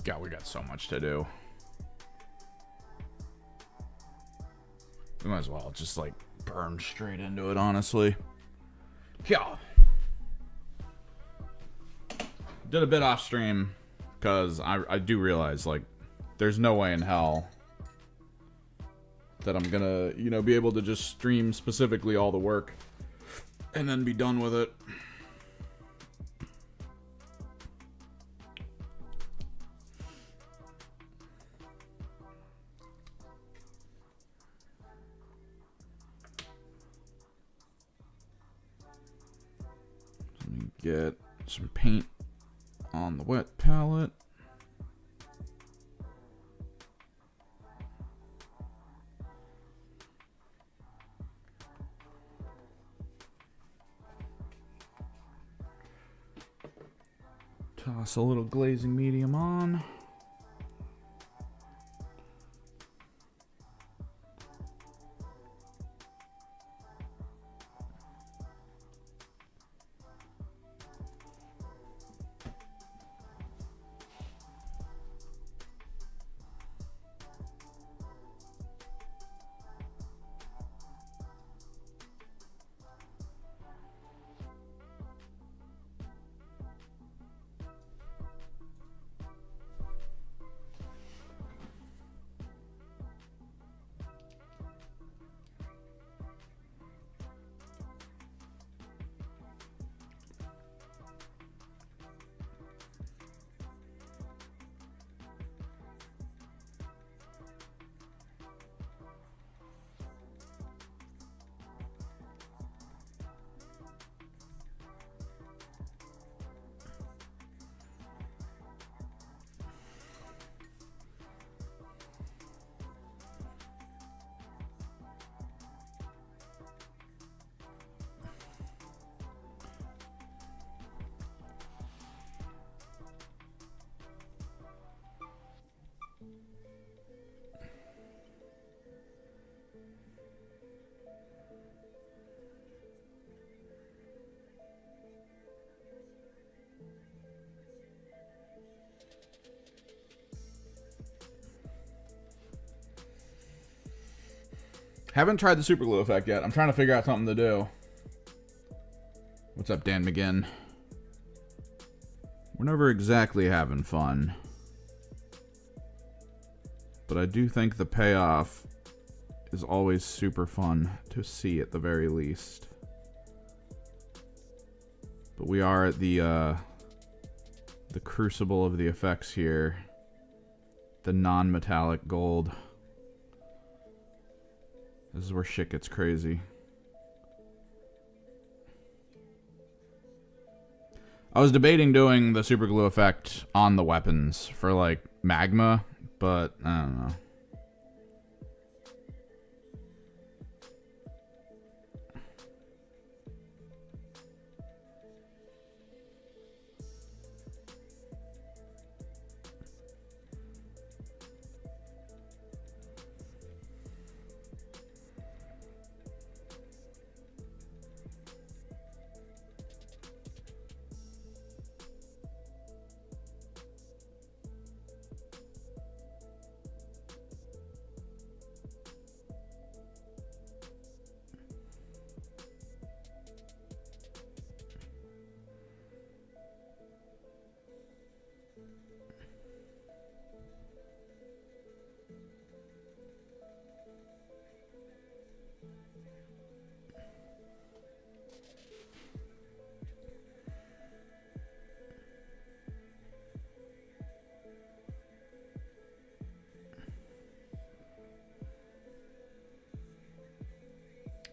God, we got so much to do. We might as well just like burn straight into it, honestly. Yeah. Did a bit off stream because I do realize like there's no way in hell that I'm gonna, you know, be able to just stream specifically all the work and then be done with it. Let me get some paint on the wet palette. Toss a little glazing medium on. Haven't tried the super glue effect yet. I'm trying to figure out something to do. What's up, Dan McGinn? We're never exactly having fun. But I do think the payoff is always super fun to see at the very least. But we are at the crucible of the effects here. The non-metallic gold. This is where shit gets crazy. I was debating doing the super glue effect on the weapons for like magma, but I don't know.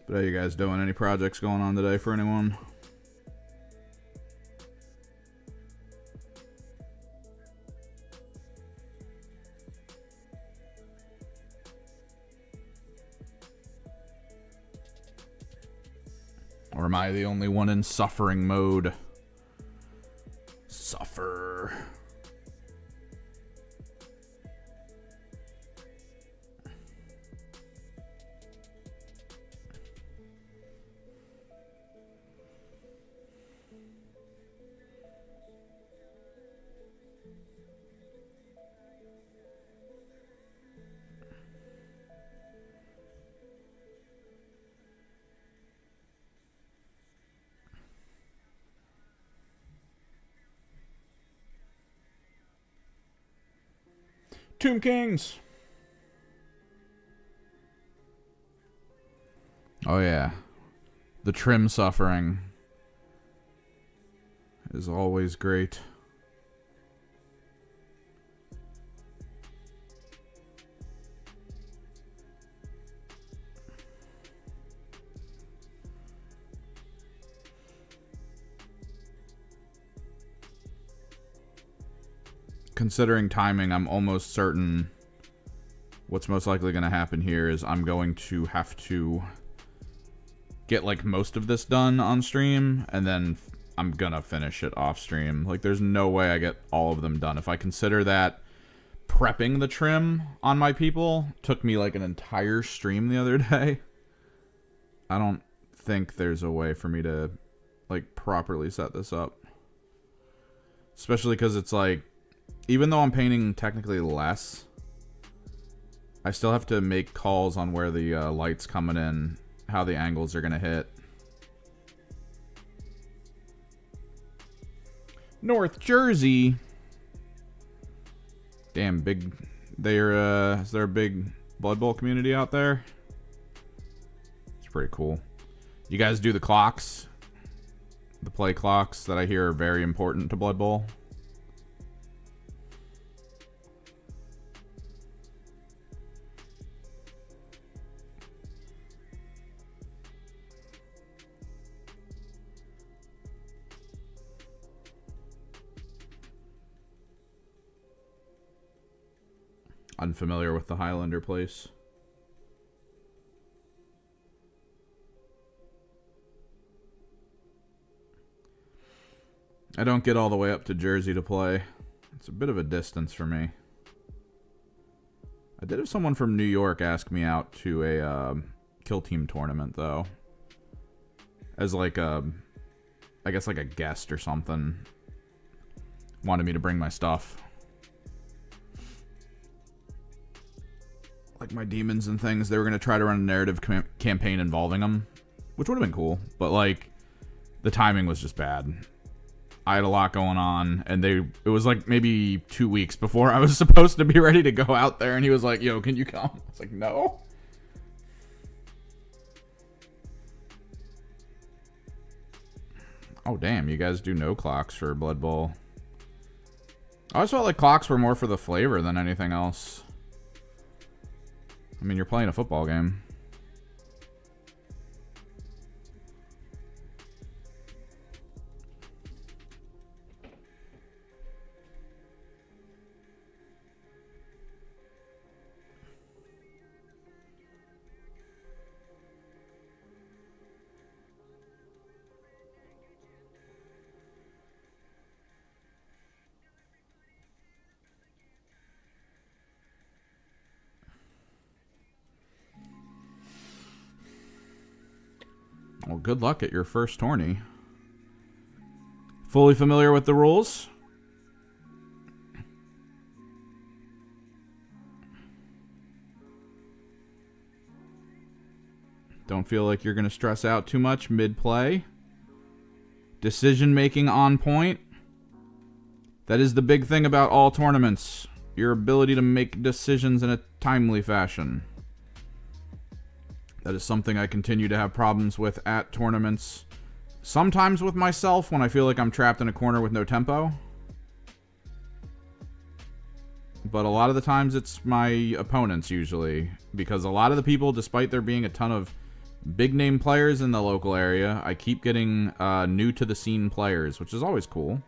But how you guys doing? Any projects going on today for anyone? Or am I the only one in suffering mode? Suffer. Tomb Kings. Oh yeah. The trim suffering is always great. Considering timing, I'm almost certain what's most likely going to happen here is I'm going to have to get like most of this done on stream, and then I'm gonna finish it off stream. Like, there's no way I get all of them done. If I consider that prepping the trim on my people took me like an entire stream the other day, I don't think there's a way for me to like properly set this up. Especially because it's like, even though I'm painting technically less, I still have to make calls on where the light's coming in, how the angles are going to hit. North Jersey. Damn, big. Is there a big Blood Bowl community out there? It's pretty cool. You guys do the clocks? The play clocks that I hear are very important to Blood Bowl? Unfamiliar with the Highlander place. I don't get all the way up to Jersey to play. It's a bit of a distance for me. I did have someone from New York ask me out to a kill team tournament, though. As like a, I guess like a guest or something. Wanted me to bring my stuff. Like my demons and things. They were going to try to run a narrative campaign involving them, which would have been cool, but like the timing was just bad. I had a lot going on, and it was like maybe 2 weeks before I was supposed to be ready to go out there, and he was like, yo, can you come? I was like, no. Oh damn, you guys do no clocks for Blood Bowl. I always felt like clocks were more for the flavor than anything else. I mean, you're playing a football game. Well, good luck at your first tourney. Fully familiar with the rules? Don't feel like you're going to stress out too much mid-play? Decision making on point? That is the big thing about all tournaments. Your ability to make decisions in a timely fashion. That is something I continue to have problems with at tournaments. Sometimes with myself when I feel like I'm trapped in a corner with no tempo. But a lot of the times it's my opponents usually. Because a lot of the people, despite there being a ton of big name players in the local area, I keep getting new to the scene players, which is always cool.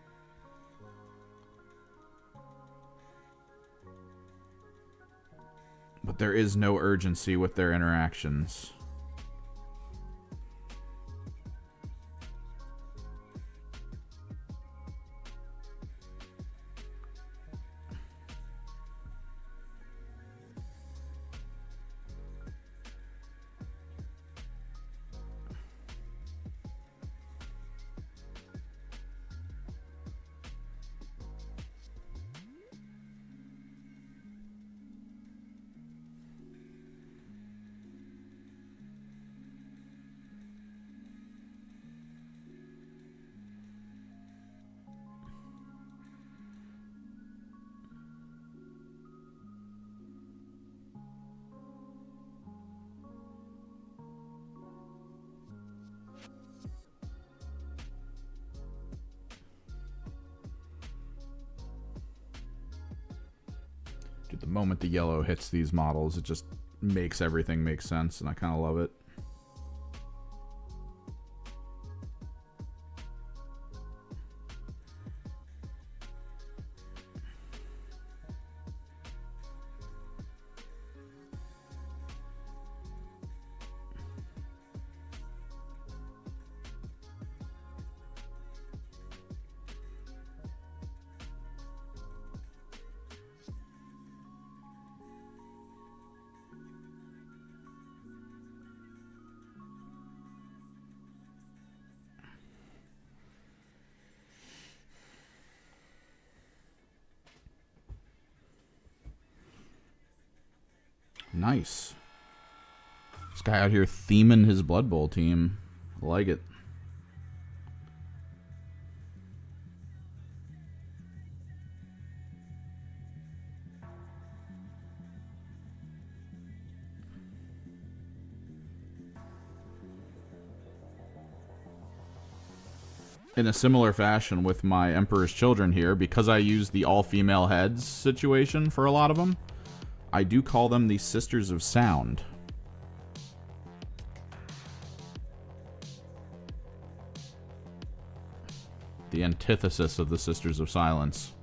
But there is no urgency with their interactions. Dude, the moment the yellow hits these models, it just makes everything make sense, and I kind of love it. Nice. This guy out here theming his Blood Bowl team. I like it. In a similar fashion with my Emperor's Children here, because I use the all-female heads situation for a lot of them, I do call them the Sisters of Sound. The antithesis of the Sisters of Silence.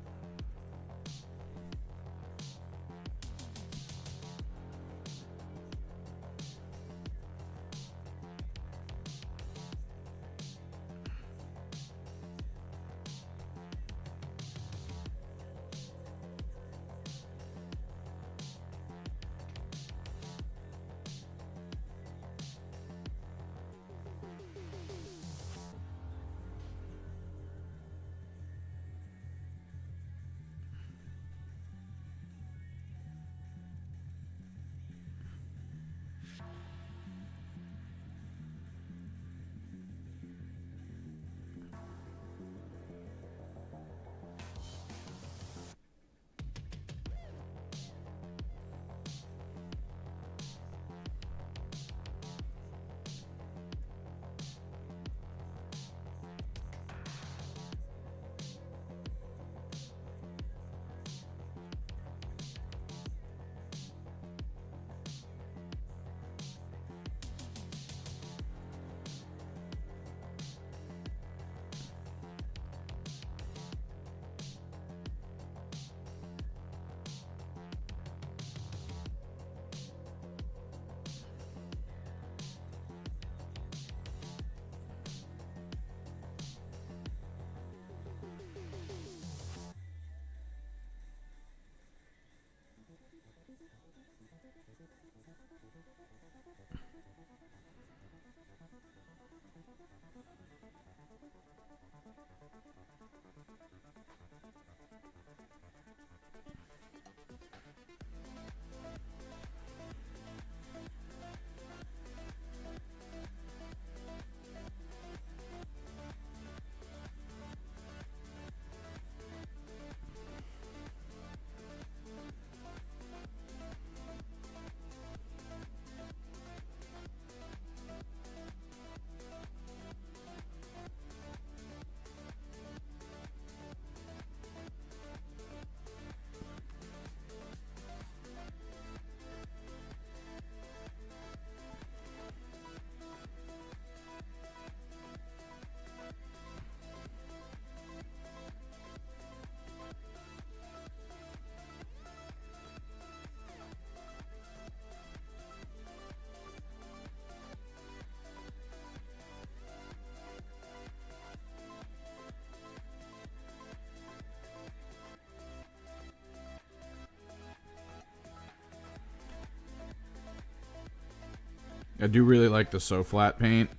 I do really like the So Flat paint,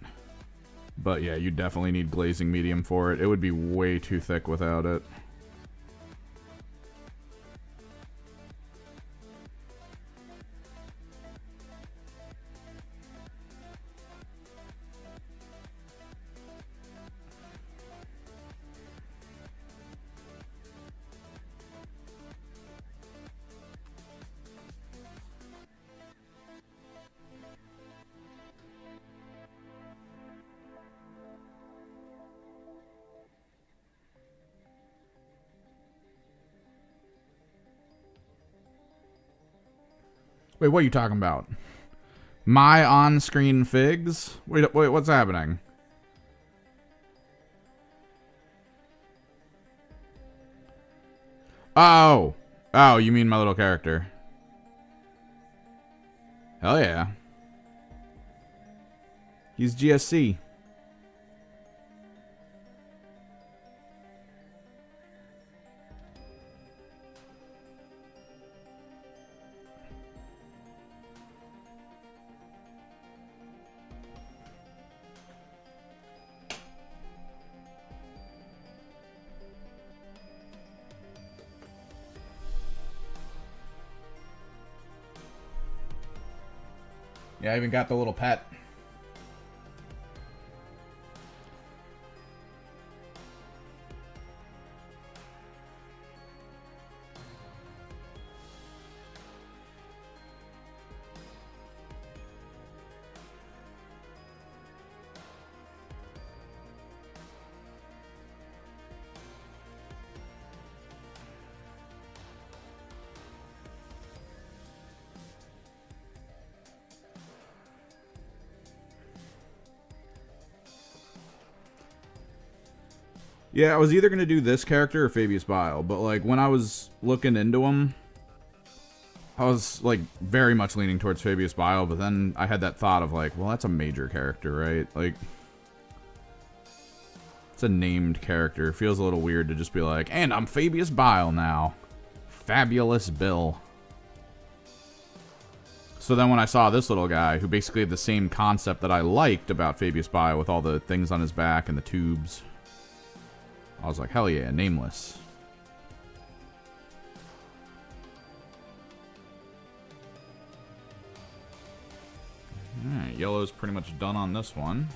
but yeah, you definitely need glazing medium for it. It would be way too thick without it. Wait, what are you talking about? My on-screen figs? Wait, what's happening? Oh! Oh, you mean my little character. Hell yeah. He's GSC. Yeah, I even got the little pet. Yeah, I was either going to do this character or Fabius Bile, but, like, when I was looking into him, I was, like, very much leaning towards Fabius Bile, but then I had that thought of, like, well, that's a major character, right? Like, it's a named character. It feels a little weird to just be like, and I'm Fabius Bile now. Fabulous Bill. So then when I saw this little guy, who basically had the same concept that I liked about Fabius Bile with all the things on his back and the tubes, I was like, hell yeah, nameless. Alright, yellow's pretty much done on this one.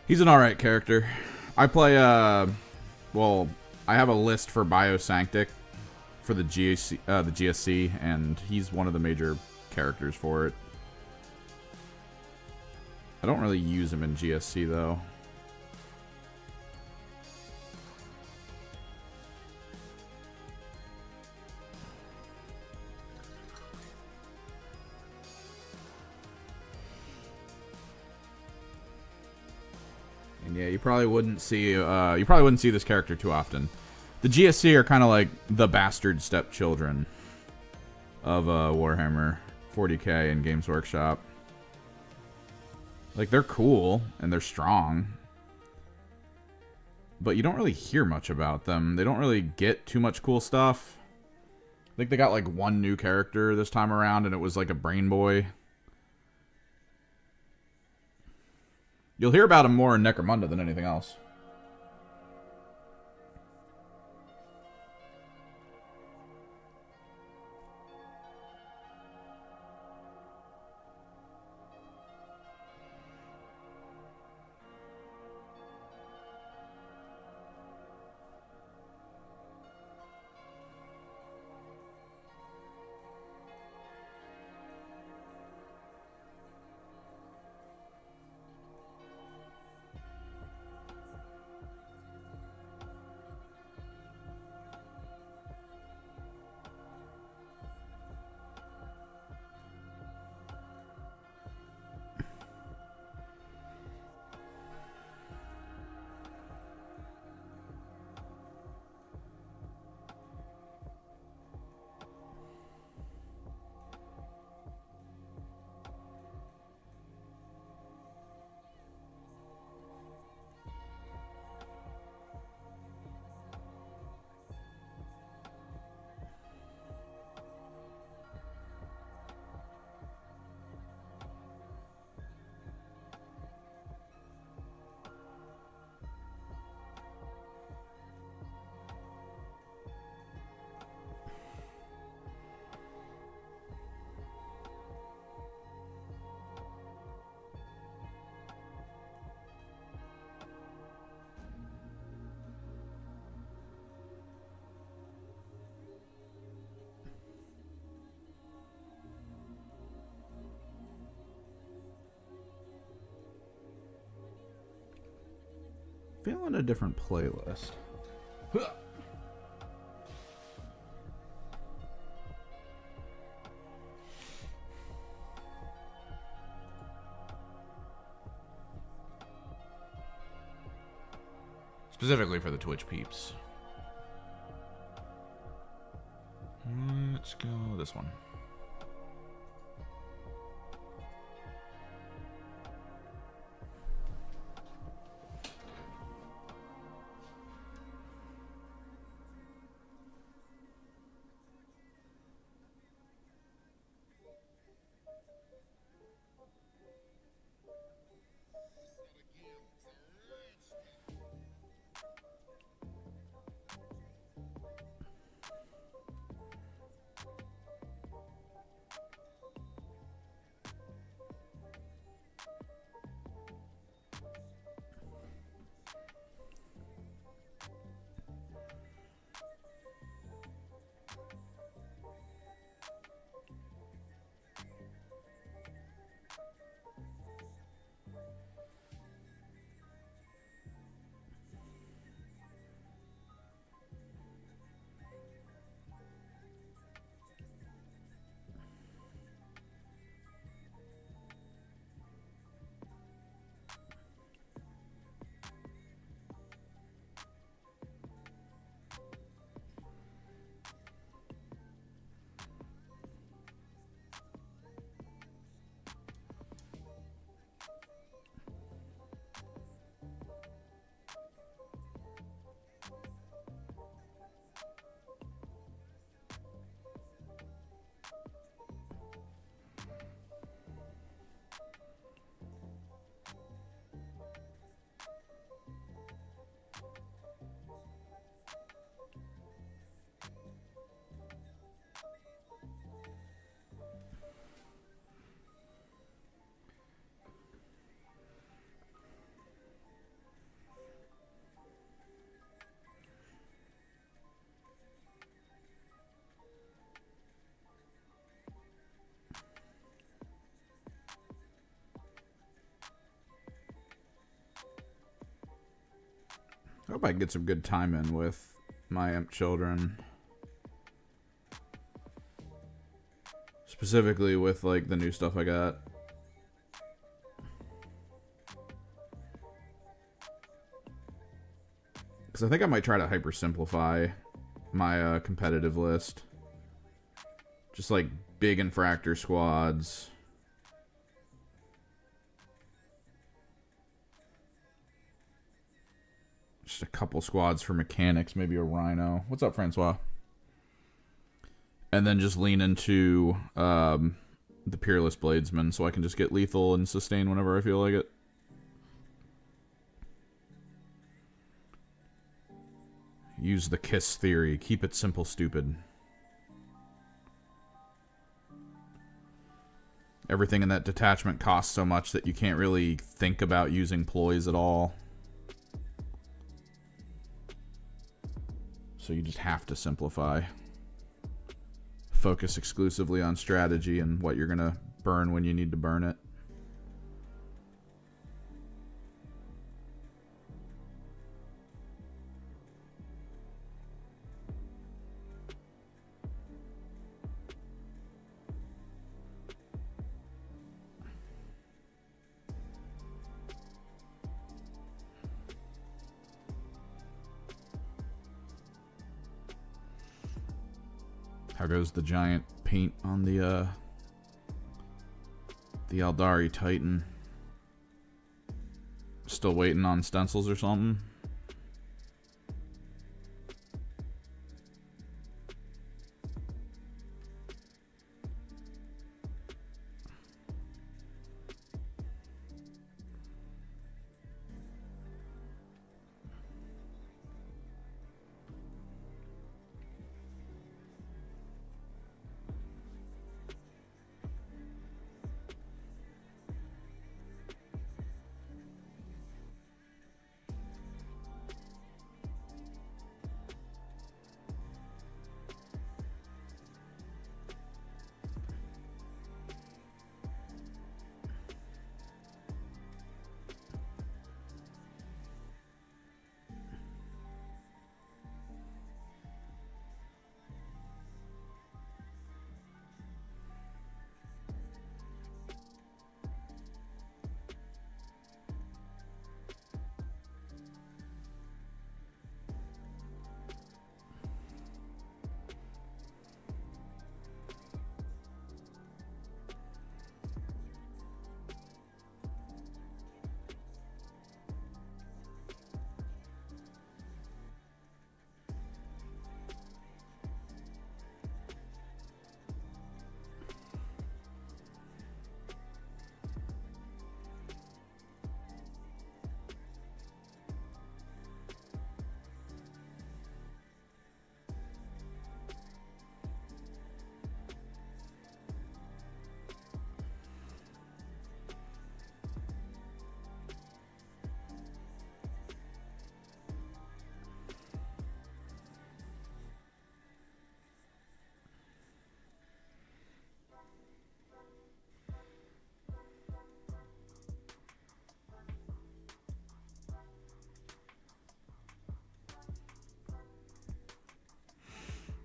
He's an alright character. I play, well, I have a list for Biosanctic for the GSC, and he's one of the major characters for it. I don't really use him in GSC, though. Yeah, you probably wouldn't see this character too often. The GSC are kind of like the bastard stepchildren of Warhammer 40k and Games Workshop. Like, they're cool and they're strong, but you don't really hear much about them. They don't really get too much cool stuff. I think they got like one new character this time around, and it was like a brain boy. You'll hear about him more in Necromunda than anything else. Feeling a different playlist. Specifically for the Twitch peeps. Let's go this one. I hope I can get some good time in with my imp children. Specifically with like the new stuff I got. Because I think I might try to hyper simplify my competitive list. Just like big infractor squads. Just a couple squads for mechanics, maybe a rhino. What's up, Francois? And then just lean into the Peerless Bladesman so I can just get lethal and sustain whenever I feel like it. Use the KISS theory. Keep it simple, stupid. Everything in that detachment costs so much that you can't really think about using ploys at all. So you just have to simplify. Focus exclusively on strategy and what you're going to burn when you need to burn it. How goes the giant paint on the Aldari Titan? Still waiting on stencils or something?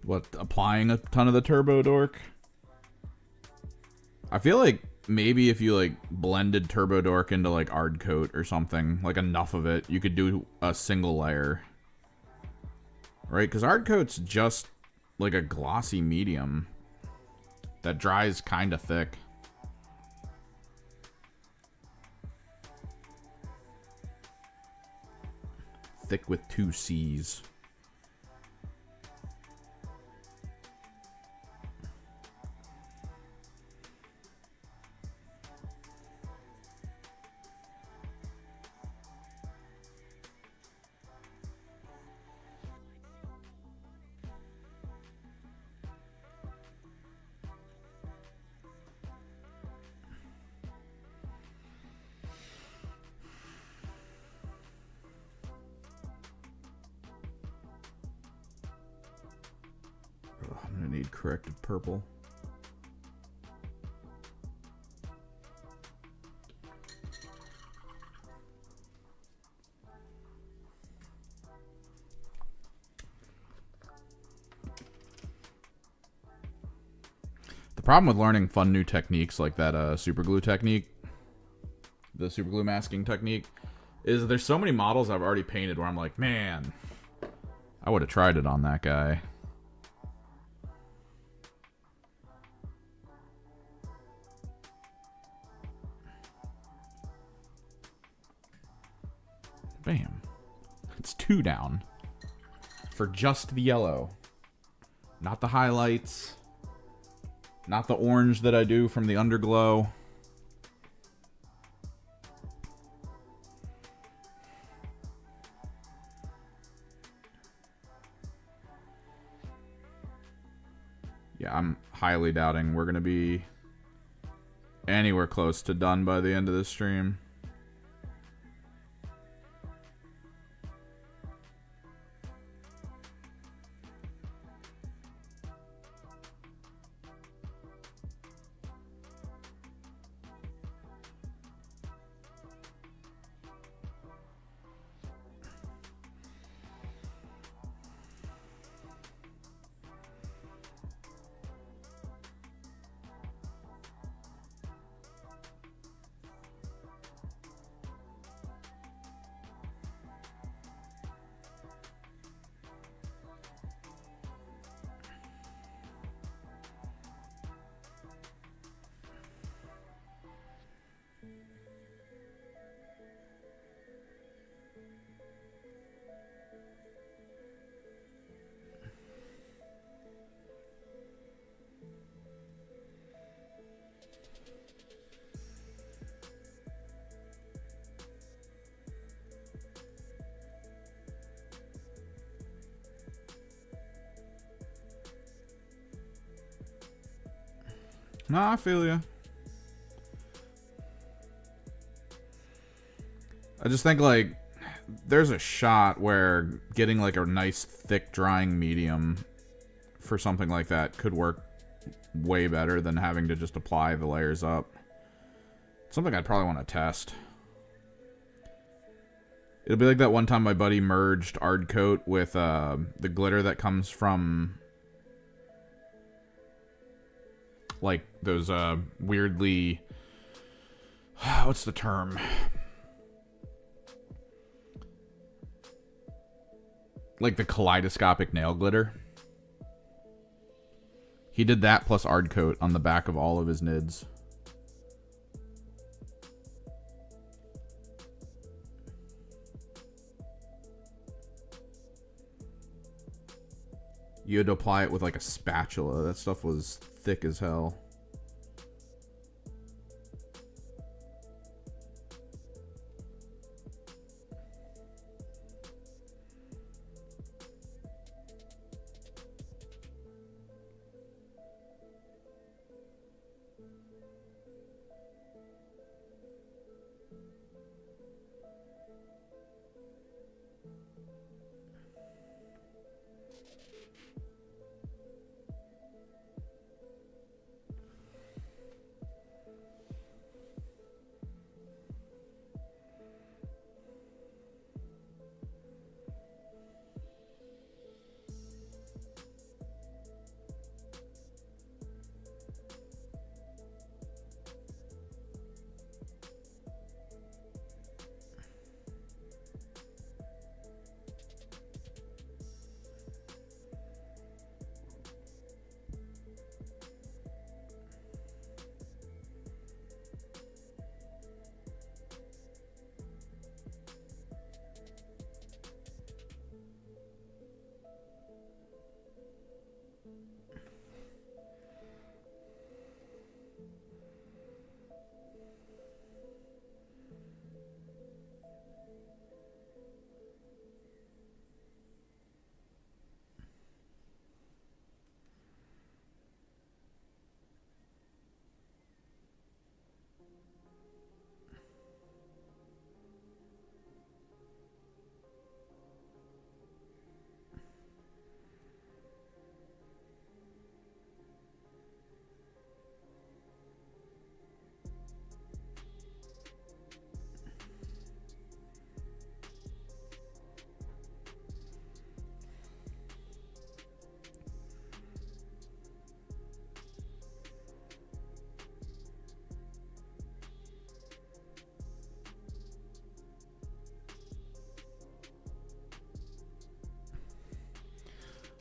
What, applying a ton of the turbo dork? I feel like maybe if you like blended turbo dork into like ard coat or something, like enough of it, you could do a single layer. Right? Because ard coat's just like a glossy medium that dries kind of thick. Thick with 2 C's. I'm gonna need corrected purple. The problem with learning fun new techniques like that super glue technique, the super glue masking technique, is there's so many models I've already painted where I'm like, man, I would have tried it on that guy. Bam. It's 2 down. For just the yellow. Not the highlights. Not the orange that I do from the underglow. Yeah, I'm highly doubting we're going to be anywhere close to done by the end of this stream. No, I feel you. I just think, like, there's a shot where getting, like, a nice, thick, drying medium for something like that could work way better than having to just apply the layers up. Something I'd probably want to test. It'll be like that one time my buddy merged ard coat with the glitter that comes from... like those weirdly, what's the term? Like the kaleidoscopic nail glitter. He did that plus ard coat on the back of all of his nids. You had to apply it with like a spatula. That stuff was thick as hell.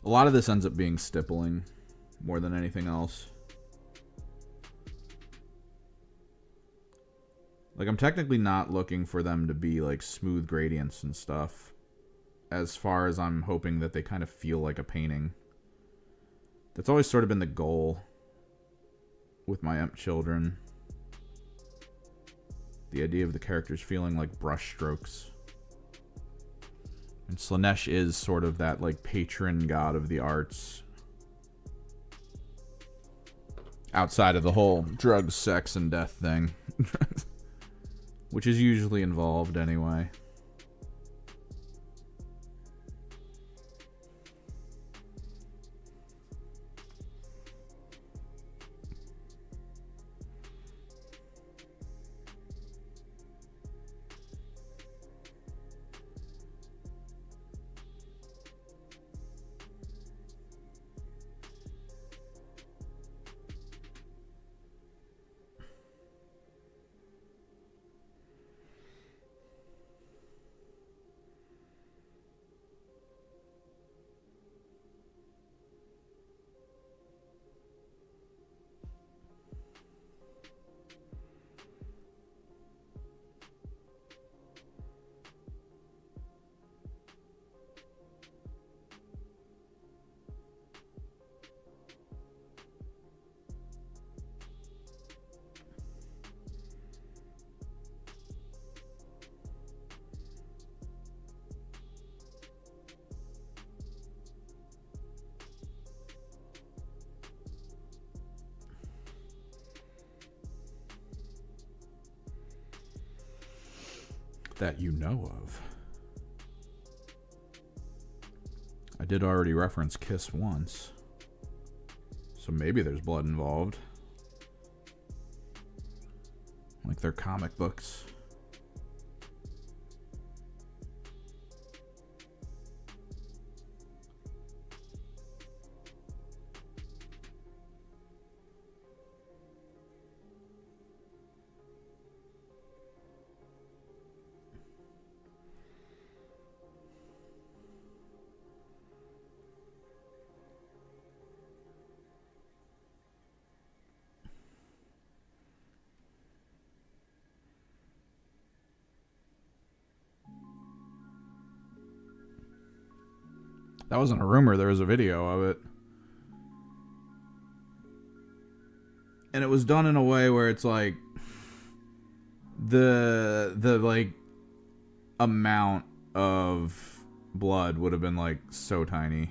A lot of this ends up being stippling more than anything else. Like, I'm technically not looking for them to be, like, smooth gradients and stuff, as far as I'm hoping that they kind of feel like a painting. That's always sort of been the goal with my Emp children. The idea of the characters feeling like brush strokes. And Slaanesh is sort of that, like, patron god of the arts. Outside of the whole drugs, sex, and death thing. Which is usually involved anyway. That you know of. I did already reference Kiss once, so maybe there's blood involved. Like their comic books. That wasn't a rumor, there was a video of it. And it was done in a way where it's like the like amount of blood would have been like so tiny.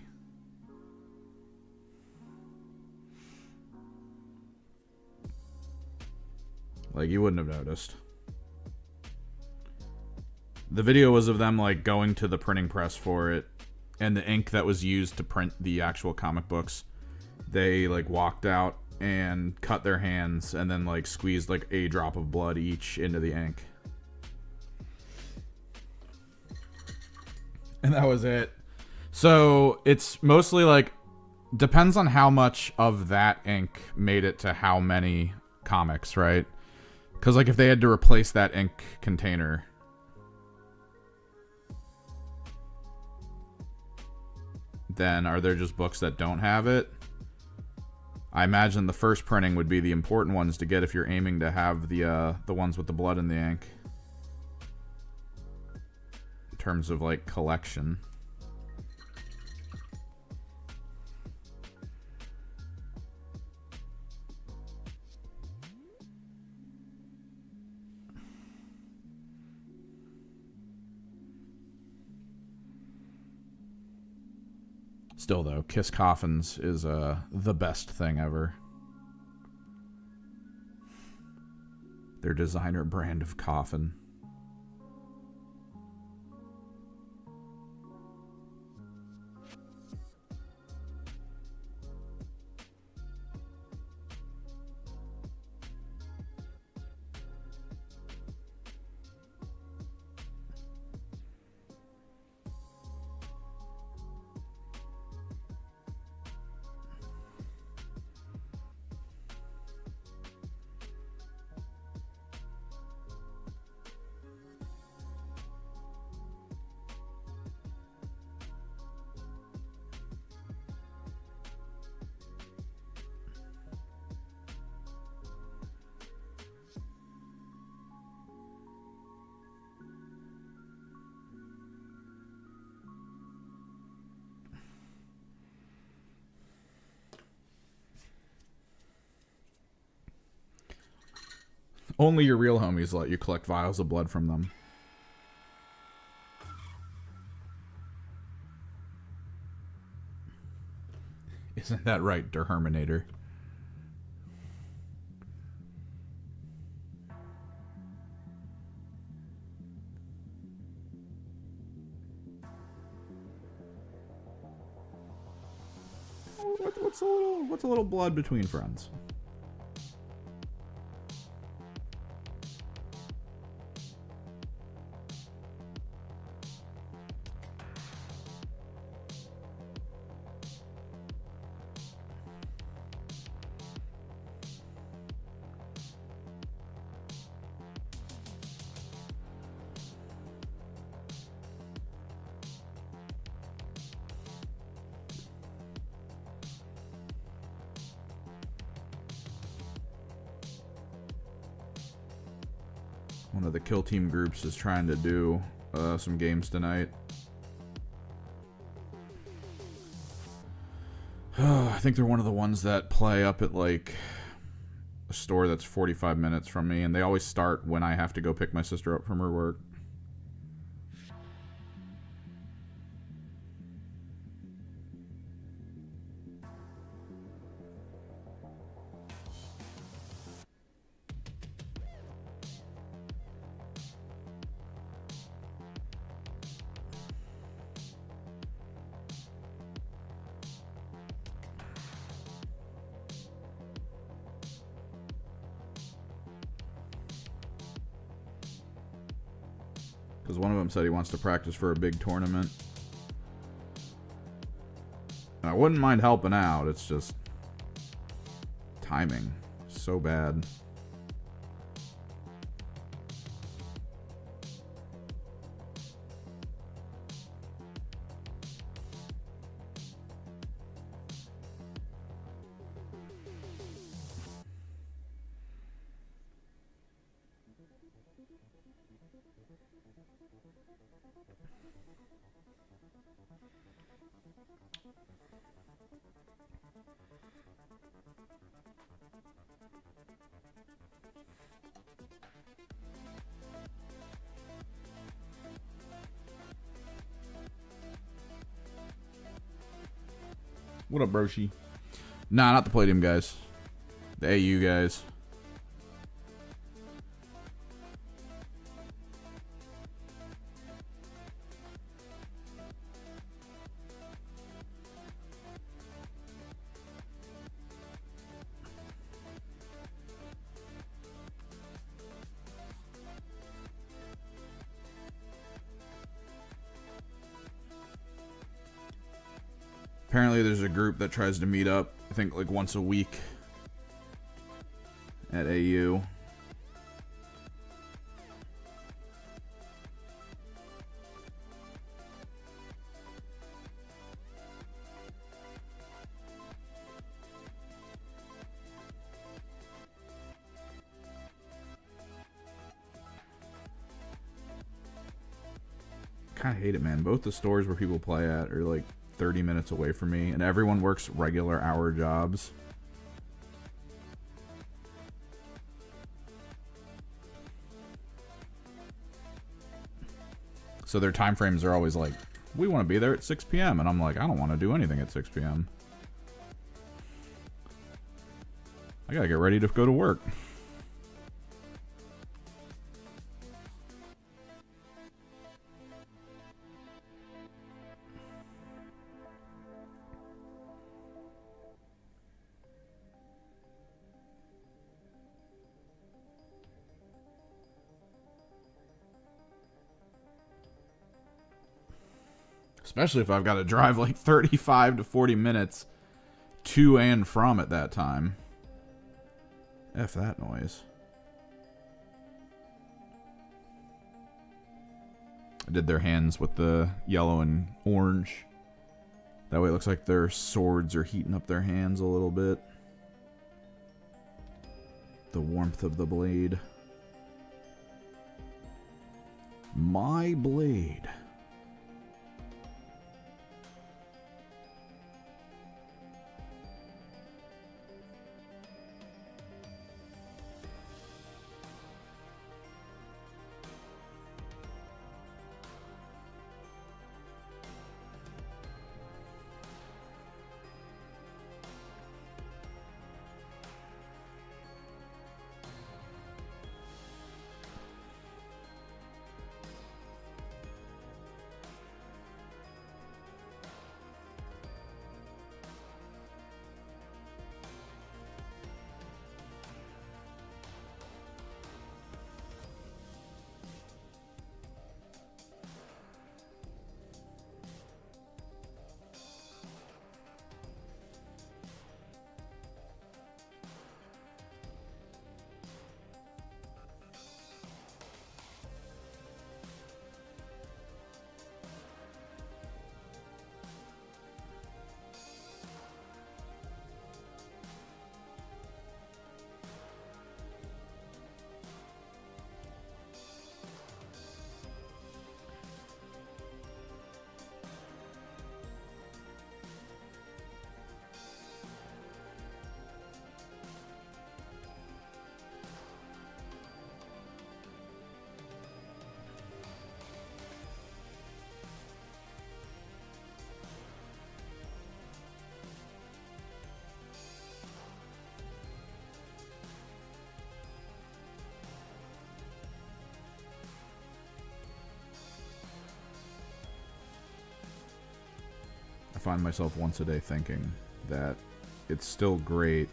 Like you wouldn't have noticed. The video was of them like going to the printing press for it. And the ink that was used to print the actual comic books, they like walked out and cut their hands and then like squeezed like a drop of blood each into the ink. And that was it. So it's mostly like, depends on how much of that ink made it to how many comics, right? Because like if they had to replace that ink container, then are there just books that don't have it? I imagine the first printing would be the important ones to get if you're aiming to have the ones with the blood in the ink. In terms of like collection. Still, though, Kiss Coffins is the best thing ever. Their designer brand of coffin. Only your real homies let you collect vials of blood from them. Isn't that right, Der Herminator? What's a little blood between friends? One of the kill team groups is trying to do some games tonight. I think they're one of the ones that play up at like a store that's 45 minutes from me, and they always start when I have to go pick my sister up from her work. Because one of them said he wants to practice for a big tournament. And I wouldn't mind helping out, it's just timing. So bad. What up, Broshi? Nah, not the Palladium guys. The AU guys. Apparently there's a group that tries to meet up, I think like once a week at AU. Kind of hate it, man. Both the stores where people play at are like 30 minutes away from me, and everyone works regular hour jobs. So their time frames are always like, we want to be there at 6 p.m. And I'm like, I don't want to do anything at 6 p.m. I gotta get ready to go to work. Especially if I've got to drive like 35 to 40 minutes to and from at that time. F that noise. I did their hands with the yellow and orange. That way it looks like their swords are heating up their hands a little bit. The warmth of the blade. My blade. find myself once a day thinking that it's still great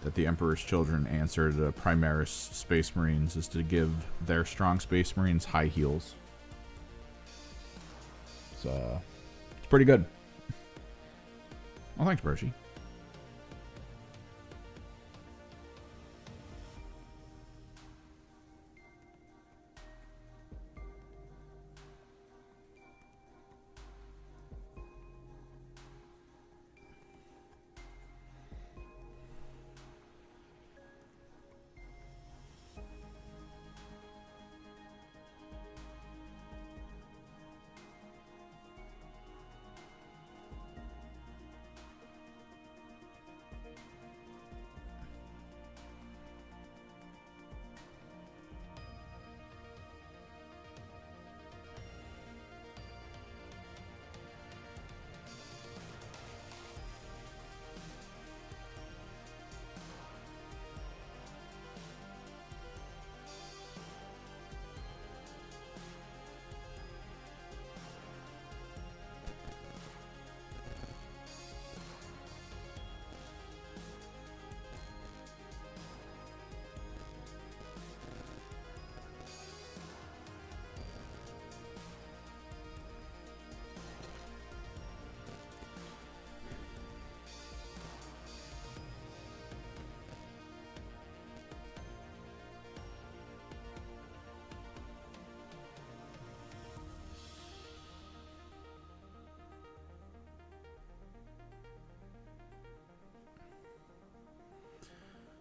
that the Emperor's Children answer to Primaris Space Marines is to give their strong Space Marines high heals. It's pretty good. Well, thanks, Broshi.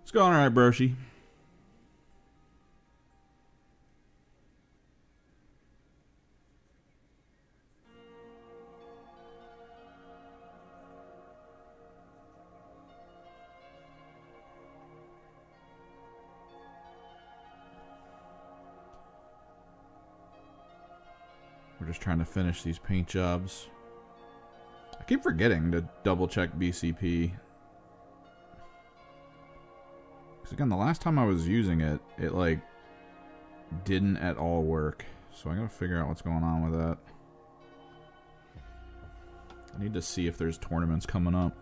It's going alright, Broshi. We're just trying to finish these paint jobs. I keep forgetting to double check BCP. Because again, the last time I was using it, it like didn't at all work. So I gotta figure out what's going on with that. I need to see if there's tournaments coming up.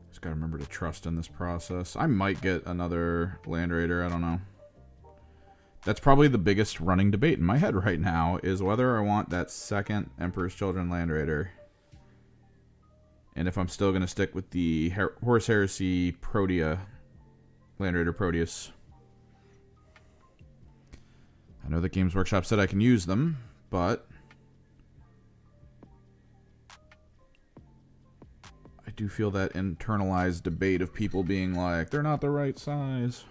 Just gotta remember to trust in this process. I might get another Land Raider, I don't know. That's probably the biggest running debate in my head right now, is whether I want that second Emperor's Children Land Raider. And if I'm still going to stick with the Horus Heresy Protea, Land Raider Proteus. I know that Games Workshop said I can use them, but I do feel that internalized debate of people being like, they're not the right size.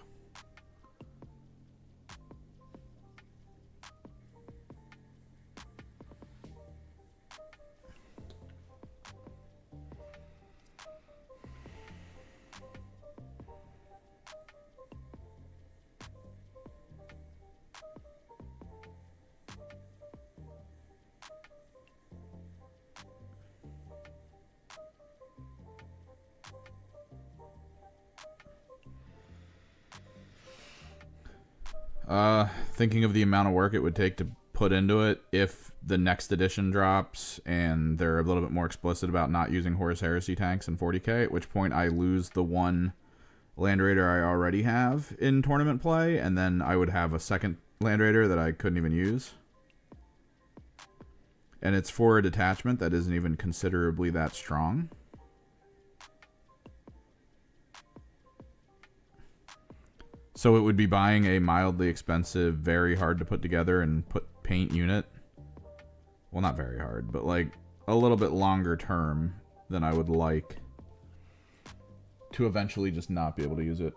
Thinking of the amount of work it would take to put into it if the next edition drops and they're a little bit more explicit about not using Horus Heresy tanks in 40k, at which point I lose the one Land Raider I already have in tournament play, and then I would have a second Land Raider that I couldn't even use. And it's for a detachment that isn't even considerably that strong. So it would be buying a mildly expensive, very hard to put together and put paint unit. Well, not very hard, but like a little bit longer term than I would like to eventually just not be able to use it.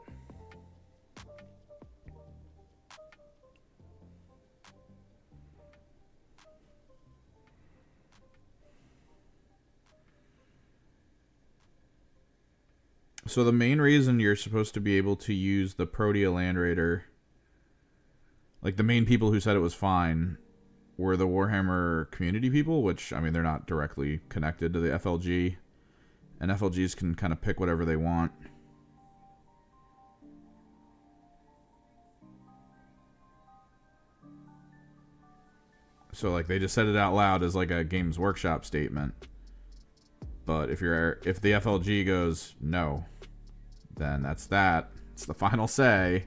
So the main reason you're supposed to be able to use the Protea Land Raider, like the main people who said it was fine, were the Warhammer community people, which, I mean, they're not directly connected to the FLG, and FLGs can kind of pick whatever they want. So like they just said it out loud as like a Games Workshop statement. But if the FLG goes no, then that's that. It's the final say.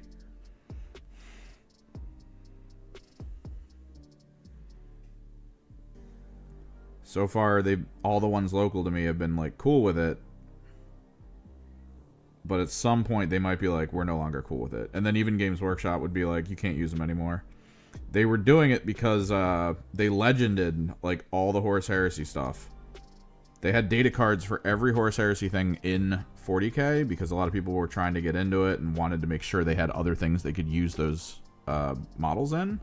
So far, all the ones local to me have been like cool with it. But at some point, they might be like, we're no longer cool with it. And then even Games Workshop would be like, you can't use them anymore. They were doing it because they legended like all the Horus Heresy stuff. They had data cards for every Horus Heresy thing in 40k because a lot of people were trying to get into it and wanted to make sure they had other things they could use those models in.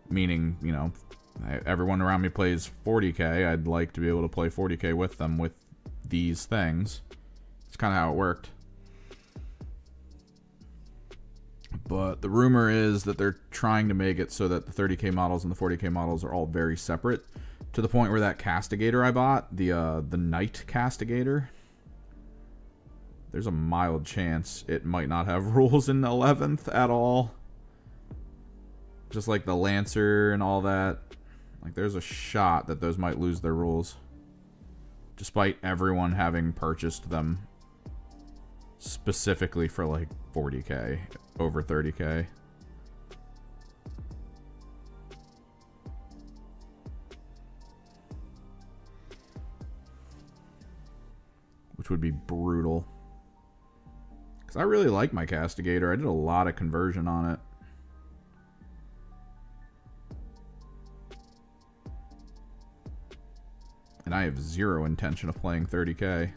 Meaning, you know, everyone around me plays 40k. I'd like to be able to play 40k with them with these things. It's kind of how it worked. But the rumor is that they're trying to make it so that the 30k models and the 40k models are all very separate. To the point where that Castigator I bought, the Knight Castigator, there's a mild chance it might not have rules in 11th at all. Just like the Lancer and all that. Like, there's a shot that those might lose their rules. Despite everyone having purchased them specifically for, like, 40k over 30k. Which would be brutal. Because I really like my Castigator. I did a lot of conversion on it. And I have zero intention of playing 30k.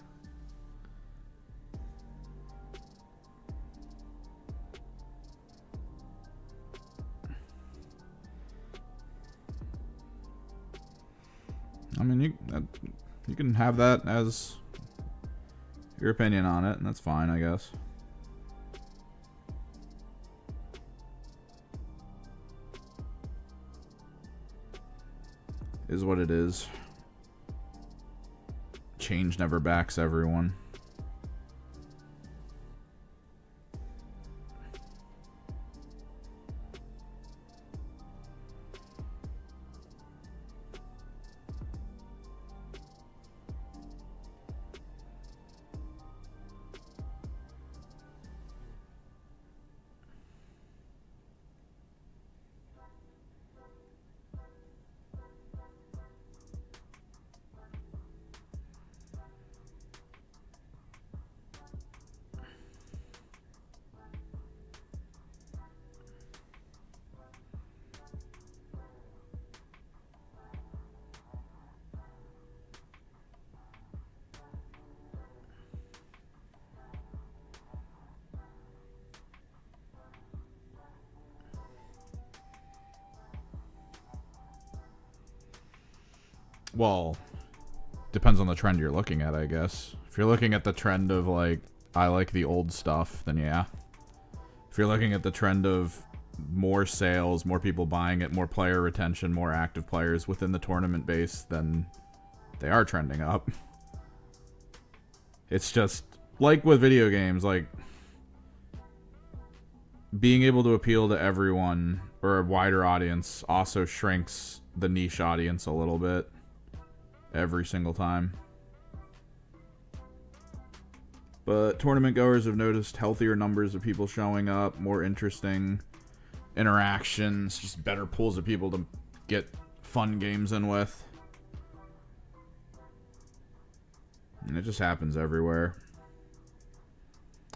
I mean, you can have that as your opinion on it, and that's fine, I guess. Is what it is. Change never backs everyone. Well, depends on the trend you're looking at, I guess. If you're looking at the trend of, like, I like the old stuff, then yeah. If you're looking at the trend of more sales, more people buying it, more player retention, more active players within the tournament base, then they are trending up. It's just, like with video games, like, being able to appeal to everyone, or a wider audience, also shrinks the niche audience a little bit. Every single time. But tournament goers have noticed healthier numbers of people showing up, more interesting interactions, just better pools of people to get fun games in with. And it just happens everywhere.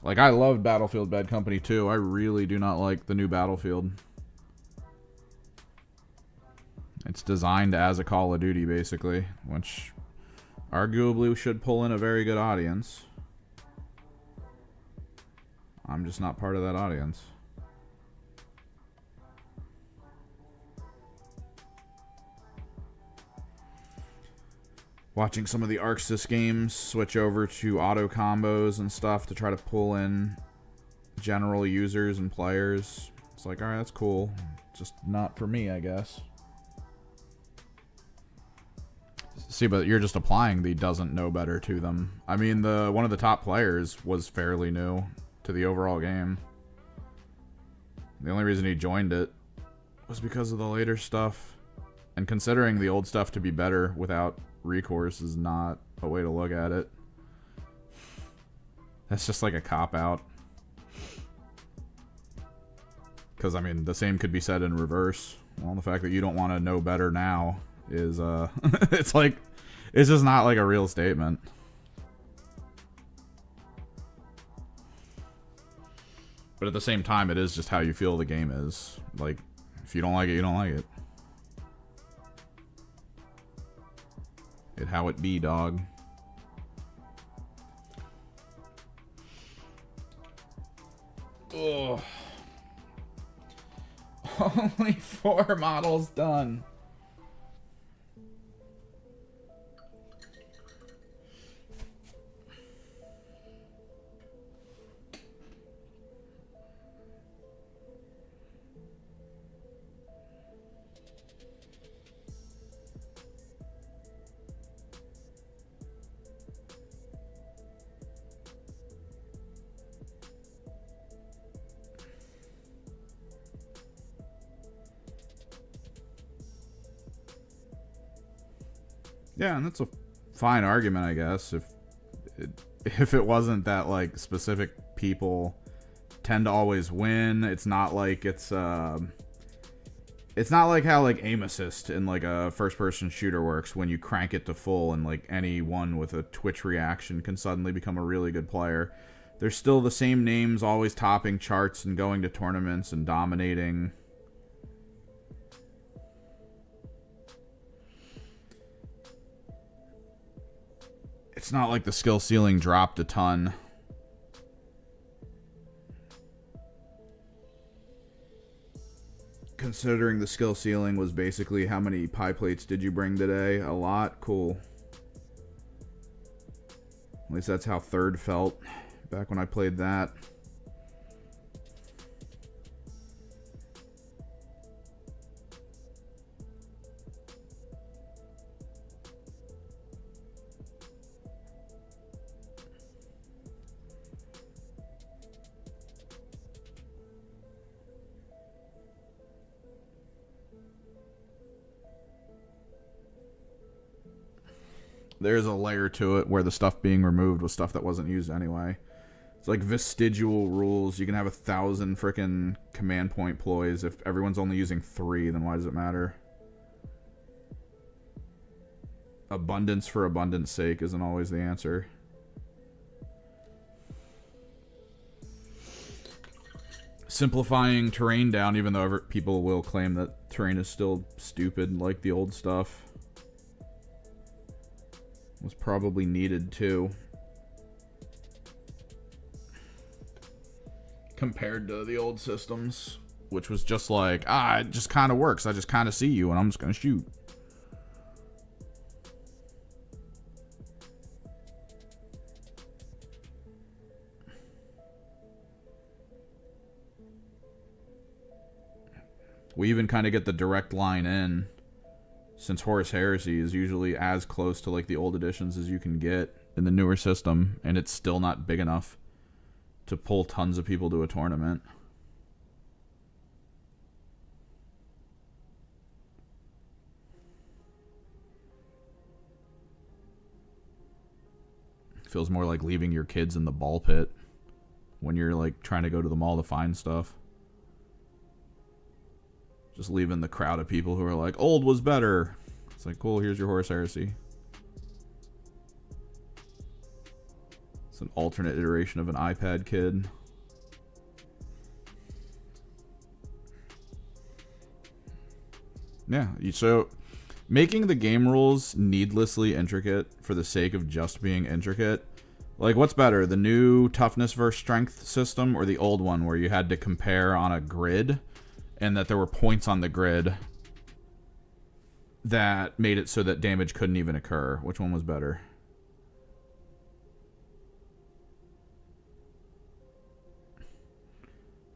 Like, I loved Battlefield Bad Company 2. I really do not like the new Battlefield. It's designed as a Call of Duty, basically, which arguably should pull in a very good audience. I'm just not part of that audience. Watching some of the Arxis games switch over to auto combos and stuff to try to pull in general users and players. It's like, alright, that's cool. Just not for me, I guess. See, but you're just applying the doesn't know better to them. I mean, one of the top players was fairly new to the overall game. The only reason he joined it was because of the later stuff. And considering the old stuff to be better without recourse is not a way to look at it. That's just like a cop-out. Because, I mean, the same could be said in reverse. Well, the fact that you don't want to know better now is, it's like, it's just not like a real statement. But at the same time, it is just how you feel the game is. Like, if you don't like it, you don't like it. It how it be, dog. Ugh. Only 4 models done. Yeah, and that's a fine argument, I guess, if it wasn't that, like, specific people tend to always win. It's not like it's not like how, like, aim assist in, like, a first-person shooter works when you crank it to full and, like, anyone with a Twitch reaction can suddenly become a really good player. There's still the same names always topping charts and going to tournaments and dominating. It's not like the skill ceiling dropped a ton. Considering the skill ceiling was basically how many pie plates did you bring today? A lot? Cool. At least that's how third felt back when I played that. There's a layer to it where the stuff being removed was stuff that wasn't used anyway. It's like vestigial rules. You can have 1,000 frickin' command point ploys. If everyone's only using 3, then why does it matter? Abundance for abundance sake isn't always the answer. Simplifying terrain down, even though people will claim that terrain is still stupid like the old stuff, was probably needed too. Compared to the old systems, which was just like, it just kind of works. I just kind of see you and I'm just going to shoot. We even kind of get the direct line in, since Horus Heresy is usually as close to like the old editions as you can get in the newer system, and it's still not big enough to pull tons of people to a tournament. Feels more like leaving your kids in the ball pit when you're like trying to go to the mall to find stuff. Just leaving the crowd of people who are like, old was better. It's like, cool, here's your Horus Heresy. It's an alternate iteration of an iPad kid. Yeah, so making the game rules needlessly intricate for the sake of just being intricate. Like, what's better, the new toughness versus strength system or the old one where you had to compare on a grid and that there were points on the grid that made it so that damage couldn't even occur? Which one was better?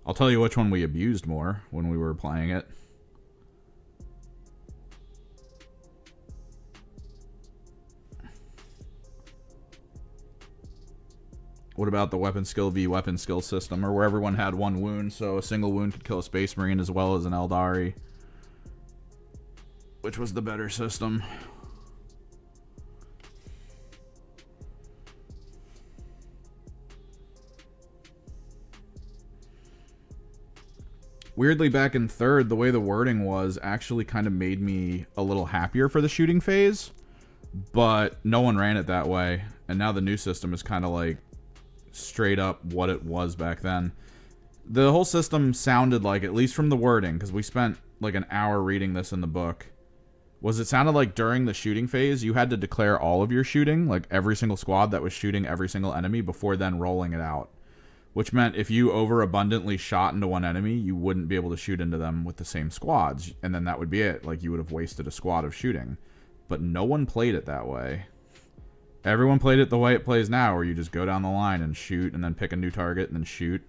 I'll tell you which one we abused more when we were playing it. What about the weapon skill v weapon skill system, or where everyone had one wound, so a single wound could kill a Space Marine as well as an Eldari? Which was the better system? Weirdly, back in third, the way the wording was actually kind of made me a little happier for the shooting phase, but no one ran it that way, and now the new system is kind of like straight up what it was back then. The whole system sounded like, at least from the wording, because we spent like an hour reading this in the book, was it sounded like during the shooting phase you had to declare all of your shooting, like every single squad that was shooting every single enemy, before then rolling it out, which meant if you overabundantly shot into one enemy, you wouldn't be able to shoot into them with the same squads, and then that would be it. Like, you would have wasted a squad of shooting. But no one played it that way. Everyone played it the way it plays now, where you just go down the line and shoot, and then pick a new target, and then shoot.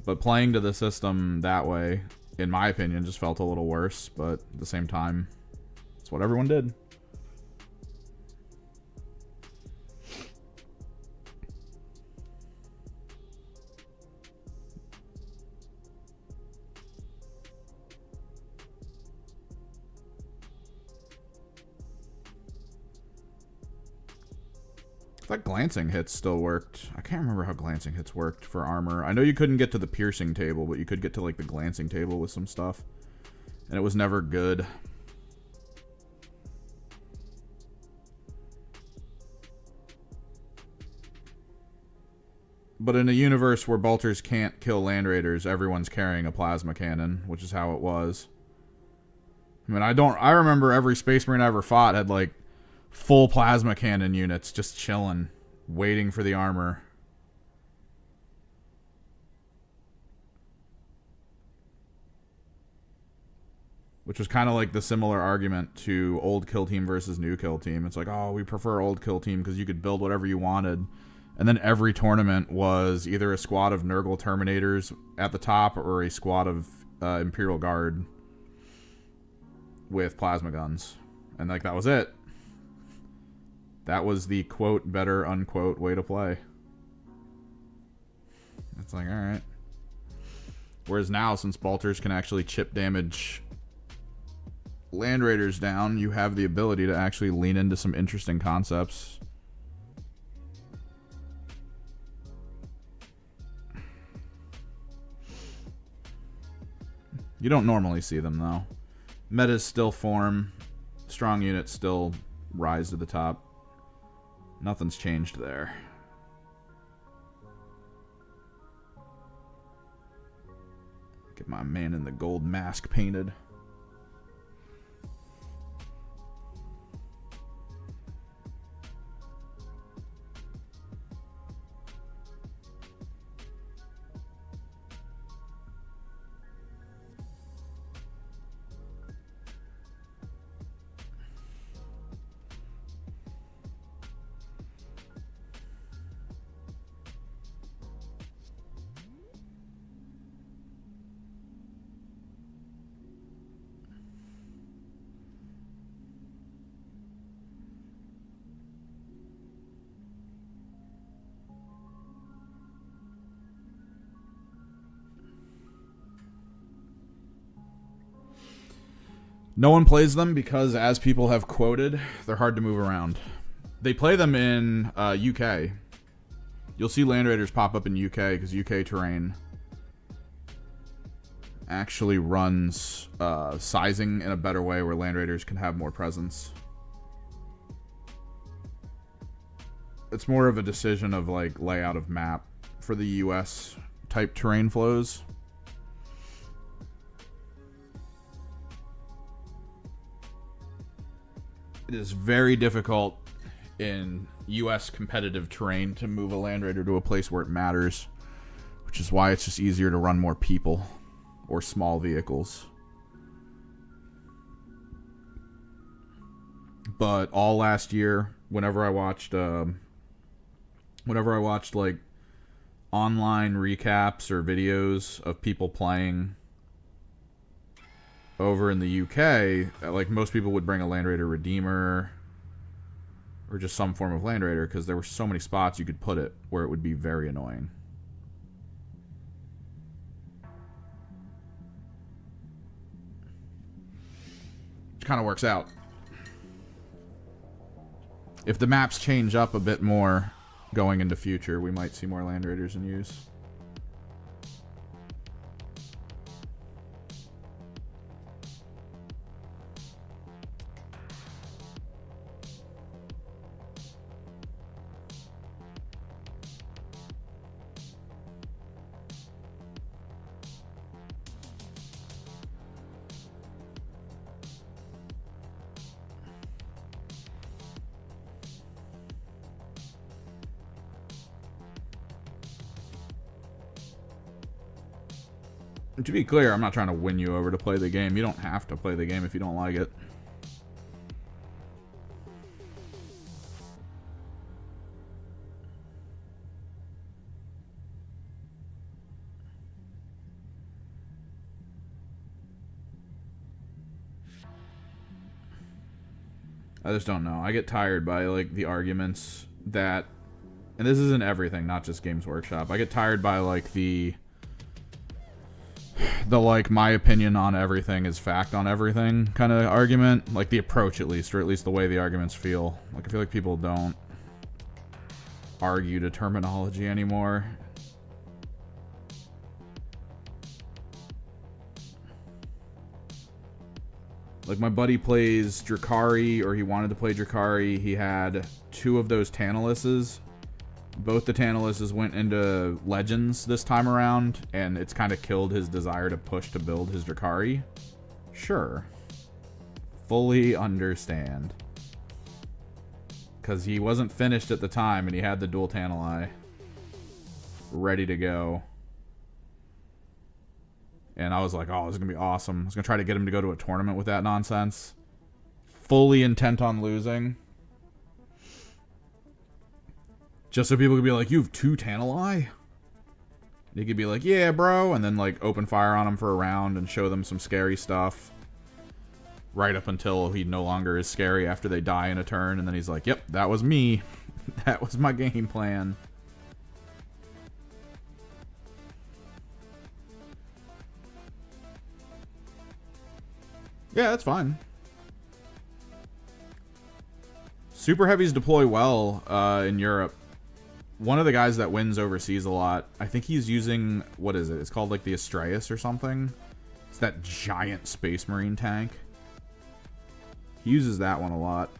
But playing to the system that way, in my opinion, just felt a little worse, but at the same time, it's what everyone did. I thought glancing hits still worked. I can't remember how glancing hits worked for armor. I know you couldn't get to the piercing table, but you could get to like the glancing table with some stuff. And it was never good. But in a universe where bolters can't kill land raiders, everyone's carrying a plasma cannon, which is how it was. I mean, I remember every Space Marine I ever fought had like full plasma cannon units just chilling, waiting for the armor. Which was kind of like the similar argument to old kill team versus new kill team. It's like, oh, we prefer old kill team because you could build whatever you wanted. And then every tournament was either a squad of Nurgle Terminators at the top or a squad of Imperial Guard with plasma guns. And like, that was it. That was the quote better unquote way to play. It's like, alright. Whereas now, since bolters can actually chip damage land raiders down, you have the ability to actually lean into some interesting concepts. You don't normally see them though. Metas still form. Strong units still rise to the top. Nothing's changed there. Get my man in the gold mask painted. No one plays them because, as people have quoted, they're hard to move around. They play them in UK. You'll see Land Raiders pop up in UK because UK terrain actually runs sizing in a better way where Land Raiders can have more presence. It's more of a decision of like layout of map for the US type terrain flows. It is very difficult in US competitive terrain to move a Land Raider to a place where it matters, which is why it's just easier to run more people or small vehicles. But all last year, whenever I watched like online recaps or videos of people playing over in the UK, like most people would bring a Land Raider Redeemer or just some form of Land Raider because there were so many spots you could put it where it would be very annoying. Which kind of works out. If the maps change up a bit more going into future, we might see more Land Raiders in use. To be clear, I'm not trying to win you over to play the game. You don't have to play the game if you don't like it. I just don't know. I get tired by like the arguments that, and this isn't everything, not just Games Workshop. I get tired by like the like my opinion on everything is fact on everything kind of argument. Like the approach at least, or at least the way the arguments feel. Like I feel like people don't argue to terminology anymore. Like my buddy plays Drakari, or he wanted to play Drakari. He had 2 of those Tantalises. Both the Tantalises went into Legends this time around, and it's kind of killed his desire to push to build his Drakari. Sure. Fully understand. Because he wasn't finished at the time, and he had the dual Tantalai ready to go. And I was like, oh, this is going to be awesome. I was going to try to get him to go to a tournament with that nonsense. Fully intent on losing. Just so people could be like, you have 2 Tantalai? And he could be like, yeah, bro. And then, like, open fire on him for a round and show them some scary stuff. Right up until he no longer is scary after they die in a turn. And then he's like, yep, that was me. That was my game plan. Yeah, that's fine. Super heavies deploy well in Europe. One of the guys that wins overseas a lot, I think he's using, what is it? It's called like the Astraeus or something. It's that giant Space Marine tank. He uses that one a lot.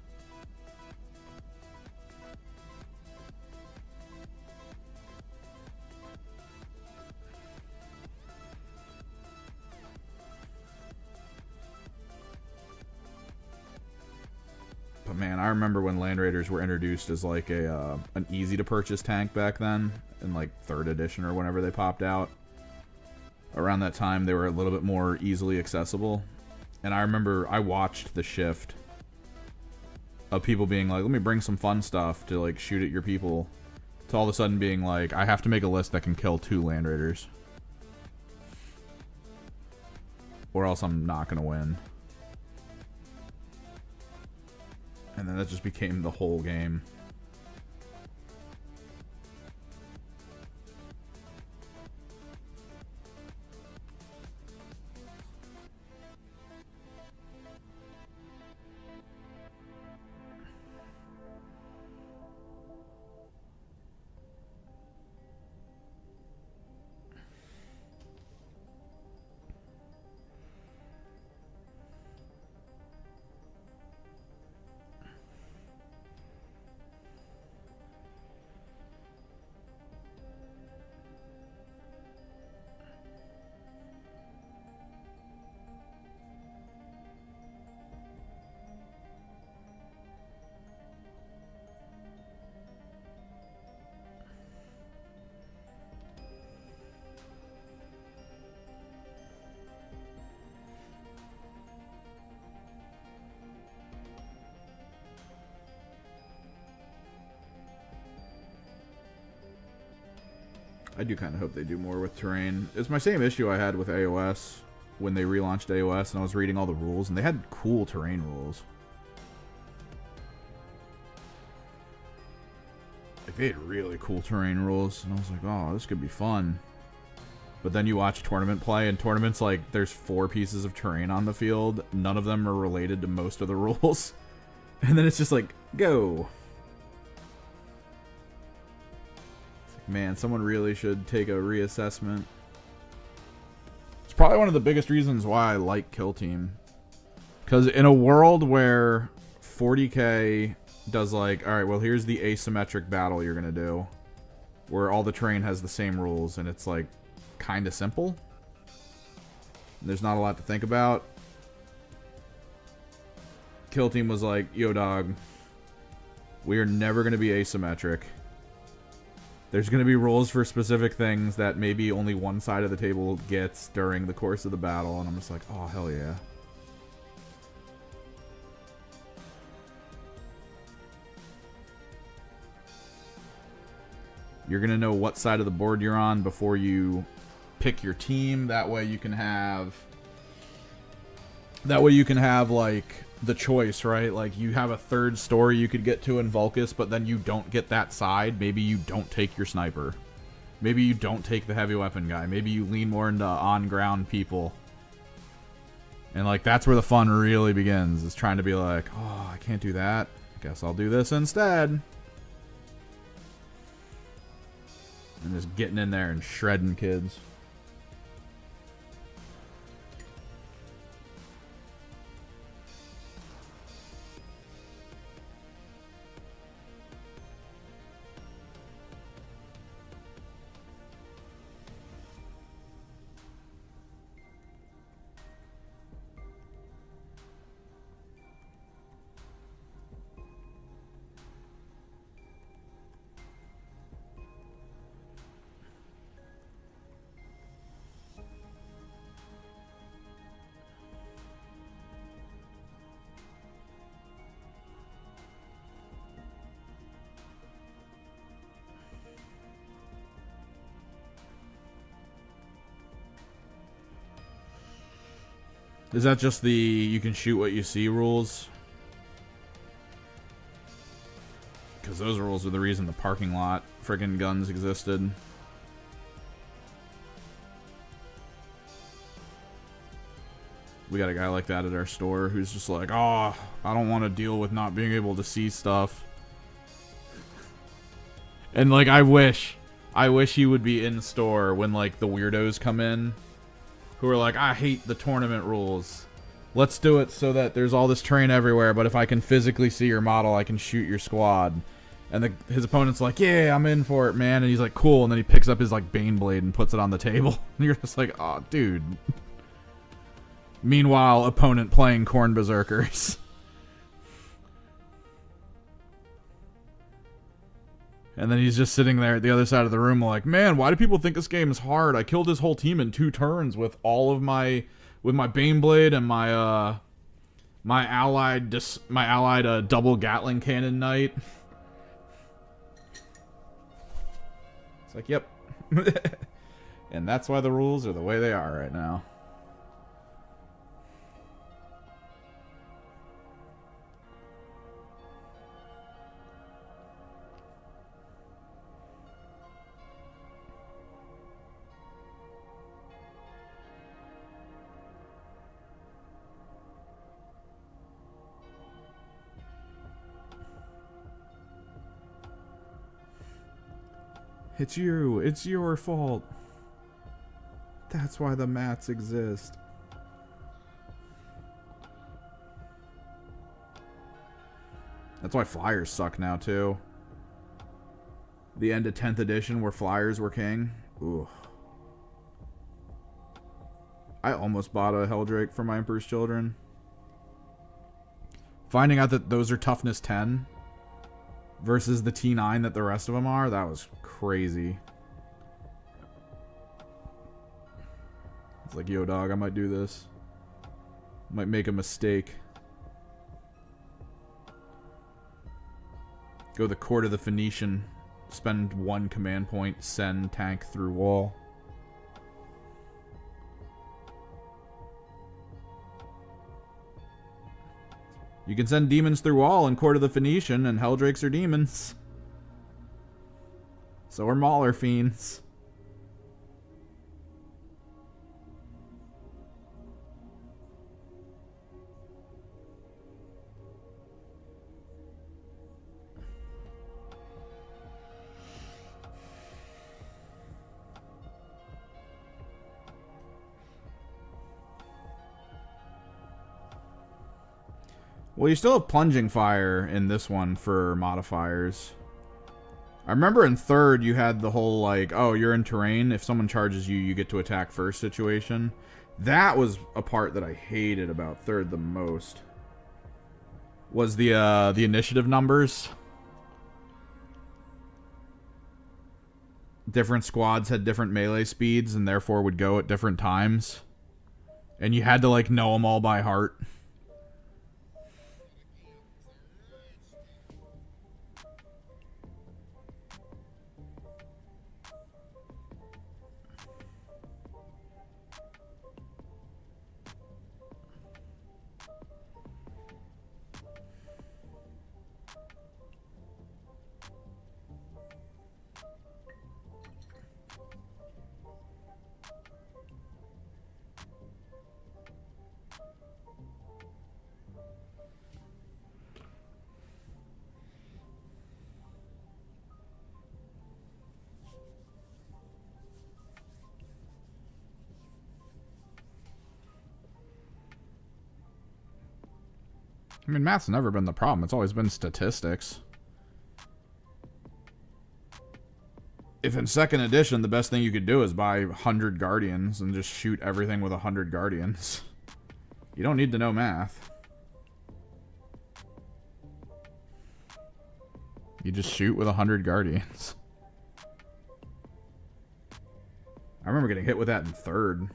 But man, I remember when Land Raiders were introduced as like an easy to purchase tank back then, in like 3rd edition or whenever they popped out. Around that time, they were a little bit more easily accessible. And I remember I watched the shift of people being like, let me bring some fun stuff to like shoot at your people, to all of a sudden being like, I have to make a list that can kill 2 Land Raiders, or else I'm not going to win. And then that just became the whole game. I do kind of hope they do more with terrain. It's my same issue I had with AOS when they relaunched AOS, and I was reading all the rules, and they had cool terrain rules. Like, they had really cool terrain rules, and I was like, oh, this could be fun. But then you watch tournament play, and tournaments, like, there's 4 pieces of terrain on the field. None of them are related to most of the rules. And then it's just like, go. It's like, man, someone really should take a reassessment. It's probably one of the biggest reasons why I like Kill Team. Because in a world where 40k does like, alright, well, here's the asymmetric battle you're going to do. Where all the terrain has the same rules, and it's like, kind of simple. There's not a lot to think about. Kill Team was like, yo dog, we are never going to be asymmetric. There's going to be rules for specific things that maybe only one side of the table gets during the course of the battle, and I'm just like, oh hell yeah. You're going to know what side of the board you're on before you pick your team. That way you can have like the choice, right? Like you have a third story you could get to in Vulcus, but then you don't get that side. Maybe you don't take your sniper. Maybe you don't take the heavy weapon guy. Maybe you lean more into on-ground people. And like that's where the fun really begins, is trying to be like, oh, I can't do that. Guess I'll do this instead. And just getting in there and shredding kids. Is that just the you can shoot what you see rules? Because those rules are the reason the parking lot friggin' guns existed. We got a guy like that at our store who's just like, oh, I don't want to deal with not being able to see stuff. And like, I wish he would be in store when like the weirdos come in. Who are like, I hate the tournament rules. Let's do it so that there's all this terrain everywhere, but if I can physically see your model, I can shoot your squad. And his opponent's like, yeah, I'm in for it, man. And he's like, cool. And then he picks up his like Bane Blade and puts it on the table. And you're just like, oh, dude. Meanwhile, opponent playing Corn Berserkers. And then he's just sitting there at the other side of the room like, man, why do people think this game is hard? I killed his whole team in 2 turns with all of my Bane Blade and my allied double Gatling Cannon Knight. It's like, yep. And that's why the rules are the way they are right now. It's you. It's your fault. That's why the mats exist. That's why flyers suck now, too. The end of 10th edition where flyers were king. Ooh. I almost bought a Helldrake for my Emperor's Children. Finding out that those are toughness 10 versus the T9 that the rest of them are, that was crazy. It's like, yo dog, I might do this. Might make a mistake. Go the Court of the Phoenician Spend 1 command point, send tank through wall. You can send demons through wall in Court of the Phoenician, and Helldrakes are demons. So are Mauler fiends. Well, you still have Plunging Fire in this one for modifiers. I remember in 3rd you had the whole, like, oh, you're in terrain. If someone charges you, you get to attack first situation. That was a part that I hated about 3rd the most. Was the initiative numbers. Different squads had different melee speeds and therefore would go at different times. And you had to, like, know them all by heart. I mean, math's never been the problem. It's always been statistics. If in 2nd edition, the best thing you could do is buy 100 Guardians and just shoot everything with 100 Guardians. You don't need to know math. You just shoot with 100 Guardians. I remember getting hit with that in 3rd.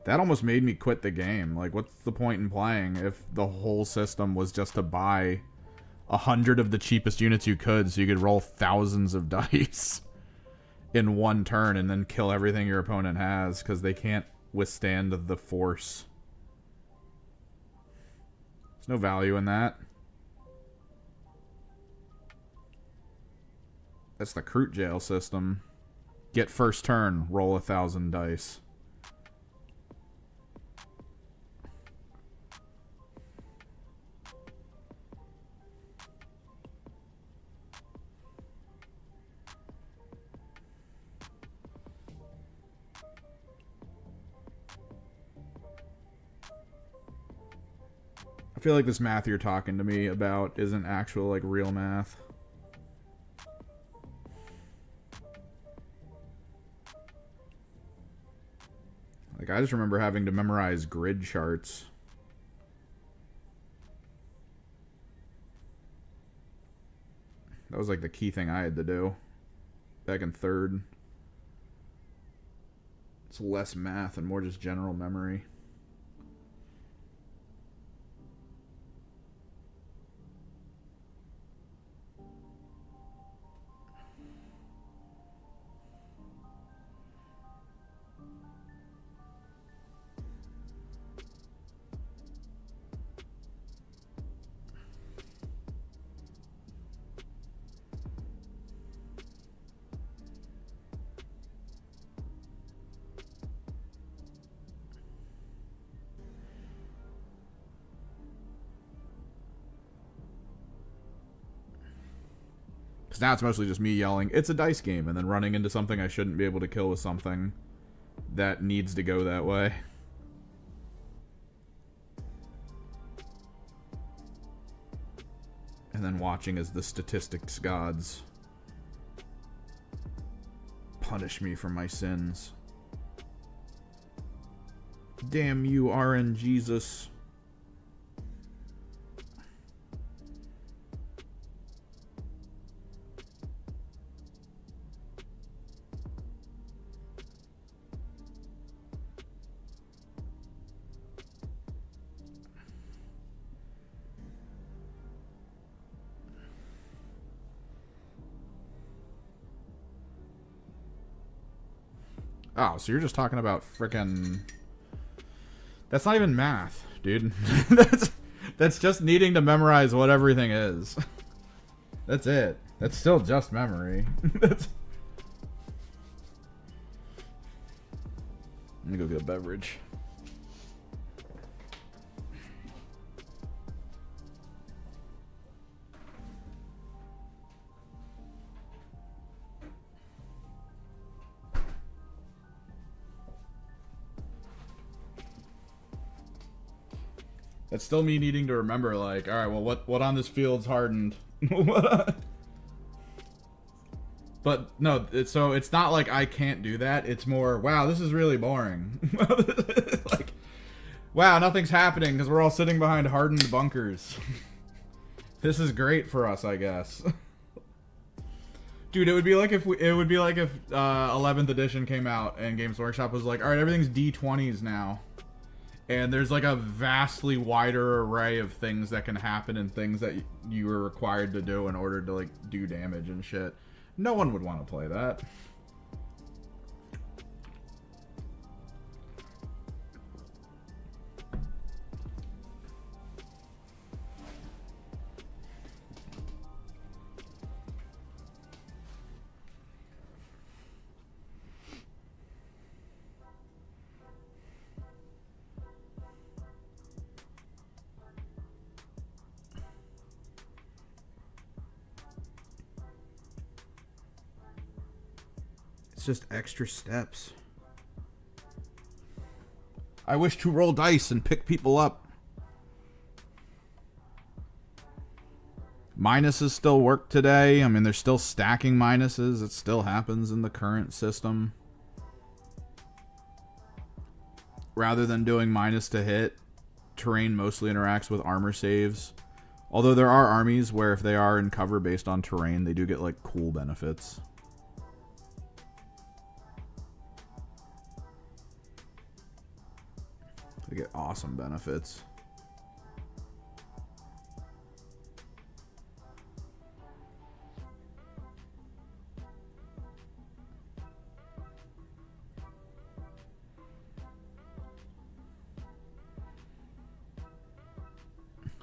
That almost made me quit the game. Like, what's the point in playing if the whole system was just to buy 100 of the cheapest units you could so you could roll thousands of dice in one turn and then kill everything your opponent has because they can't withstand the force. There's no value in that. That's the Crute Jail system. Get first turn, roll 1,000 dice. I feel like this math you're talking to me about isn't actual, like, real math. Like, I just remember having to memorize grid charts. That was, like, the key thing I had to do back in 3rd. It's less math and more just general memory. Because now it's mostly just me yelling, it's a dice game, and then running into something I shouldn't be able to kill with something that needs to go that way. And then watching as the statistics gods punish me for my sins. Damn you, RNGesus. Oh, so you're just talking about frickin'... That's not even math, dude. That's just needing to memorize what everything is. That's it. That's still just memory. Let me go get a beverage. That's still me needing to remember, like, all right, well, what on this field's hardened? But no, so it's not like I can't do that. It's more, wow, this is really boring. Like, wow, nothing's happening because we're all sitting behind hardened bunkers. This is great for us, I guess. Dude, it would be like if 11th edition came out and Games Workshop was like, all right, everything's D20s now. And there's like a vastly wider array of things that can happen and things that you are required to do in order to like do damage and shit. No one would want to play that. It's just extra steps. I wish to roll dice and pick people up. Minuses still work today. I mean, they're still stacking minuses. It still happens in the current system. Rather than doing minus to hit, terrain mostly interacts with armor saves. Although there are armies where if they are in cover based on terrain, they do get like cool benefits. They get awesome benefits.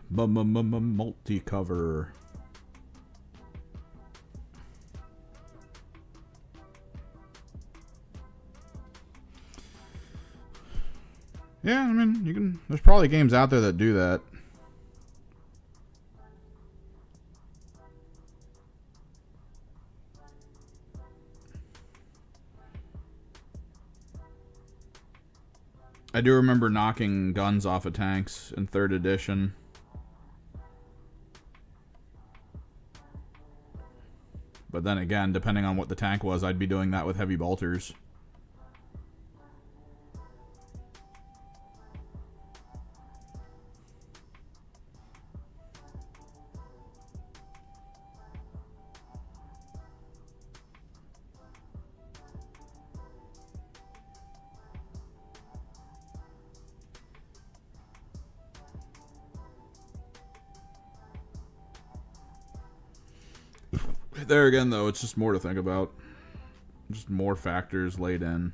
Multi-cover. Yeah, I mean, you can. There's probably games out there that do that. I do remember knocking guns off of tanks in 3rd edition. But then again, depending on what the tank was, I'd be doing that with heavy bolters. There again, though, it's just more to think about. Just more factors laid in.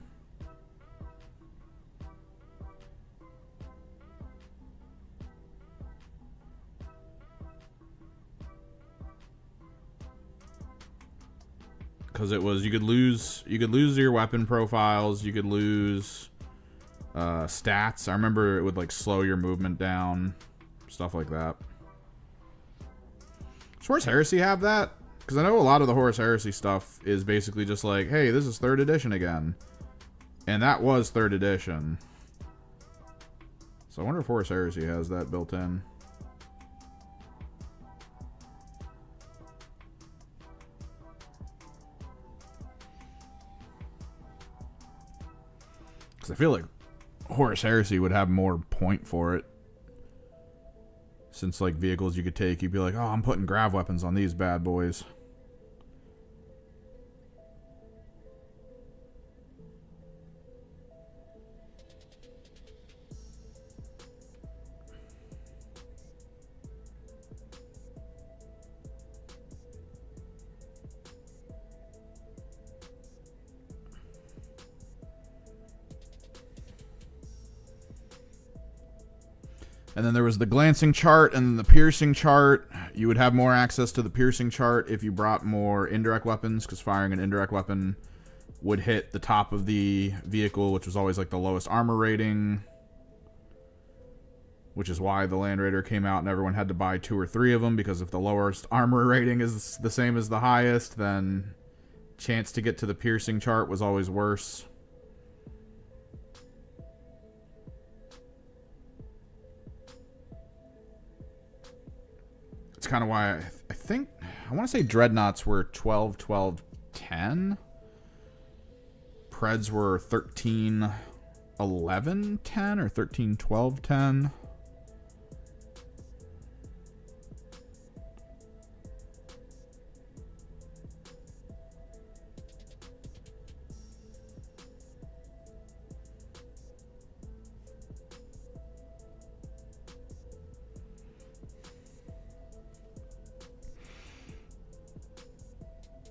Because it was, you could lose your weapon profiles, you could lose stats. I remember it would like slow your movement down, stuff like that. Does Horus Heresy have that? Because I know a lot of the Horus Heresy stuff is basically just like, hey, this is 3rd edition again. And that was 3rd edition. So I wonder if Horus Heresy has that built in. Because I feel like Horus Heresy would have more point for it. Since, like, vehicles you could take, you'd be like, oh, I'm putting grav weapons on these bad boys. And then there was the glancing chart and the piercing chart. You would have more access to the piercing chart if you brought more indirect weapons, because firing an indirect weapon would hit the top of the vehicle, which was always like the lowest armor rating. Which is why the Land Raider came out and everyone had to buy 2 or 3 of them, because if the lowest armor rating is the same as the highest, then chance to get to the piercing chart was always worse. It's kind of why I think, I want to say Dreadnoughts were 12, 12, 10. Preds were 13, 11, 10 or 13, 12, 10.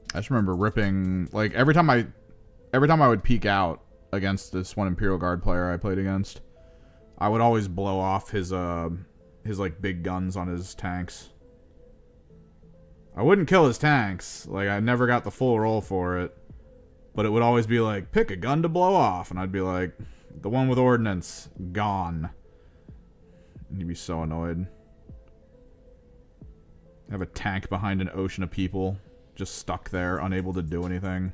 I just remember ripping, like, every time I would peek out against this one Imperial Guard player I played against, I would always blow off his like big guns on his tanks. I wouldn't kill his tanks, like I never got the full roll for it, but it would always be like, pick a gun to blow off, and I'd be like, the one with ordnance, gone. And he'd be so annoyed. Have a tank behind an ocean of people, just stuck there, unable to do anything.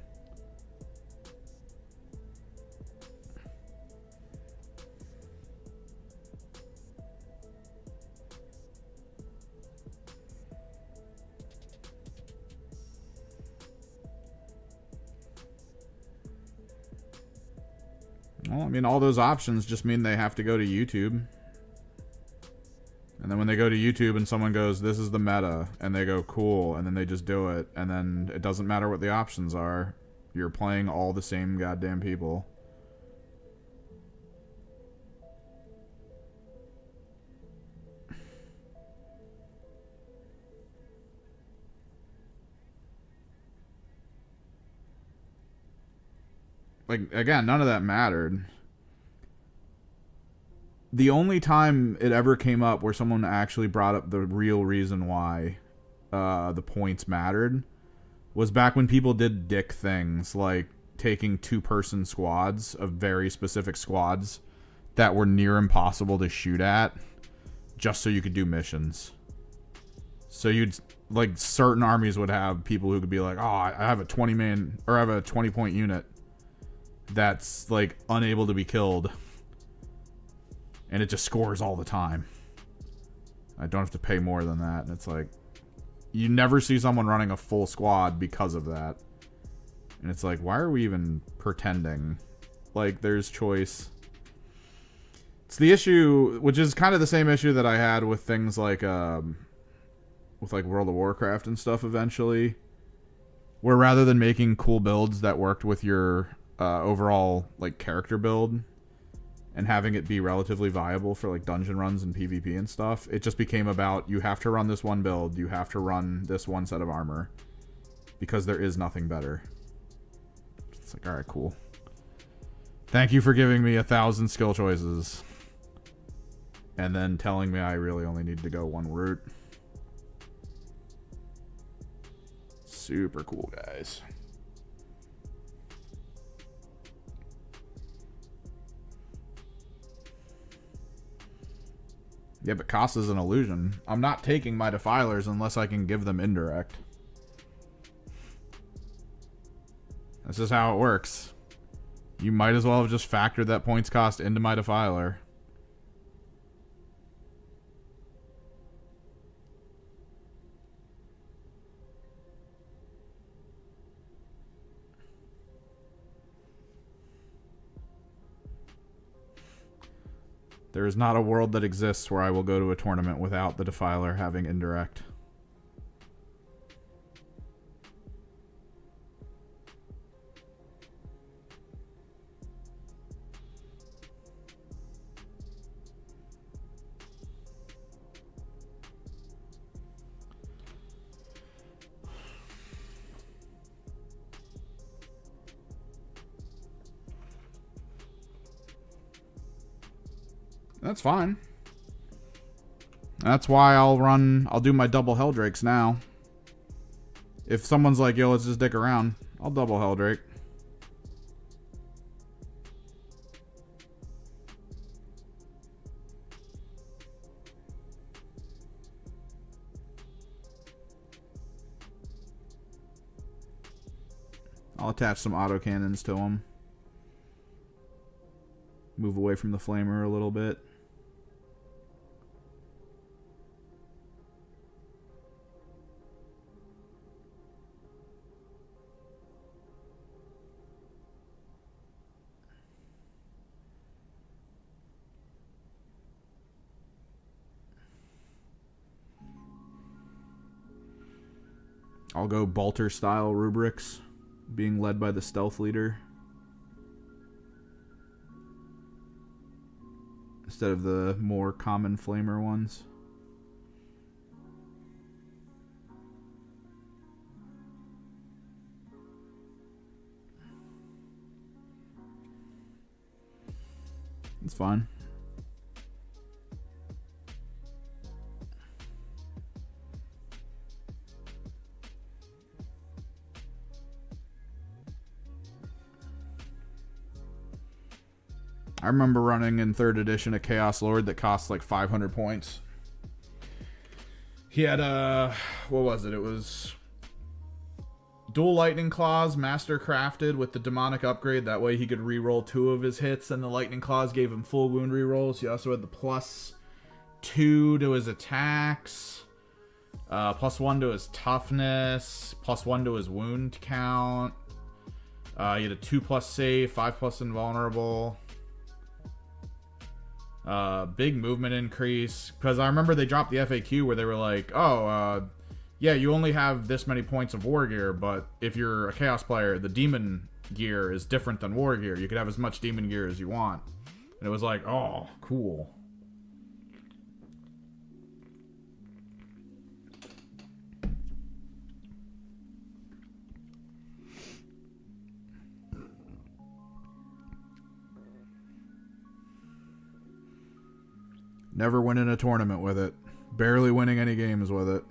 Well, I mean, all those options just mean they have to go to YouTube. And then when they go to YouTube and someone goes, this is the meta, and they go, cool, and then they just do it, and then it doesn't matter what the options are. You're playing all the same goddamn people. Like, again, none of that mattered. The only time it ever came up where someone actually brought up the real reason why the points mattered was back when people did dick things like taking 2-person squads of very specific squads that were near impossible to shoot at just so you could do missions. So you'd, like, certain armies would have people who could be like, oh, I have a 20-man, or I have a 20-point unit that's, like, unable to be killed. And it just scores all the time. I don't have to pay more than that. And it's like, you never see someone running a full squad because of that. And it's like, why are we even pretending? Like, there's choice. It's the issue, which is kind of the same issue that I had with things like, with like World of Warcraft and stuff eventually. Where rather than making cool builds that worked with your overall, like, character build, and having it be relatively viable for like dungeon runs and PvP and stuff, it just became about, you have to run this one build, you have to run this one set of armor, because there is nothing better. It's like, alright, cool. Thank you for giving me 1,000 skill choices. And then telling me I really only need to go one route. Super cool, guys. Yeah, but cost is an illusion. I'm not taking my defilers unless I can give them indirect. This is how it works. You might as well have just factored that points cost into my defiler. There is not a world that exists where I will go to a tournament without the defiler having indirect. That's fine. That's why I'll do my double Helldrakes now. If someone's like, yo, let's just dick around, I'll double Helldrake. I'll attach some autocannons to them. Move away from the flamer a little bit. I'll go Bolter style rubrics, being led by the stealth leader instead of the more common flamer ones. It's fine. I remember running in 3rd edition a Chaos Lord that cost like 500 points. He had what was it? It was dual Lightning Claws, Master Crafted with the Demonic upgrade. That way he could reroll 2 of his hits, and the Lightning Claws gave him full wound rerolls. He also had the +2 to his attacks, +1 to his toughness, +1 to his wound count. He had a 2+ save, 5+ invulnerable. Big movement increase, because I remember they dropped the FAQ where they were like, oh, yeah, you only have this many points of war gear, but if you're a Chaos player, the demon gear is different than war gear. You could have as much demon gear as you want. And it was like, oh, cool. Never winning a tournament with it. Barely winning any games with it.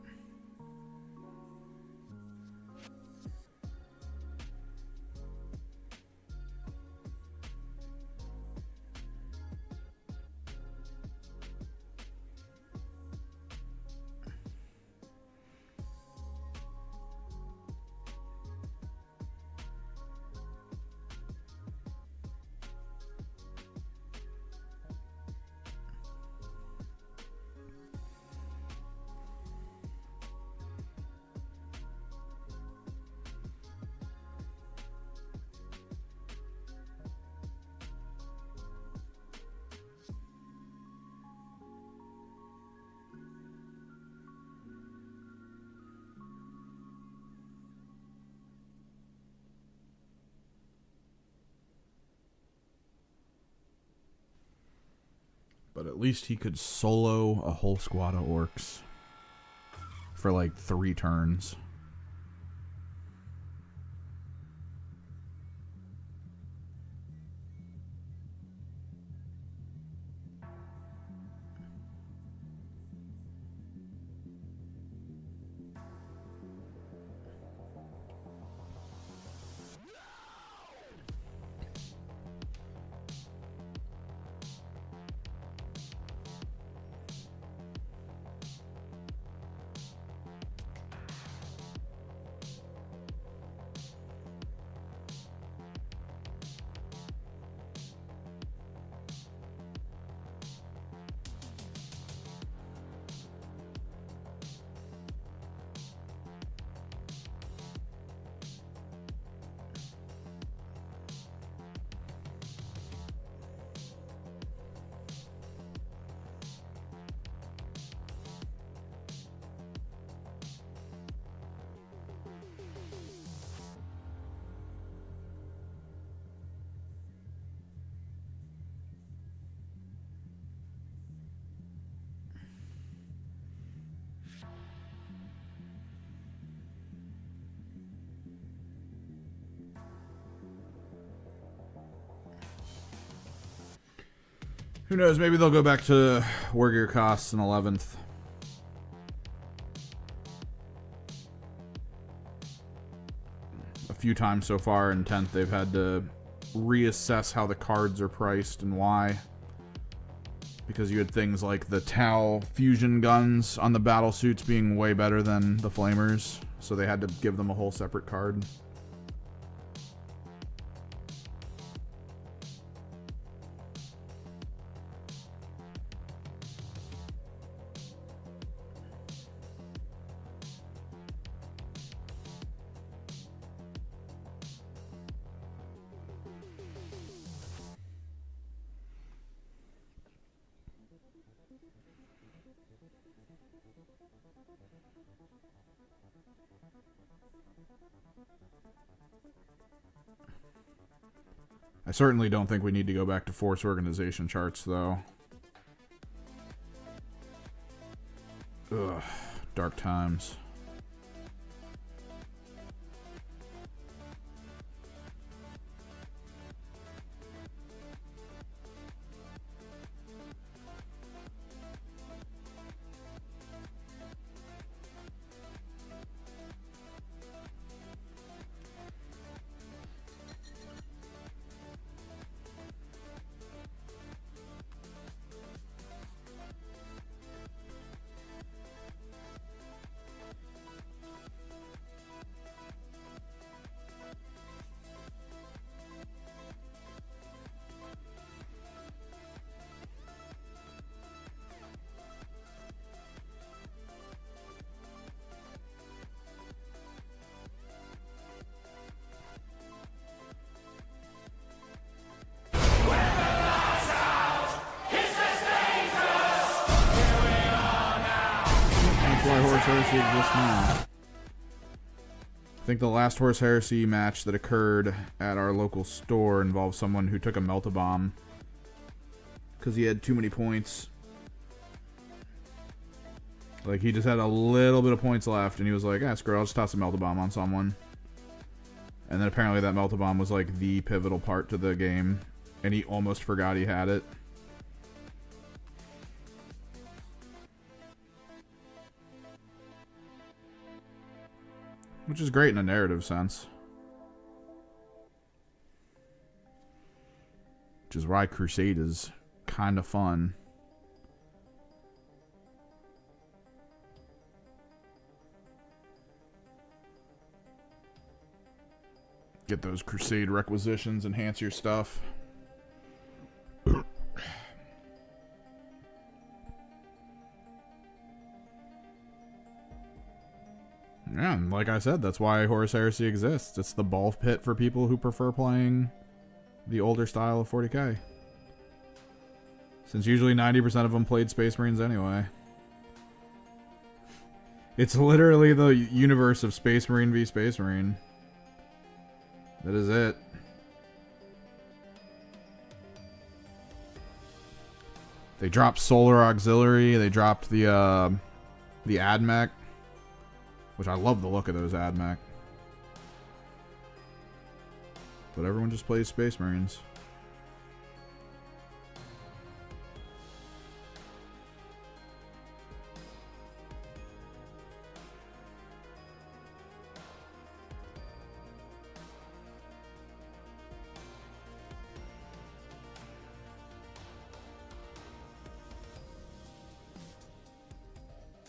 But at least he could solo a whole squad of orcs for like 3 turns. Who knows? Maybe they'll go back to war gear costs in 11th. few times so far in 10th they've had to reassess how the cards are priced and why. Because you had things like the Tau fusion guns on the battle suits being way better than the flamers, so they had to give them a whole separate card. I certainly don't think we need to go back to force organization charts, though. Ugh, dark times. Heresy exists now. I think the last Horse Heresy match that occurred at our local store involved someone who took a melt-a-bomb because he had too many points. Like, he just had a little bit of points left, and he was like, ah, screw it, I'll just toss a melt-a-bomb on someone. And then apparently that melt-a-bomb was like the pivotal part to the game, and he almost forgot he had it. Which is great in a narrative sense. Which is why Crusade is kind of fun. Get those Crusade requisitions, enhance your stuff. Yeah, and like I said, that's why Horus Heresy exists. It's the ball pit for people who prefer playing the older style of 40k. Since usually 90% of them played Space Marines anyway. It's literally the universe of Space Marine v Space Marine. That is it. They dropped Solar Auxiliary, they dropped the AdMech. Which I love the look of those AdMech. But everyone just plays Space Marines.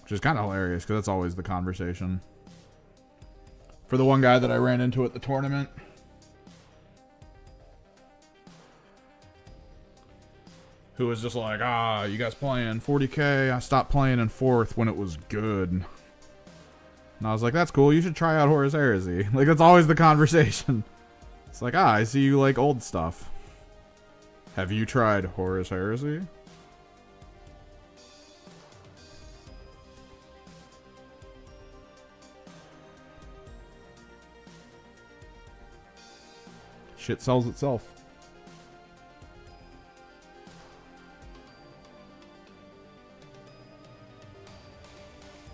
Which is kind of hilarious, because that's always the conversation. For the one guy that I ran into at the tournament. Who was just like, ah, you guys playing 40k? I stopped playing in 4th when it was good. And I was like, that's cool, you should try out Horus Heresy. Like, that's always the conversation. It's like, ah, I see you like old stuff. Have you tried Horus Heresy? Shit sells itself.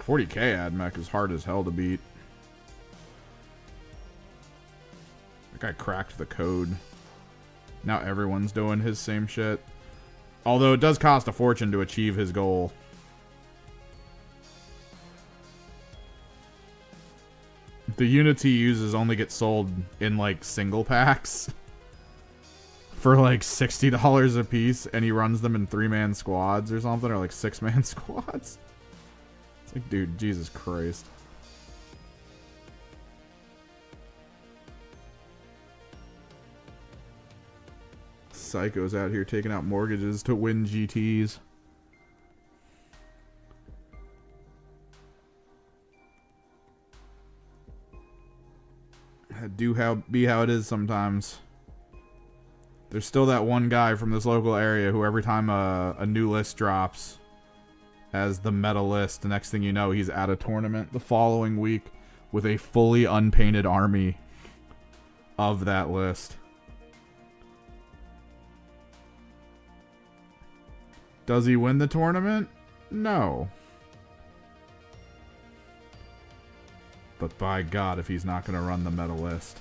$40k AdMech is hard as hell to beat. That guy cracked the code. Now everyone's doing his same shit. Although it does cost a fortune to achieve his goal. The units he uses only get sold in, like, single packs for, like, $60 a piece, and he runs them in 3-man squads or something, or, like, 6-man squads. It's like, dude, Jesus Christ. Psychos out here taking out mortgages to win GTs. Be how it is sometimes. There's still that one guy from this local area who every time a new list drops as the meta list, the next thing you know, he's at a tournament the following week with a fully unpainted army of that list. Does he win the tournament? No. But by God, if he's not going to run the meta list.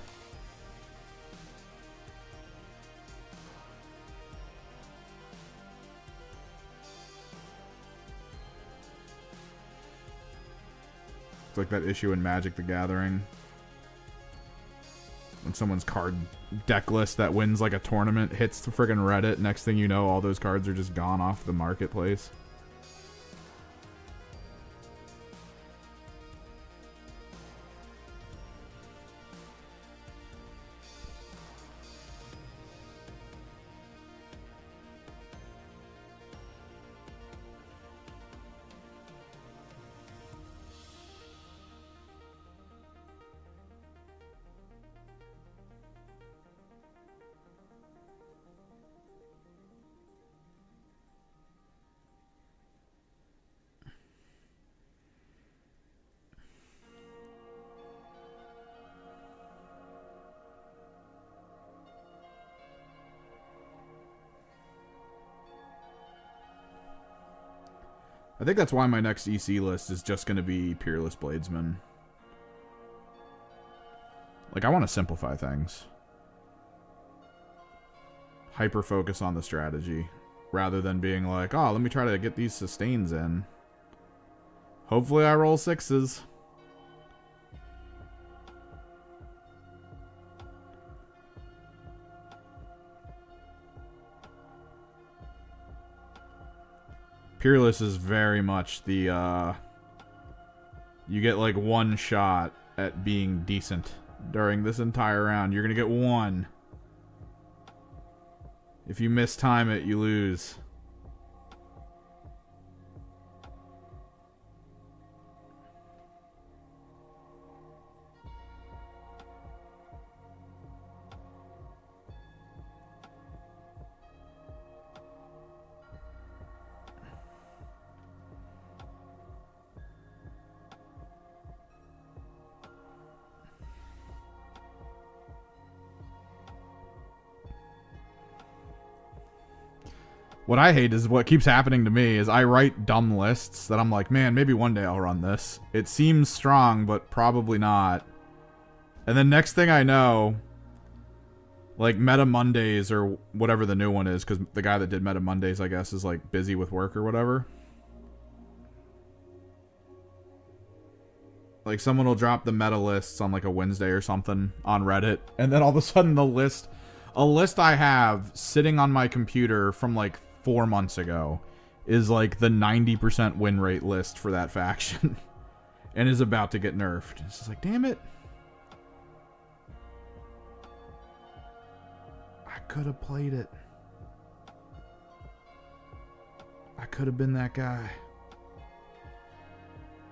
It's like that issue in Magic the Gathering. When someone's card deck list that wins like a tournament hits the friggin' Reddit, next thing you know, all those cards are just gone off the marketplace. I think that's why my next EC list is just going to be Peerless Bladesman. Like, I want to simplify things. Hyper-focus on the strategy. Rather than being like, oh, let me try to get these sustains in. Hopefully I roll 6s. Peerless is very much the, you get like one shot at being decent during this entire round. You're gonna get one. If you mistime it, you lose. What I hate is what keeps happening to me is I write dumb lists that I'm like, man, maybe one day I'll run this. It seems strong, but probably not. And then next thing I know, like Meta Mondays or whatever the new one is, because the guy that did Meta Mondays, I guess, is like busy with work or whatever. Like someone will drop the meta lists on like a Wednesday or something on Reddit, and then all of a sudden a list I have sitting on my computer from like 4 months ago is like the 90% win rate list for that faction and is about to get nerfed. It's just like, damn it. I could have played it. I could have been that guy.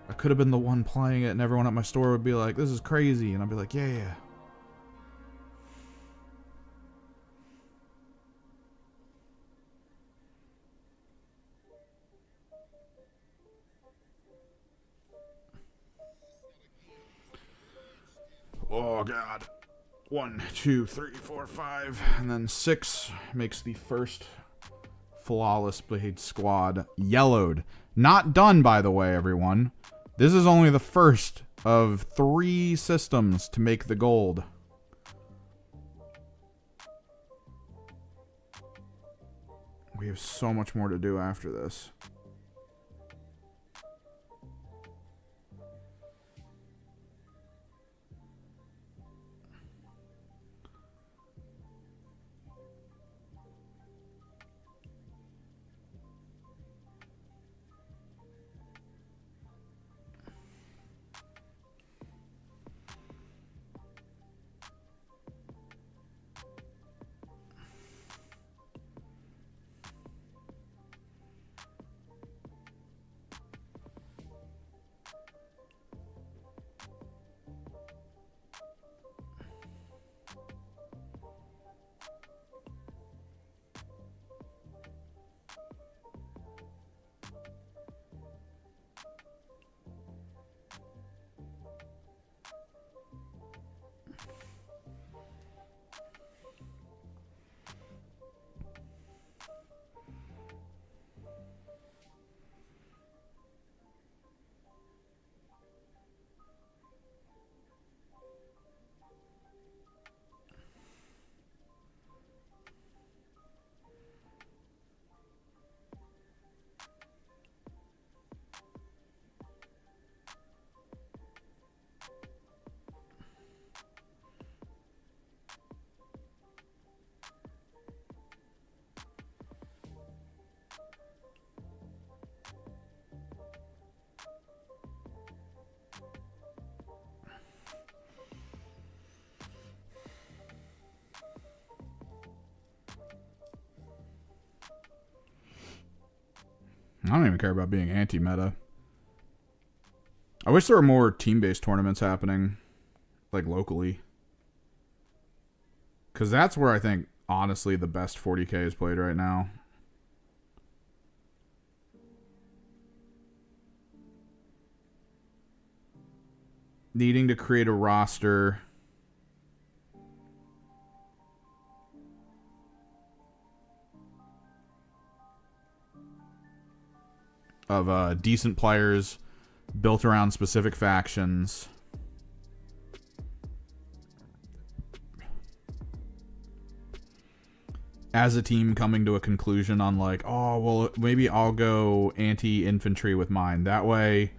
I could have been the one playing it, and everyone at my store would be like, this is crazy. And I'd be like, yeah. Oh, God. 1, 2, 3, 4, 5. And then 6 makes the first Flawless Blade squad yellowed. Not done, by the way, everyone. This is only the first of 3 systems to make the gold. We have so much more to do after this. I don't even care about being anti-meta. I wish there were more team-based tournaments happening, like locally. Because that's where I think, honestly, the best 40K is played right now. Needing to create a roster of decent players built around specific factions. As a team coming to a conclusion on like, oh, well, maybe I'll go anti-infantry with mine. That way,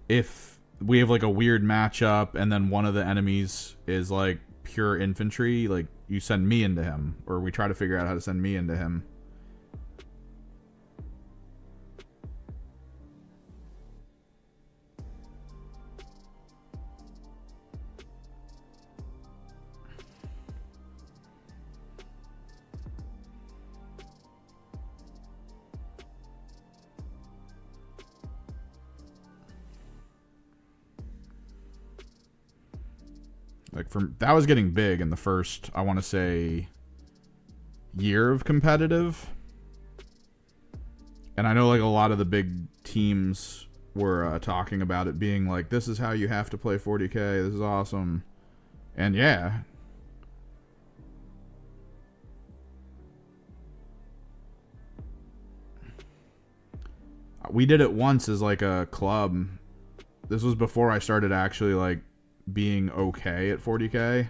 if we have like a weird matchup and then one of the enemies is like pure infantry, like you send me into him, or we try to figure out how to send me into him. Like that was getting big in the first, I want to say, year of competitive. And I know like a lot of the big teams were talking about it being like, this is how you have to play 40K. This is awesome. And yeah. We did it once as like a club. This was before I started actually like being okay at 40K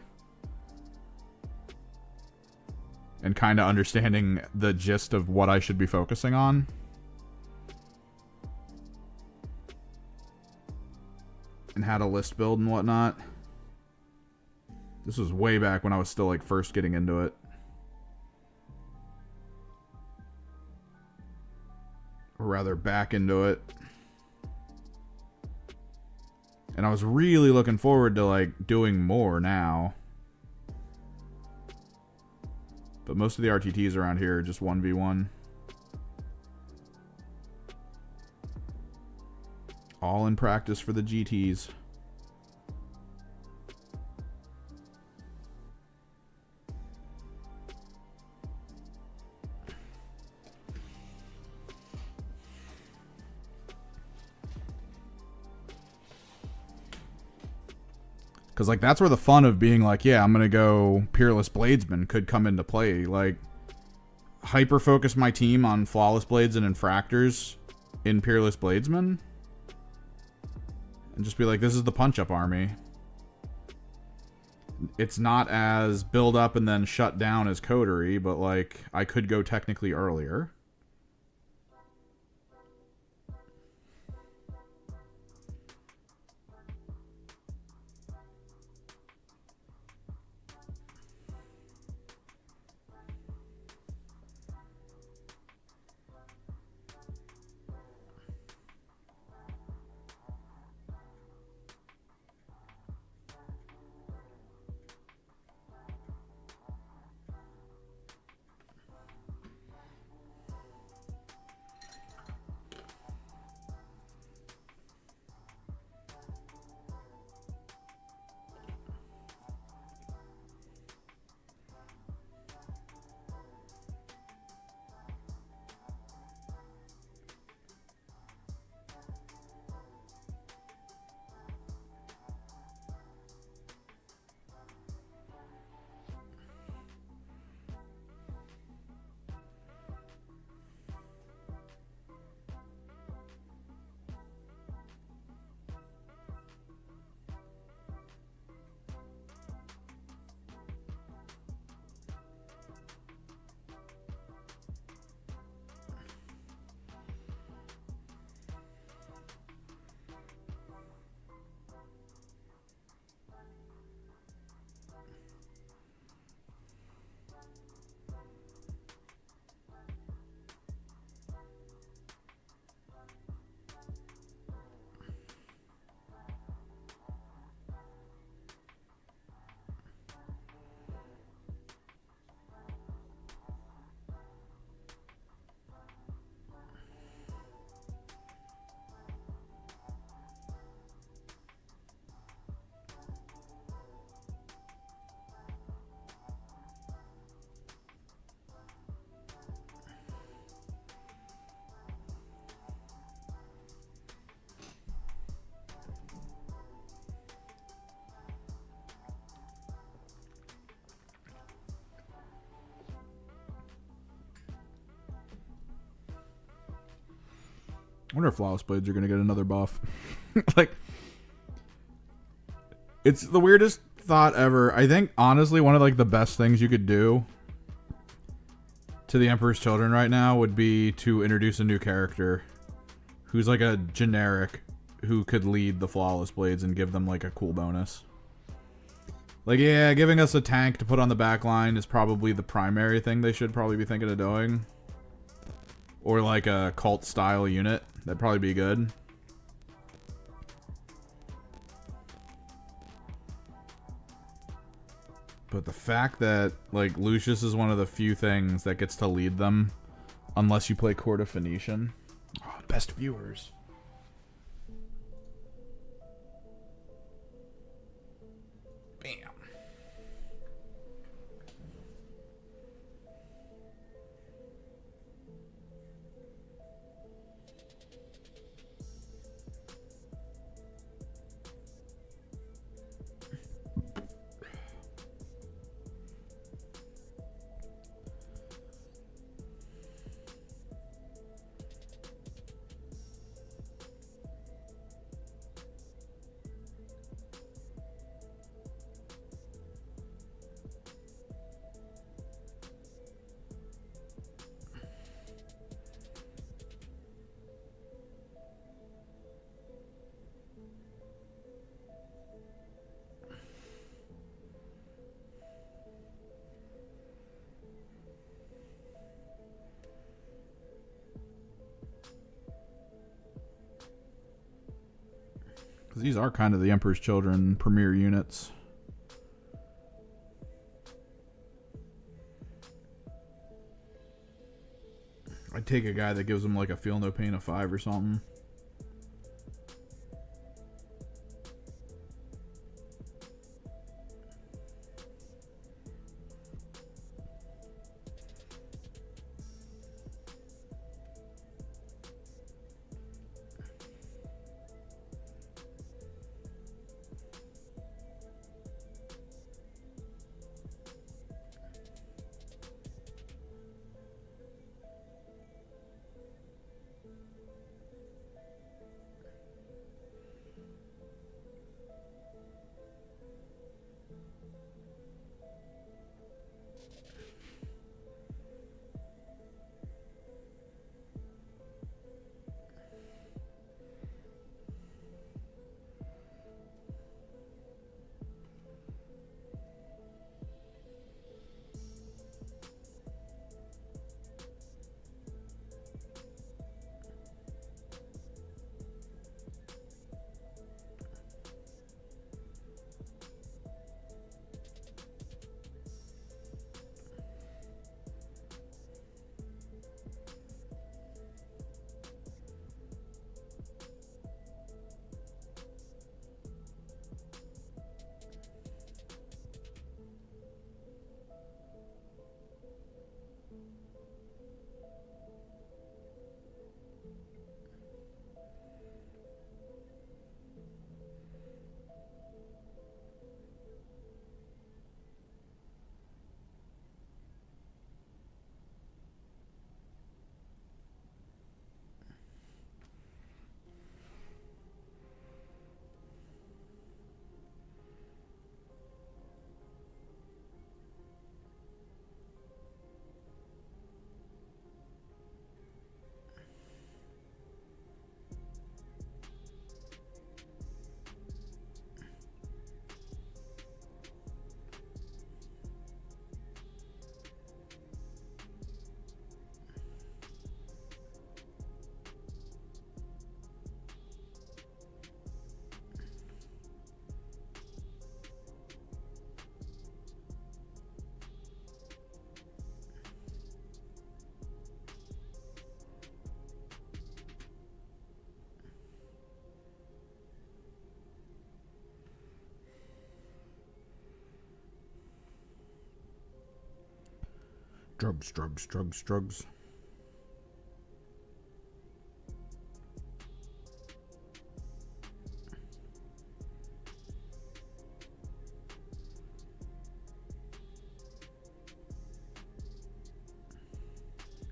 and kind of understanding the gist of what I should be focusing on. And how to list build and whatnot. This was way back when I was still like first getting into it. Or rather back into it. And I was really looking forward to like doing more now. But most of the RTTs around here are just 1v1. All in practice for the GTs. Because, like, that's where the fun of being like, yeah, I'm going to go Peerless Bladesman could come into play. Like, hyper-focus my team on Flawless Blades and Infractors in Peerless Bladesman. And just be like, this is the punch-up army. It's not as build up and then shut down as Coterie, but, like, I could go technically earlier. I wonder if flawless blades are going to get another buff. Like, it's the weirdest thought ever. I think, honestly, one of, like, the best things you could do to the Emperor's Children right now would be to introduce a new character who's, like, a generic who could lead the flawless blades and give them, like, a cool bonus. Like, yeah, giving us a tank to put on the back line is probably the primary thing they should probably be thinking of doing. Or, like, a cult-style unit. That'd probably be good. But the fact that, like, Lucius is one of the few things that gets to lead them, unless you play Court of Phoenician. Oh, best viewers. Bam. Because these are kind of the Emperor's Children premier units. I'd take a guy that gives them like a feel no pain of 5 or something. Drugs, drugs, drugs, drugs.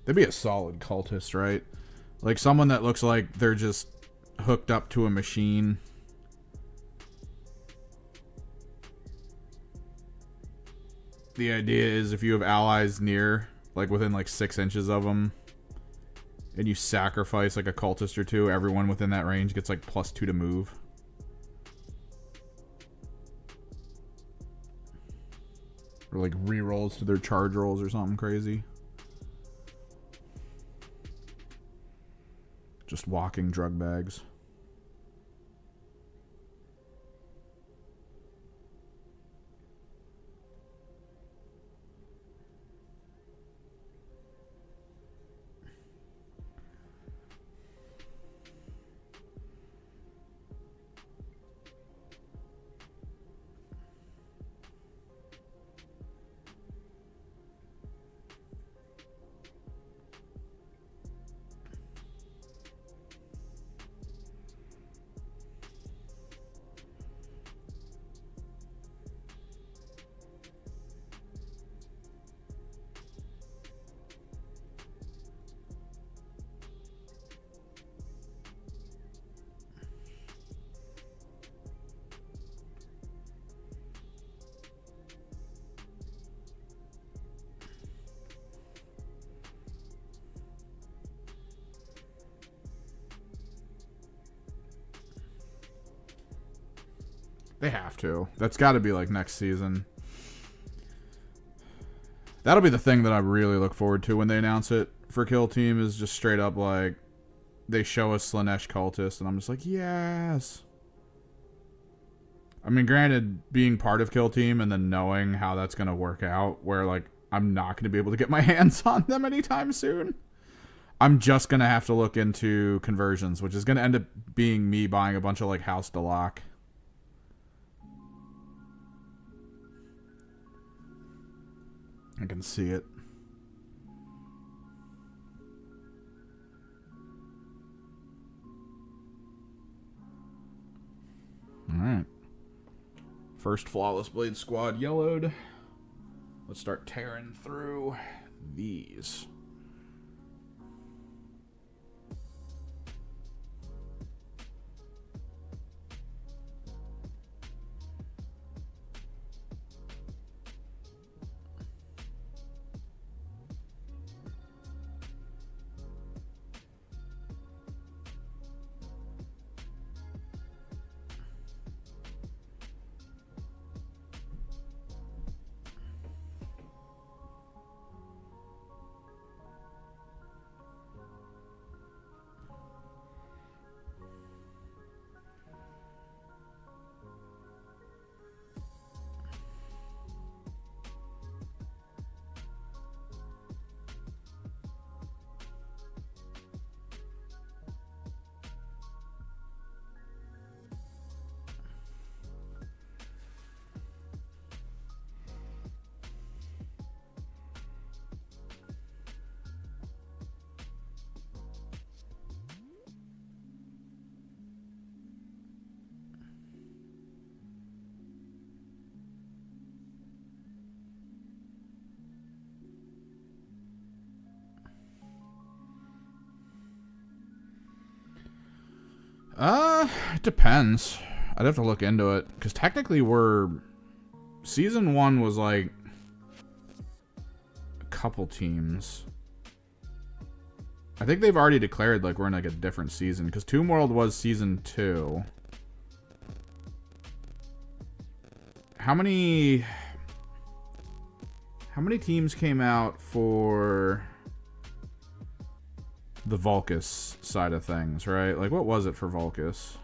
They'd be a solid cultist, right? Like someone that looks like they're just hooked up to a machine. The idea is if you have allies near, like within like 6 inches of them, and you sacrifice like a cultist or two, everyone within that range gets like +2 to move. Or like re-rolls to their charge rolls or something crazy. Just walking drug bags. They have to. That's got to be like next season. That'll be the thing that I really look forward to when they announce it for Kill Team, is just straight up like they show us Slanesh Cultist and I'm just like, yes. I mean, granted, being part of Kill Team and then knowing how that's going to work out, where like I'm not going to be able to get my hands on them anytime soon. I'm just going to have to look into conversions, which is going to end up being me buying a bunch of like House Deloc. I can see it. Alright. First Flawless Blade Squad yellowed. Let's start tearing through these. It depends. I'd have to look into it, because technically season 1 was like a couple teams. I think they've already declared like we're in like a different season, because Tomb World was season 2. How many teams came out for the Vulcus side of things, right? Like, what was it for Vulcus?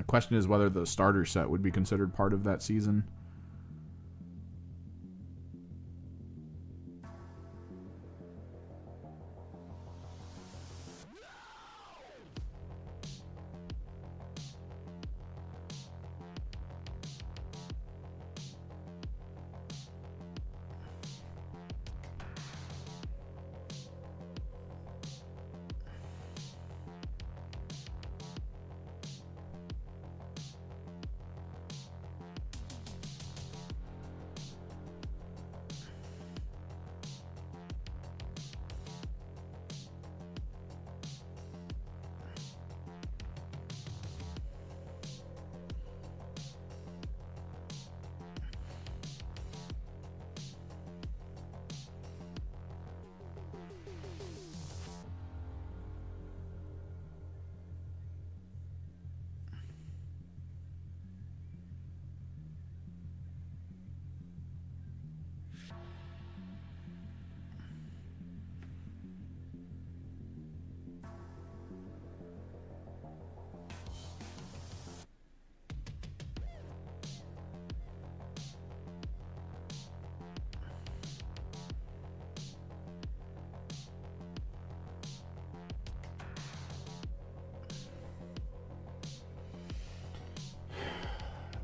The question is whether the starter set would be considered part of that season.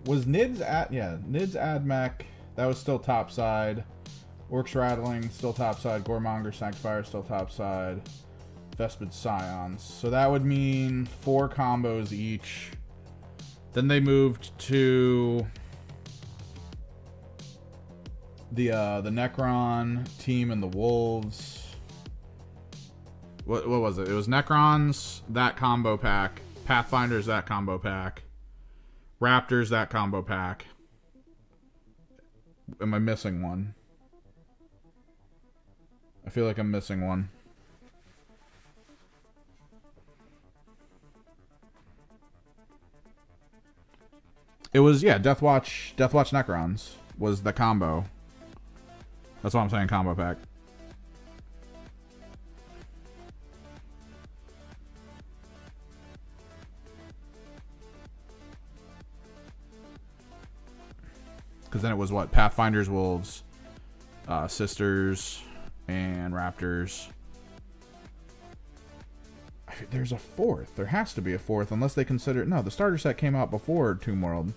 Was Nids at Nids Admech, that was still topside. Orcs Rattling still topside. Goremonger Sanctifier still topside. Vespid Scions. So that would mean 4 combos each. Then they moved to the Necron team and the Wolves. What was it? It was Necrons, that combo pack. Pathfinders, that combo pack. Raptors, that combo pack. Am I missing one? I feel like I'm missing one. It was, yeah, Deathwatch Necrons was the combo. That's what I'm saying, combo pack. Because then it was what? Pathfinders, Wolves, Sisters, and Raptors. There's a fourth. There has to be a fourth, unless they consider... No, the starter set came out before Tomb World.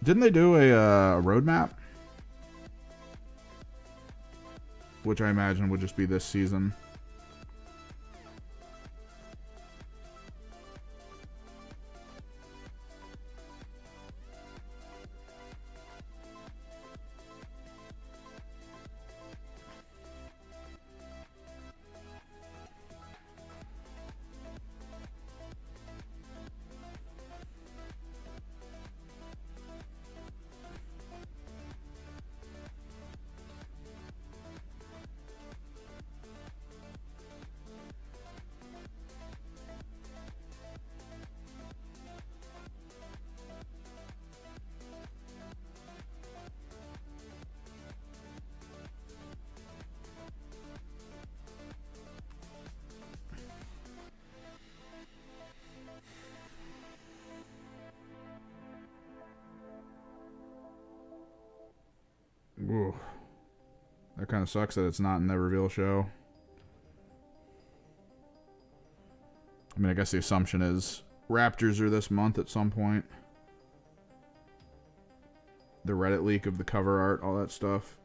Didn't they do a roadmap? Which I imagine would just be this season. Ooh. That kind of sucks that it's not in the reveal show. I mean, I guess the assumption is Raptors are this month at some point. The Reddit leak of the cover art, all that stuff.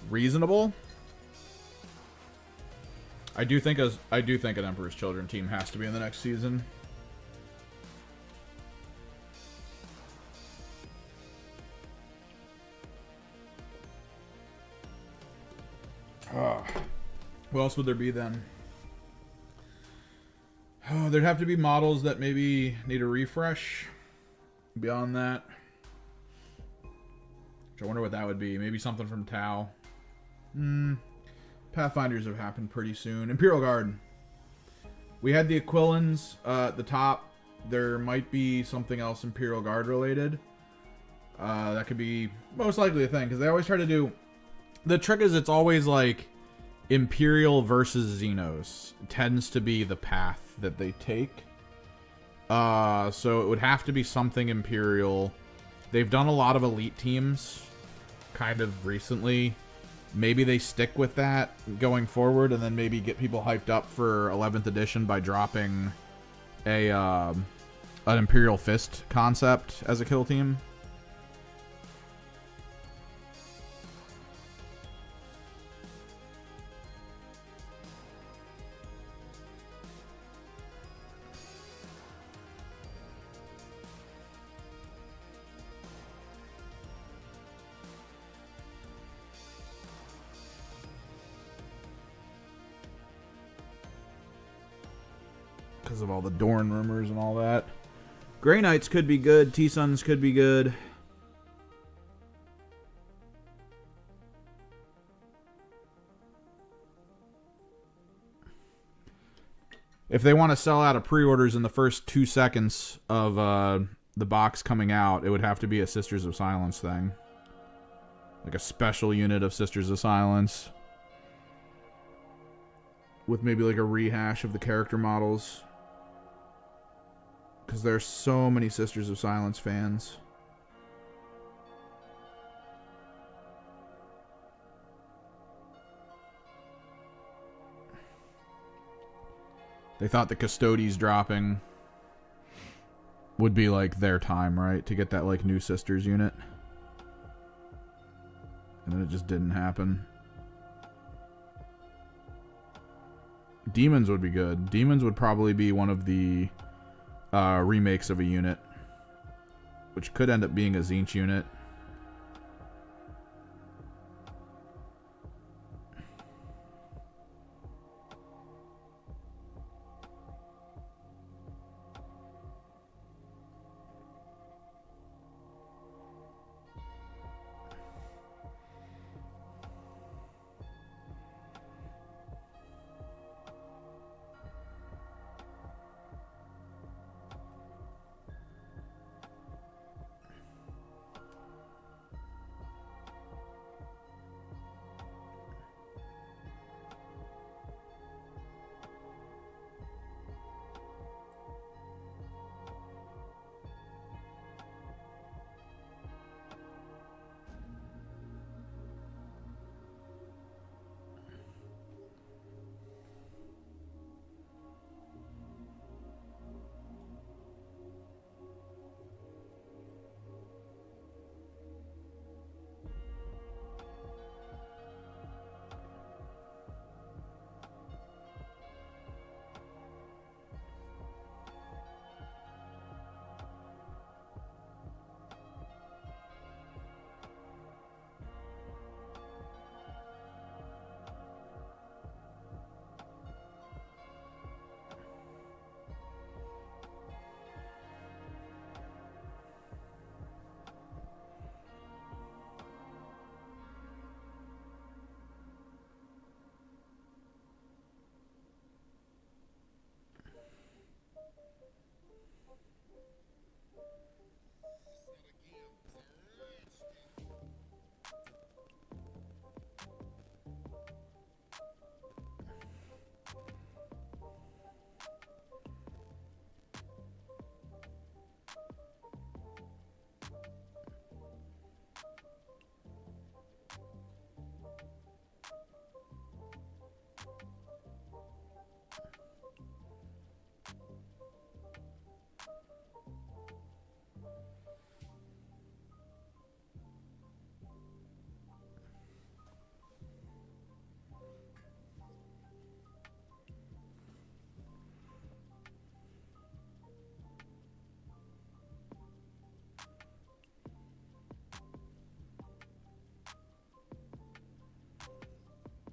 reasonable. I do think an Emperor's Children team has to be in the next season. What else would there be then? Oh, there'd have to be models that maybe need a refresh. Beyond that, which I wonder what that would be. Maybe something from Tau. Pathfinders have happened pretty soon. Imperial Guard. We had the Aquilans at the top. There might be something else Imperial Guard related. That could be most likely a thing, because they always try to do... The trick is it's always like Imperial versus Xenos. It tends to be the path that they take. So it would have to be something Imperial. They've done a lot of elite teams kind of recently. Maybe they stick with that going forward, and then maybe get people hyped up for 11th edition by dropping a an Imperial Fist concept as a kill team. Because of all the Dorn rumors and all that. Grey Knights could be good. T-Suns could be good. If they want to sell out of pre-orders in the first 2 seconds of the box coming out, it would have to be a Sisters of Silence thing. Like a special unit of Sisters of Silence. With maybe like a rehash of the character models. Because there's so many Sisters of Silence fans. They thought the Custodes dropping would be like their time, right? To get that like new Sisters unit. And then it just didn't happen. Demons would be good. Demons would probably be one of the remakes of a unit, which could end up being a Tzeentch unit.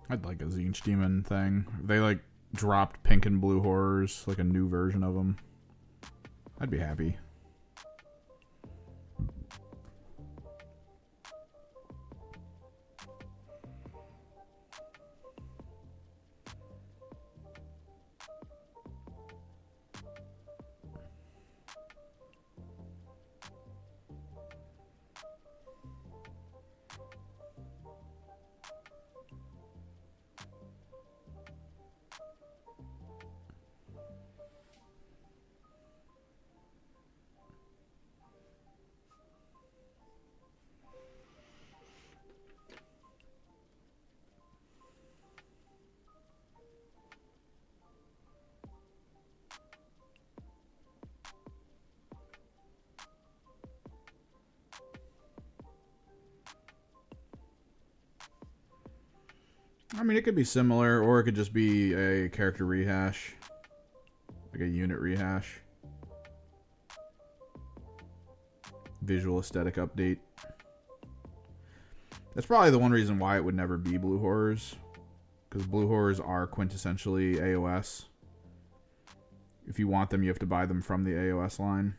I'd like a Zinch Demon thing. They like dropped pink and blue horrors, like a new version of them. I'd be happy. I mean, it could be similar, or it could just be a character rehash. Like a unit rehash. Visual aesthetic update. That's probably the one reason why it would never be Blue Horrors. Because Blue Horrors are quintessentially AOS. If you want them, you have to buy them from the AOS line.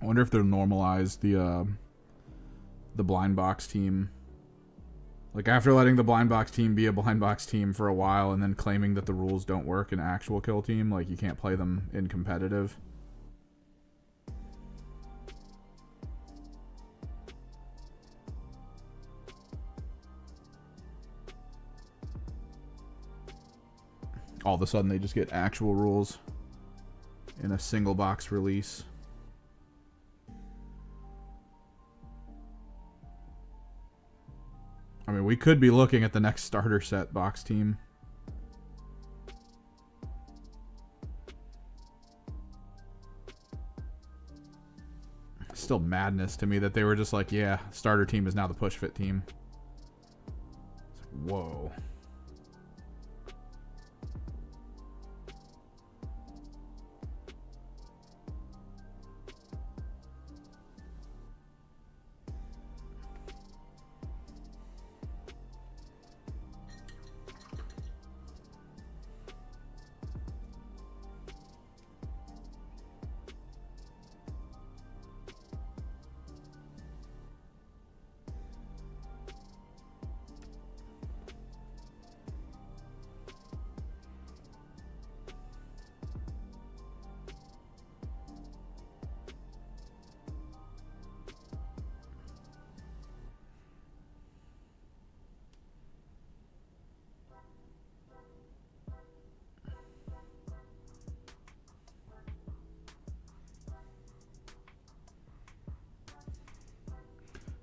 I wonder if they'll normalize the blind box team. Like, after letting the blind box team be a blind box team for a while and then claiming that the rules don't work in actual kill team, like you can't play them in competitive. All of a sudden they just get actual rules in a single box release. I mean, we could be looking at the next starter set box team. Still madness to me that they were just like, yeah, starter team is now the push fit team. It's like, whoa.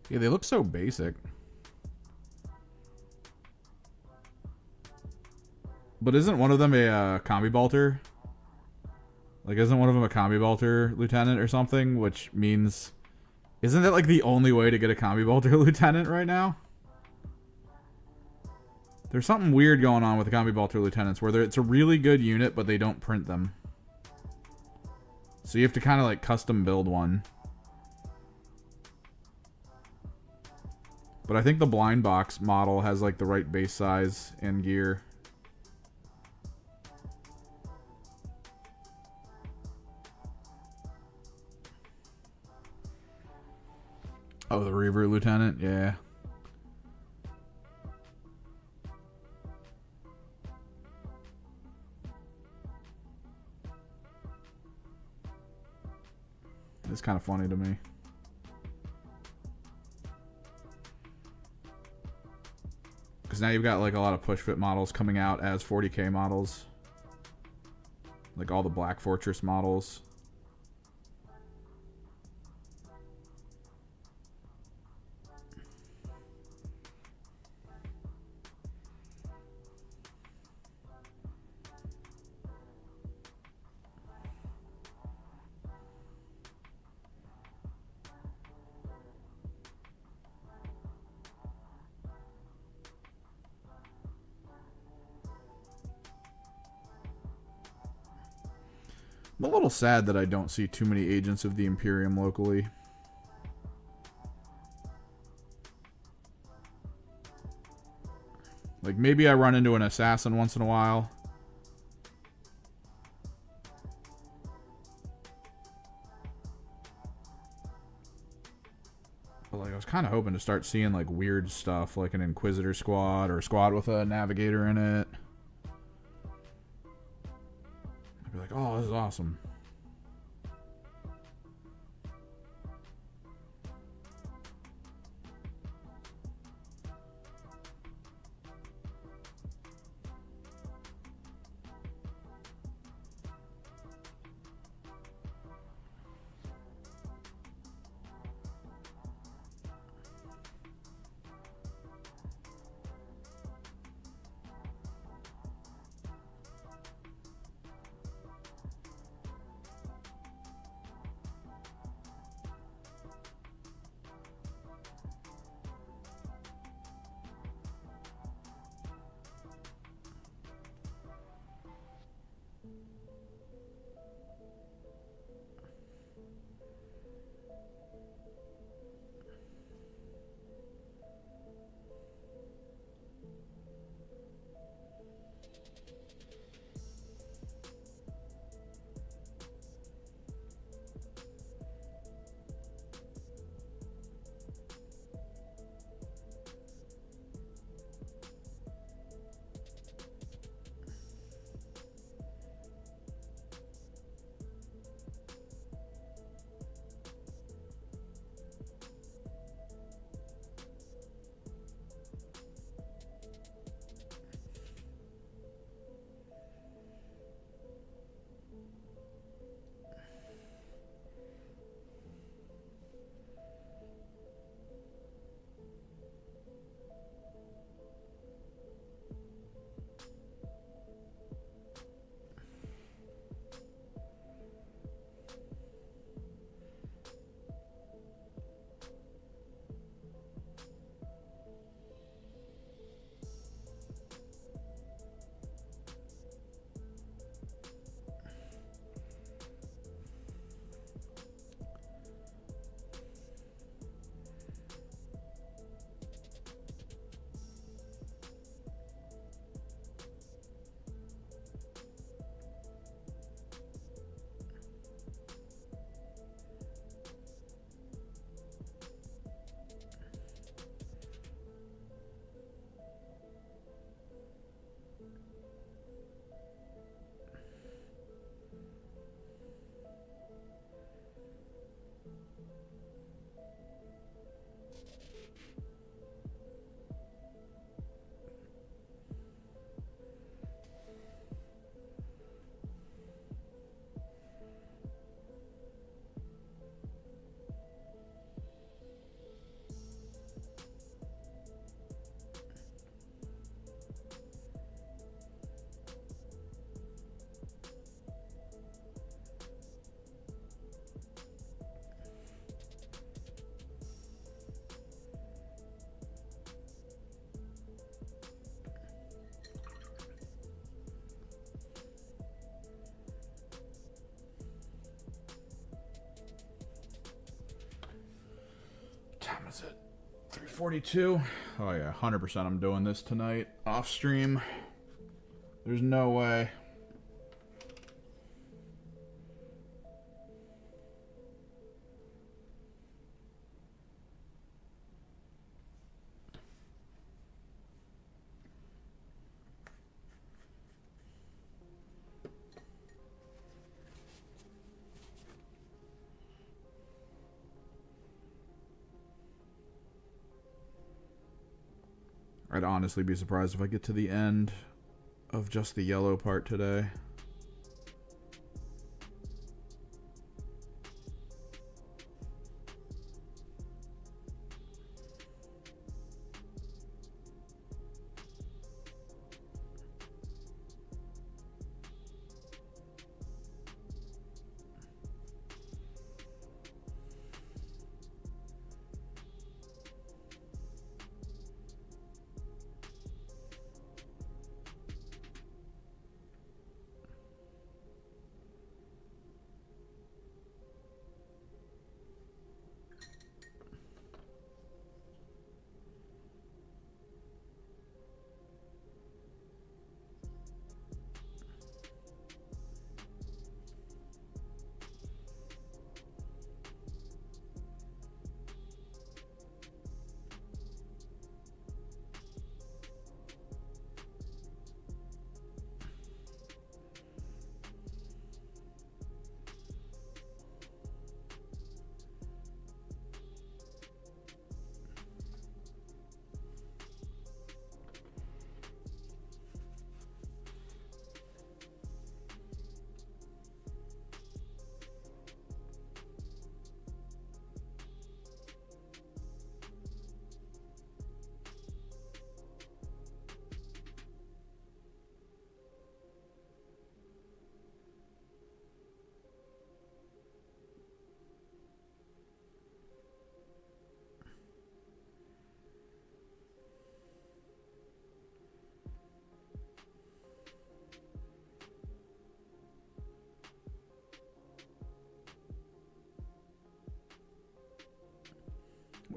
Yeah, they look so basic. But isn't one of them a combi bolter? Like, isn't one of them a combi bolter lieutenant or something? Which means Isn't that like the only way to get a combi bolter lieutenant right now? There's something weird going on with the combi bolter lieutenants where it's a really good unit, but they don't print them. So you have to kind of like custom build one. But I think the blind box model has like the right base size and gear. Oh, the Reaver Lieutenant? Yeah. It's kind of funny to me. Because now you've got like a lot of push fit models coming out as 40k models. Like all the Black Fortress models. I'm a little sad that I don't see too many agents of the Imperium locally. Like, maybe I run into an assassin once in a while. But, like, I was kind of hoping to start seeing, like, weird stuff, like an Inquisitor squad or a squad with a Navigator in it. I'd be like, oh, this is awesome. is it? 3:42? Oh yeah, 100% I'm doing this tonight off stream. There's no way. I'd honestly be surprised if I get to the end of just the yellow part today.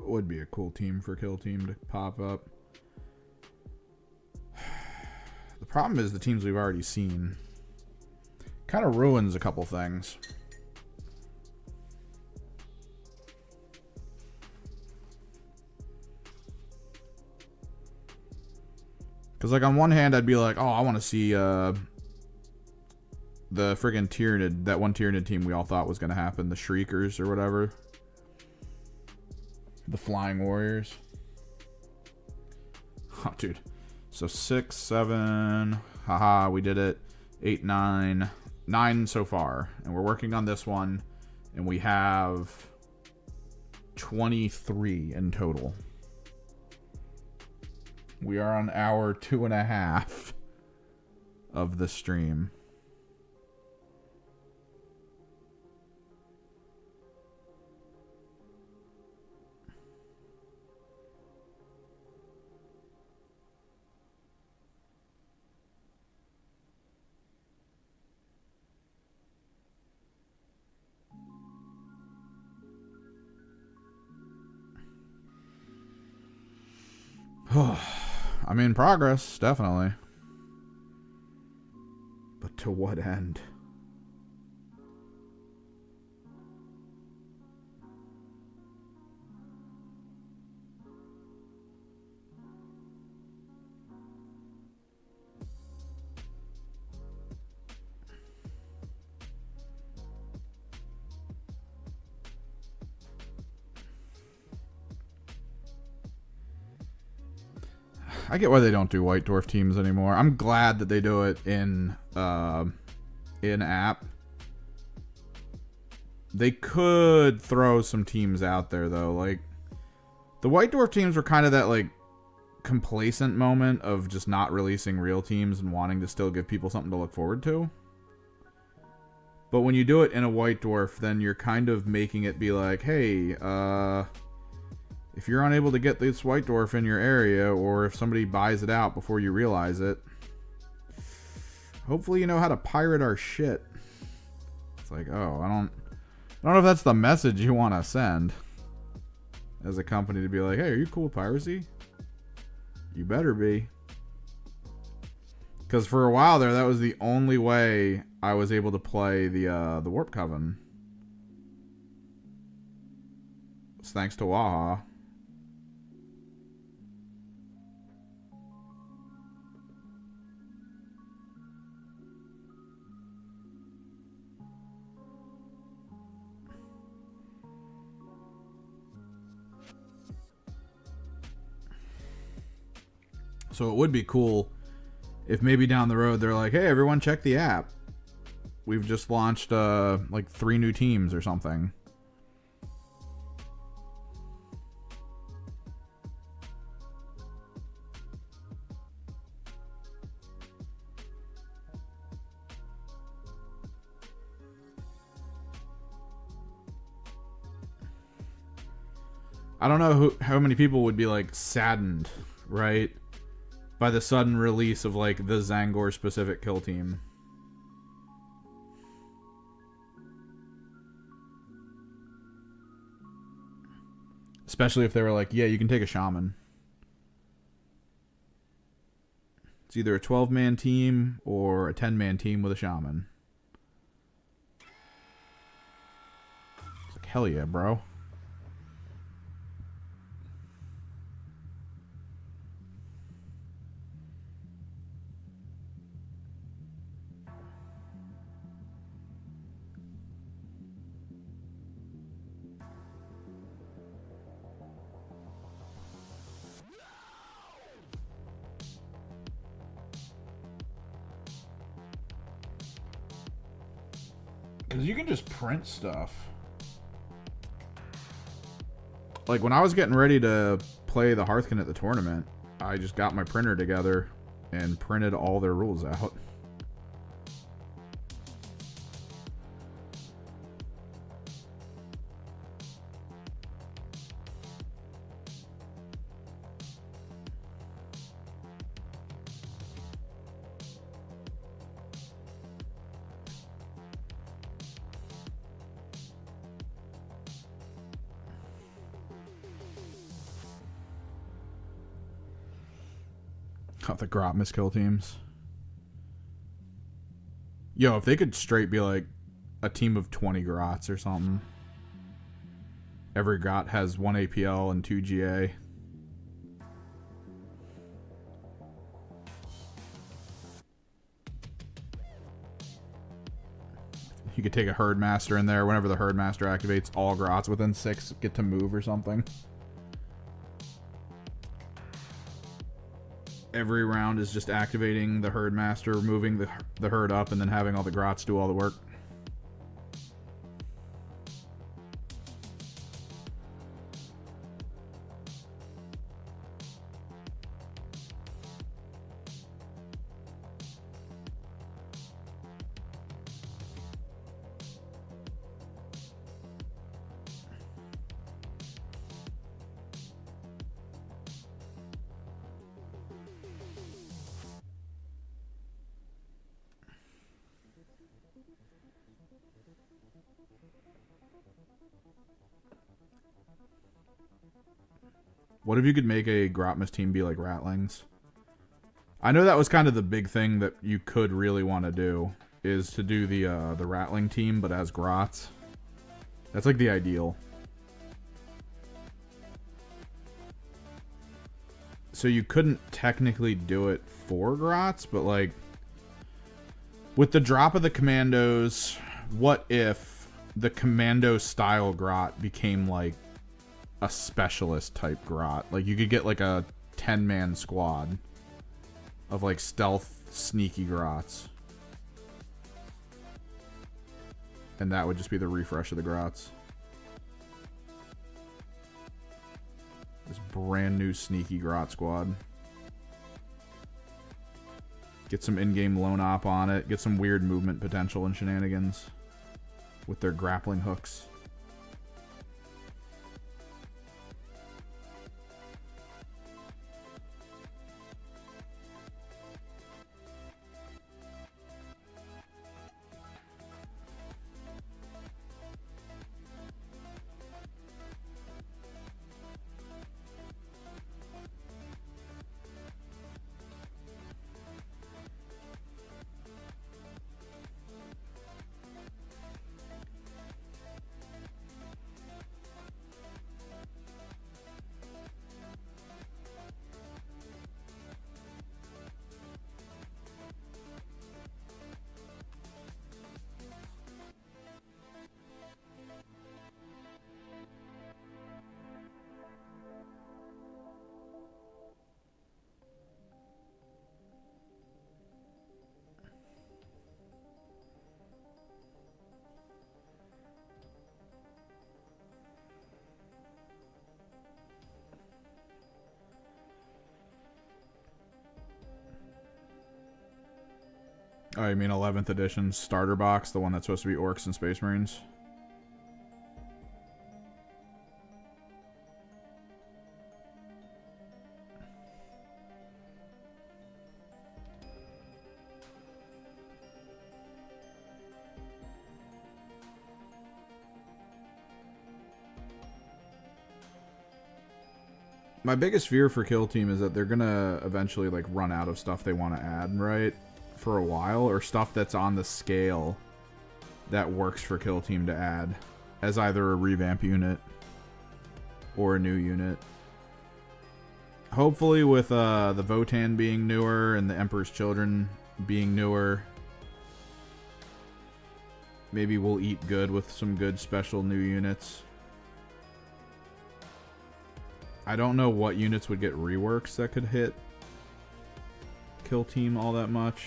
Would be a cool team for Kill Team to pop up. The problem is the teams we've already seen kind of ruins a couple things. Because, like, on one hand, I'd be like, oh, I want to see the friggin' Tyranid, that one Tyranid team we all thought was going to happen, the Shriekers or whatever. The Flying Warriors. Oh, dude. So 6, 7. Haha, we did it. 8, 9. 9 so far. And we're working on this one. And we have 23 in total. We are on hour 2.5 of the stream. I'm in progress, definitely. But to what end? I get why they don't do White Dwarf teams anymore. I'm glad that they do it in app. They could throw some teams out there though. Like the White Dwarf teams were kind of that like complacent moment of just not releasing real teams and wanting to still give people something to look forward to. But when you do it in a White Dwarf, then you're kind of making it be like, hey, if you're unable to get this White Dwarf in your area, or if somebody buys it out before you realize it, hopefully you know how to pirate our shit. It's like, oh, I don't know if that's the message you want to send. as a company to be like, hey, are you cool with piracy? You better be. Because for a while there, that was the only way I was able to play the Warp Coven. It's thanks to Waha. So it would be cool if maybe down the road they're like, hey, everyone check the app. We've just launched like 3 new teams or something. I don't know how many people would be like saddened, right? By the sudden release of like the Zangor specific kill team. Especially if they were like, yeah, you can take a shaman. It's either a 12-man team or a 10-man team with a shaman. It's like, hell yeah, bro. Because you can just print stuff. Like, when I was getting ready to play the Hearthkin at the tournament, I just got my printer together and printed all their rules out. Oh, the Grot miskill teams. Yo, if they could straight be like a team of 20 Grots or something. Every Grot has 1 APL and 2 GA. You could take a Herdmaster in there. Whenever the Herdmaster activates, all Grots within 6 get to move or something. Every round is just activating the Herdmaster, moving the herd up, and then having all the Grots do all the work. What if you could make a Grotmas team be like Ratlings? I know that was kind of the big thing that you could really want to do, is to do the Ratling team, but as Grots. That's like the ideal. So you couldn't technically do it for Grots, but like, with the drop of the Commandos, what if the Commando style Grot became like a specialist type Grot? Like, you could get like a 10-man squad of like stealth sneaky Grots, and that would just be the refresh of the Grots. This brand new sneaky Grot squad. Get some in-game lone op on it. Get some weird movement potential and shenanigans with their grappling hooks. Oh, you mean 11th edition starter box, the one that's supposed to be Orcs and Space Marines? My biggest fear for Kill Team is that they're gonna eventually like run out of stuff they want to add, right? For a while, or stuff that's on the scale that works for Kill Team to add as either a revamp unit or a new unit. Hopefully with the Votan being newer and the Emperor's Children being newer, maybe we'll eat good with some good special new units. I don't know what units would get reworks that could hit Kill Team all that much.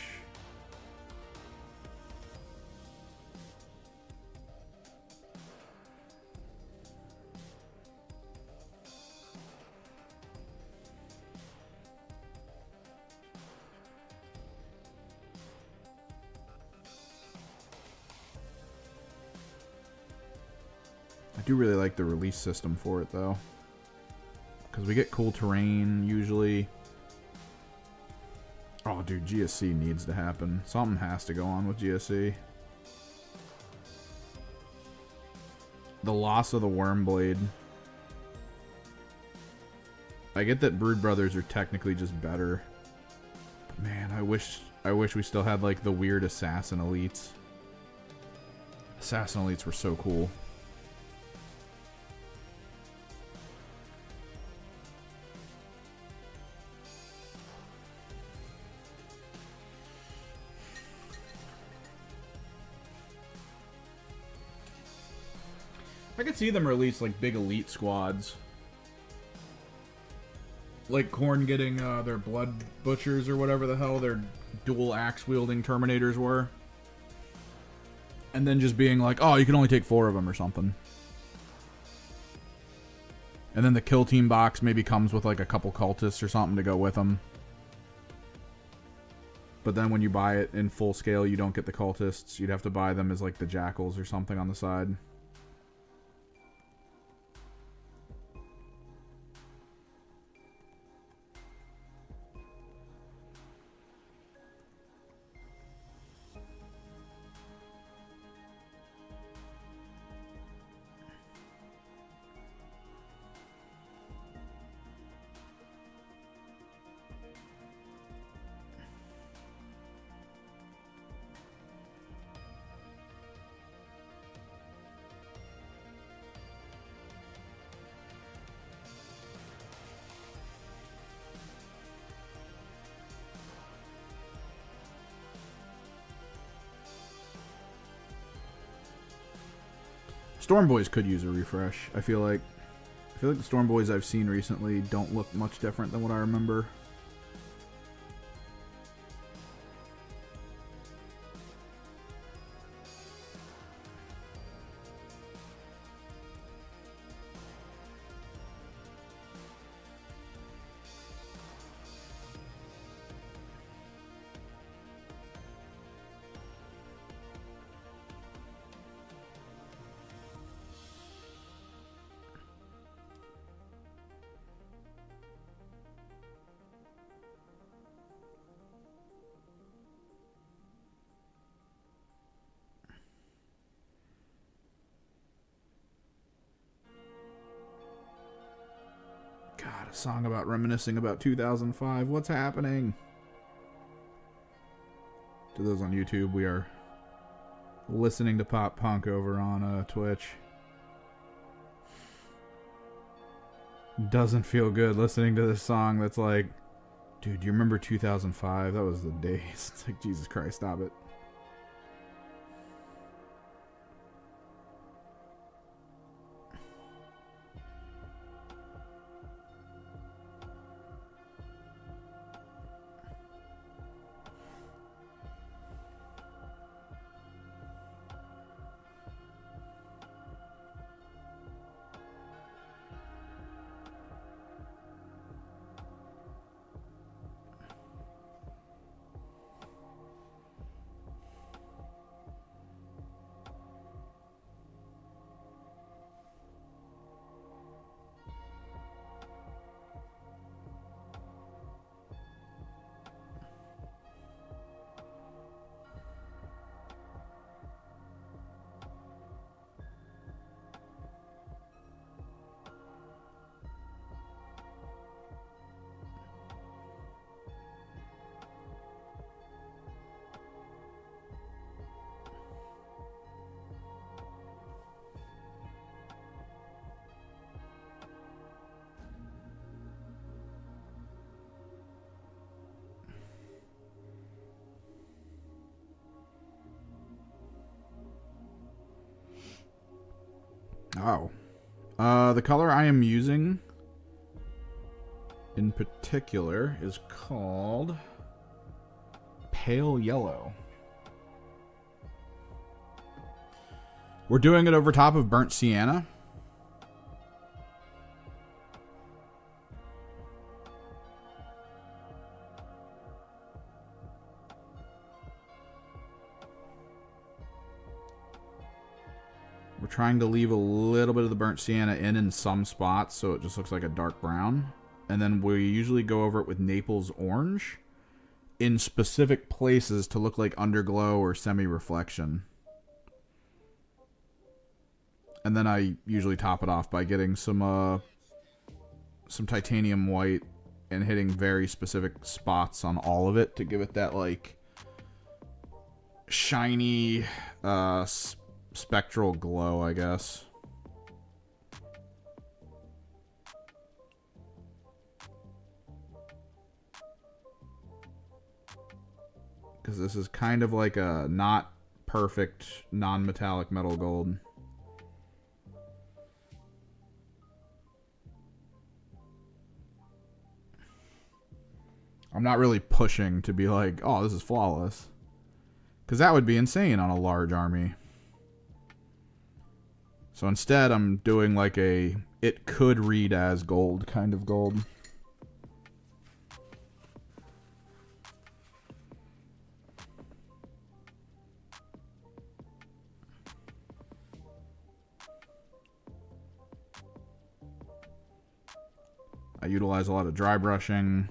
I do really like the release system for it though, because we get cool terrain usually. Oh dude, GSC needs to happen. Something has to go on with GSC. The loss of the Wormblade. I get that Brood Brothers are technically just better, but man, I wish we still had like the weird Assassin Elites. Assassin Elites were so cool. I could see them release like big elite squads. Like Khorne getting their blood butchers or whatever the hell their dual axe wielding Terminators were. And then just being like, oh, you can only take 4 of them or something. And then the Kill Team box maybe comes with like a couple cultists or something to go with them. But then when you buy it in full scale, you don't get the cultists. You'd have to buy them as like the jackals or something on the side. Storm Boys could use a refresh. I feel like the Storm Boys I've seen recently don't look much different than what I remember. A song about reminiscing about 2005. What's happening? To those on YouTube, we are listening to pop punk over on Twitch. Doesn't feel good listening to this song that's like, dude, you remember 2005? That was the days. It's like, Jesus Christ, stop it. Oh. The color I am using in particular is called Pale Yellow. We're doing it over top of Burnt Sienna. We're trying to leave a little bit of the Burnt Sienna in some spots so it just looks like a dark brown. And then we usually go over it with Naples Orange in specific places to look like underglow or semi-reflection. And then I usually top it off by getting some titanium white and hitting very specific spots on all of it to give it that like shiny spectral glow, I guess. Because this is kind of like a not perfect non-metallic metal gold. I'm not really pushing to be like, oh, this is flawless. Because that would be insane on a large army. So instead, I'm doing like a, it could read as gold kind of gold. I utilize a lot of dry brushing.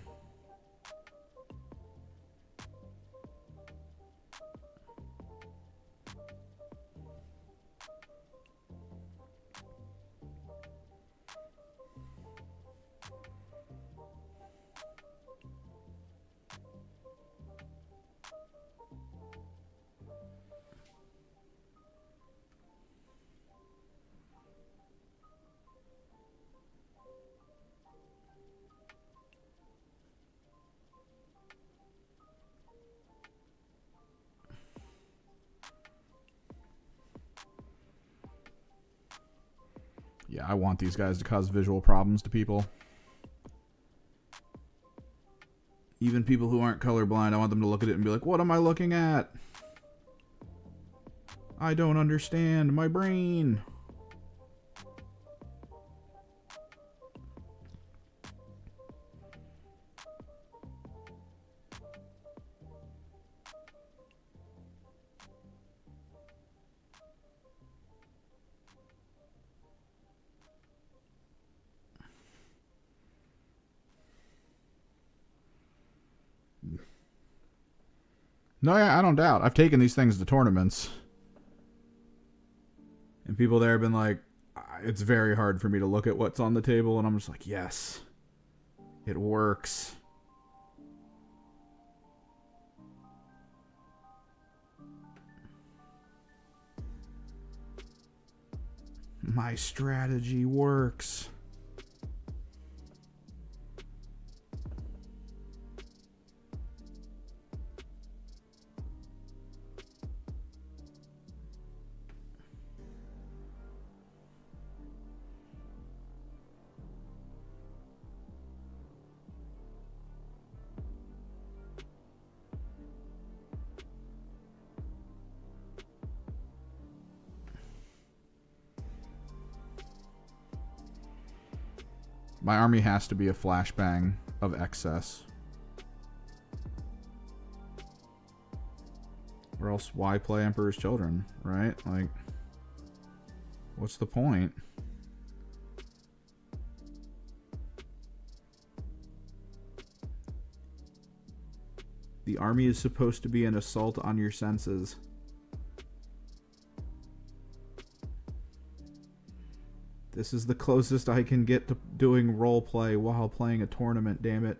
Yeah, I want these guys to cause visual problems to people. Even people who aren't colorblind, I want them to look at it and be like, what am I looking at? I don't understand. My brain. No, yeah, I don't doubt. I've taken these things to tournaments. And people there have been like, it's very hard for me to look at what's on the table. And I'm just like, yes, it works. My strategy works. My army has to be a flashbang of excess. Or else why play Emperor's Children, right? Like, what's the point? The army is supposed to be an assault on your senses. This is the closest I can get to doing roleplay while playing a tournament, damn it.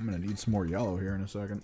I'm gonna need some more yellow here in a second.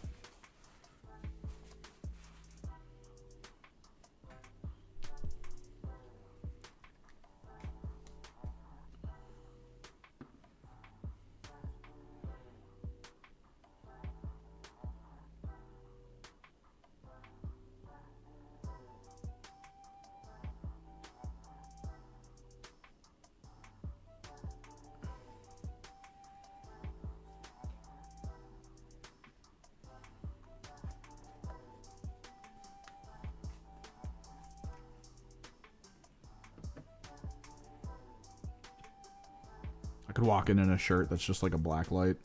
I could walk in a shirt that's just like a black light.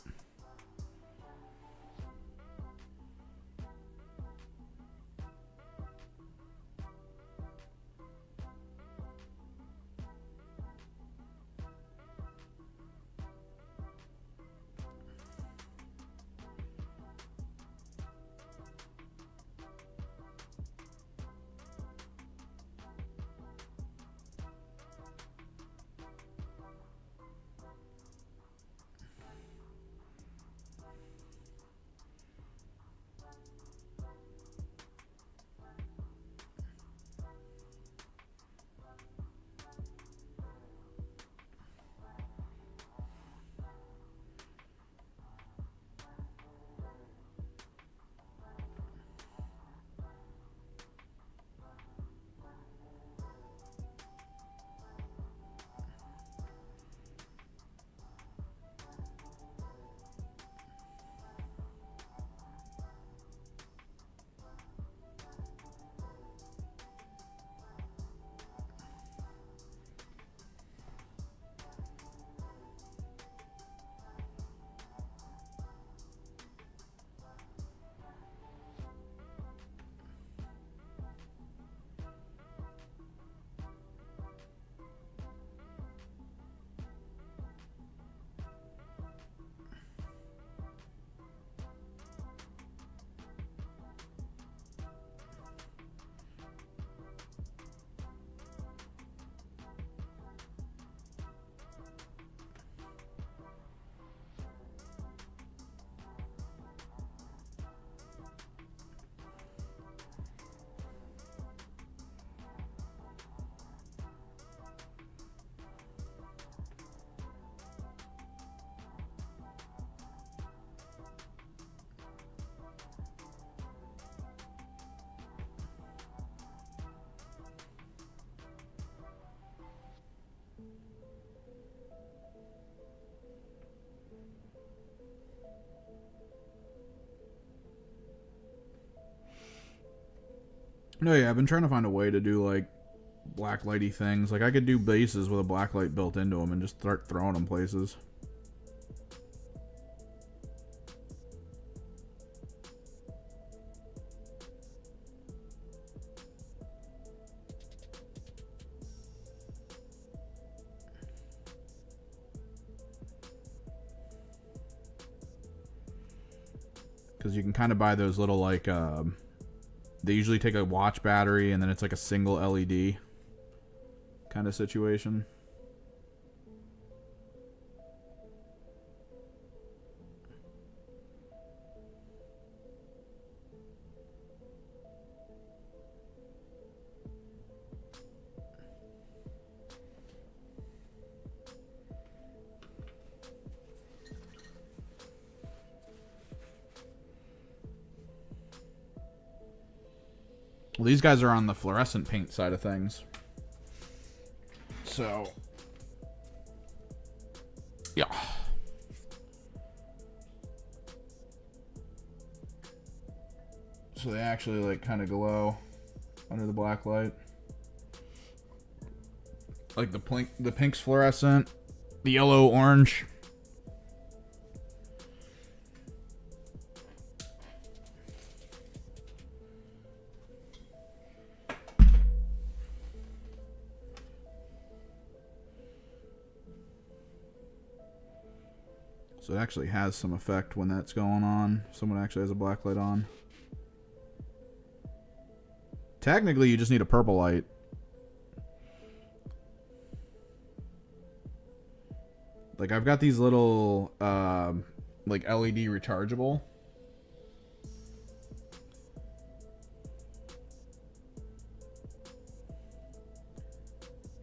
No, yeah, I've been trying to find a way to do like black lighty things. Like I could do bases with a black light built into them and just start throwing them places. Because you can kind of buy those little like they usually take a watch battery and then it's like a single LED kind of situation. Well, these guys are on the fluorescent paint side of things. So, yeah. So they actually like kind of glow under the black light. Like the pink's fluorescent, the yellow, orange. So it actually has some effect when that's going on. Someone actually has a black light on. Technically, you just need a purple light. Like, I've got these little like LED rechargeable.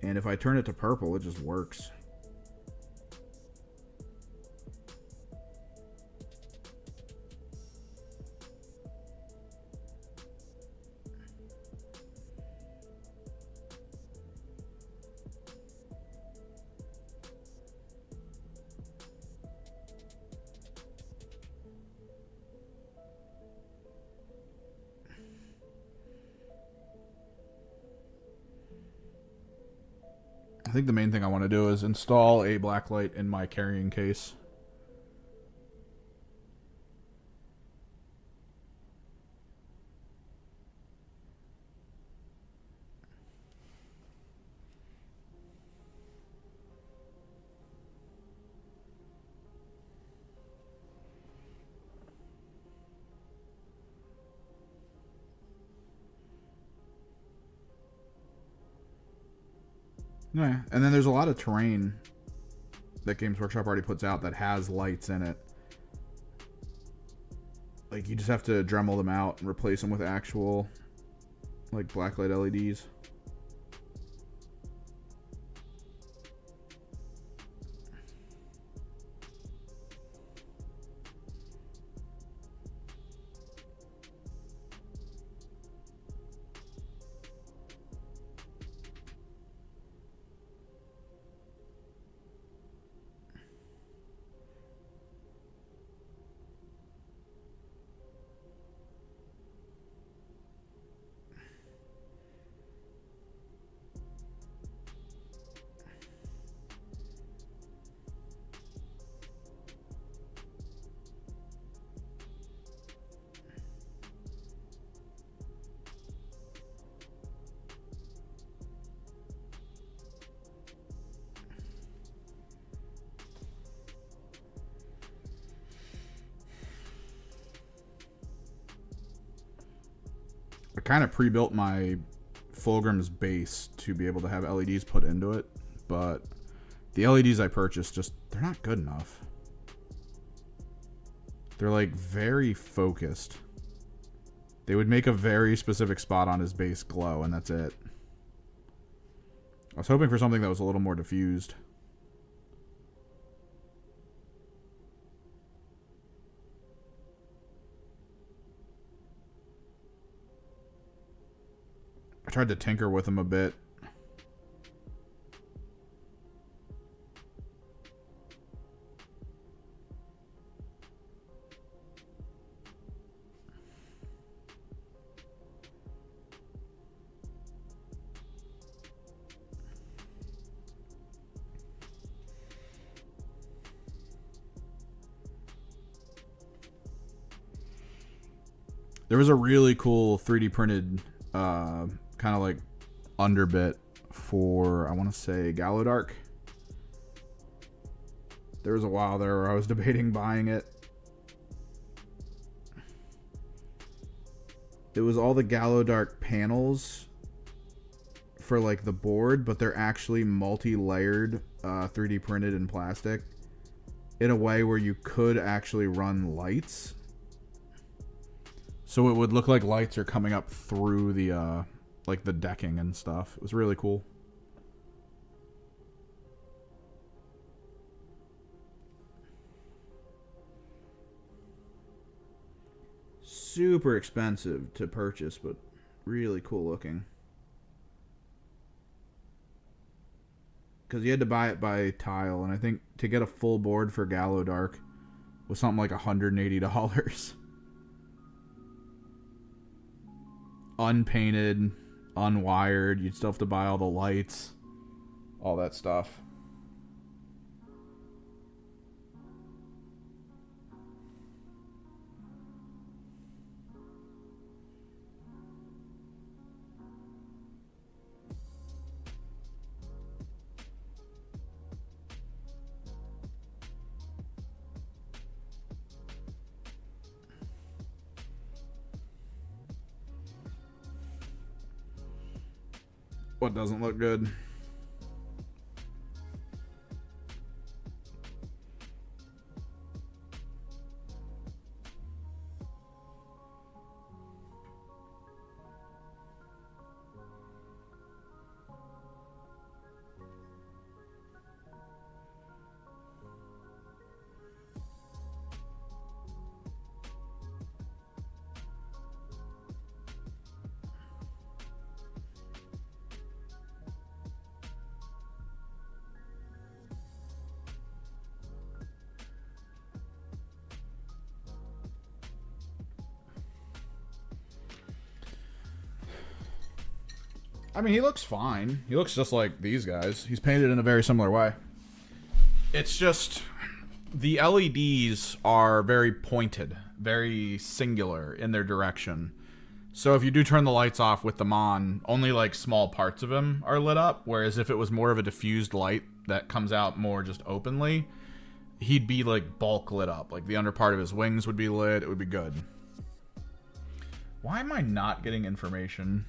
And if I turn it to purple, it just works. I think the main thing I want to do is install a black light in my carrying case. Yeah, and then there's a lot of terrain that Games Workshop already puts out that has lights in it. Like, you just have to Dremel them out and replace them with actual, like, blacklight LEDs. I kind of pre-built my Fulgrim's base to be able to have LEDs put into it, but the LEDs I purchased just, they're not good enough. They're like very focused. They would make a very specific spot on his base glow, and that's it. I was hoping for something that was a little more diffused. I tried to tinker with them a bit. There was a really cool 3D printed kind of like underbit for, I want to say, Gallowdark. There was a while there where I was debating buying it. It was all the Gallowdark panels for like the board, but they're actually multi-layered 3D printed in plastic in a way where you could actually run lights. So it would look like lights are coming up through the like the decking and stuff. It was really cool. Super expensive to purchase, but really cool looking. Because you had to buy it by tile, and I think to get a full board for Gallowdark was something like $180. Unpainted, unwired. You'd still have to buy all the lights, all that stuff. What doesn't look good? I mean, he looks fine. He looks just like these guys. He's painted in a very similar way. It's just the LEDs are very pointed, very singular in their direction. So if you do turn the lights off with them on, only like small parts of him are lit up. Whereas if it was more of a diffused light that comes out more just openly, he'd be like bulk lit up. Like the under part of his wings would be lit. It would be good. Why am I not getting information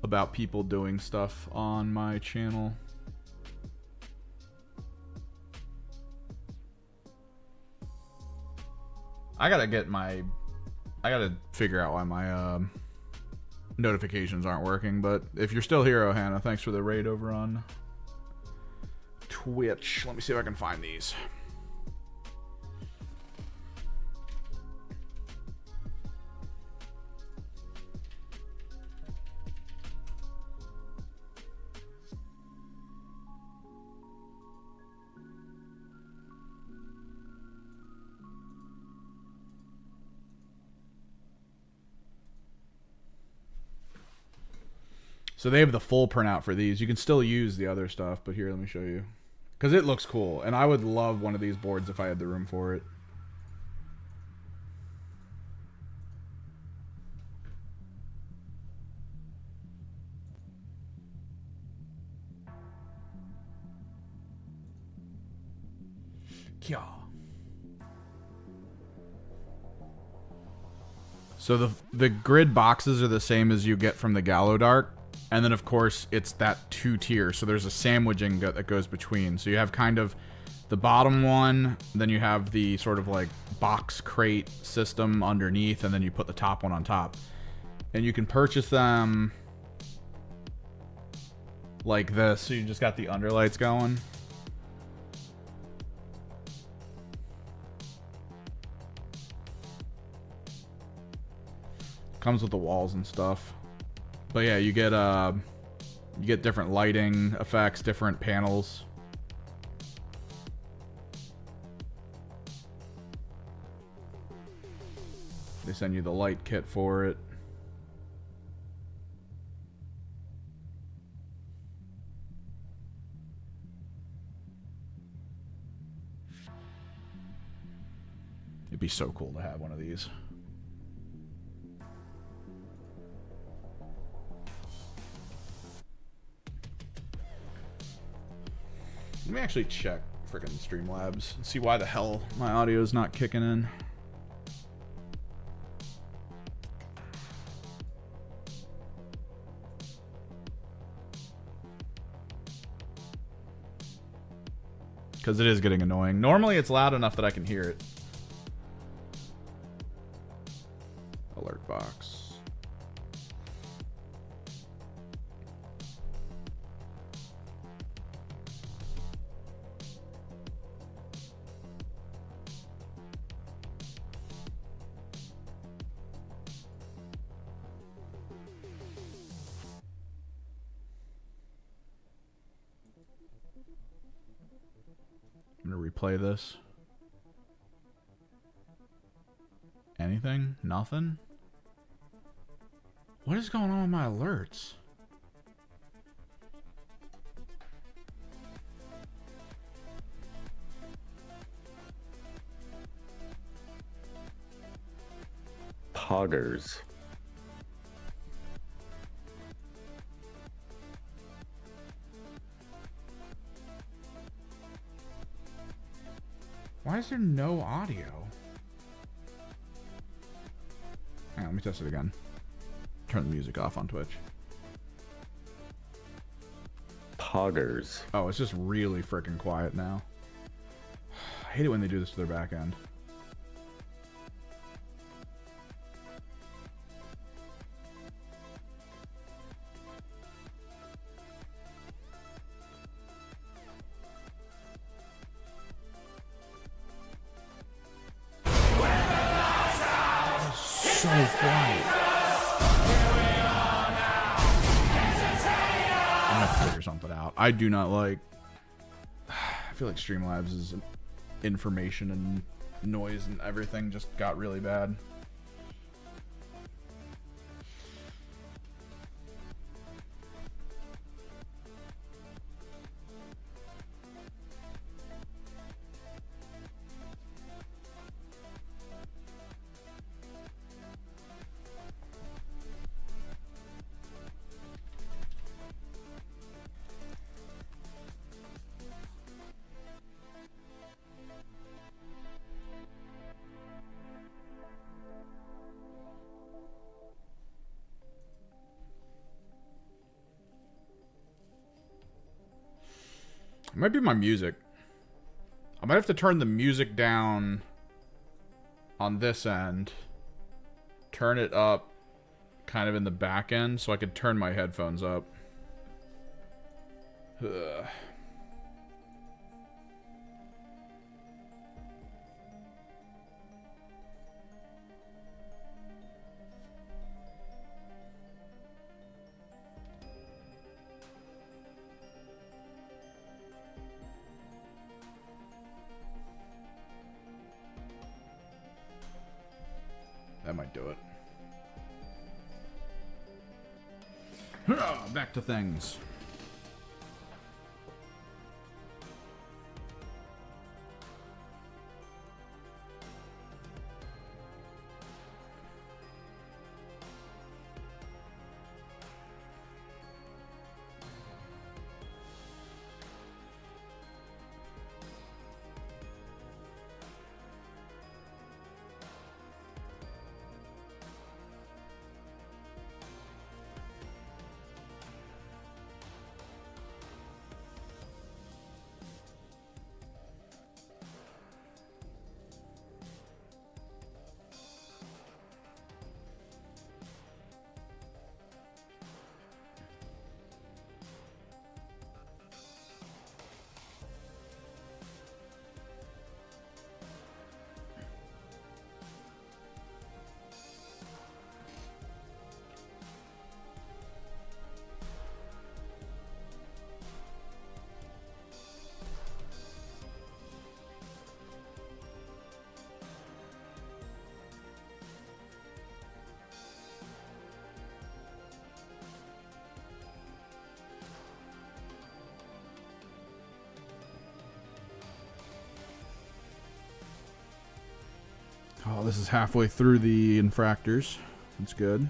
about people doing stuff on my channel? I gotta figure out why my notifications aren't working. But if you're still here, Ohana, thanks for the raid over on Twitch. Let me see if I can find these. So they have the full printout for these. You can still use the other stuff, but here, let me show you. Because it looks cool, and I would love one of these boards if I had the room for it. Kya. So the grid boxes are the same as you get from the Gallo Dark. And then, of course, it's that 2-tier. So there's a sandwiching that goes between. So you have kind of the bottom one, then you have the sort of like box crate system underneath, and then you put the top one on top. And you can purchase them like this. So you just got the underlights going. Comes with the walls and stuff. But yeah, you get different lighting effects, different panels. They send you the light kit for it. It'd be so cool to have one of these. Let me actually check freaking Streamlabs and see why the hell my audio is not kicking in. Because it is getting annoying. Normally it's loud enough that I can hear it. Alert box. I'm gonna replay this. Anything? Nothing? What is going on with my alerts? Poggers. Why is there no audio? Hang on, let me test it again. Turn the music off on Twitch. Poggers. Oh, it's just really freaking quiet now. I hate it when they do this to their back end. So quiet. I'm gonna have to figure something out. I do not like. I feel like Streamlabs is information and noise and everything just got really bad. might be my music. I might have to turn the music down on this end. Turn it up kind of in the back end so I could turn my headphones up. Ugh. That might do it. Back to things. Oh, this is halfway through the infractors. That's good.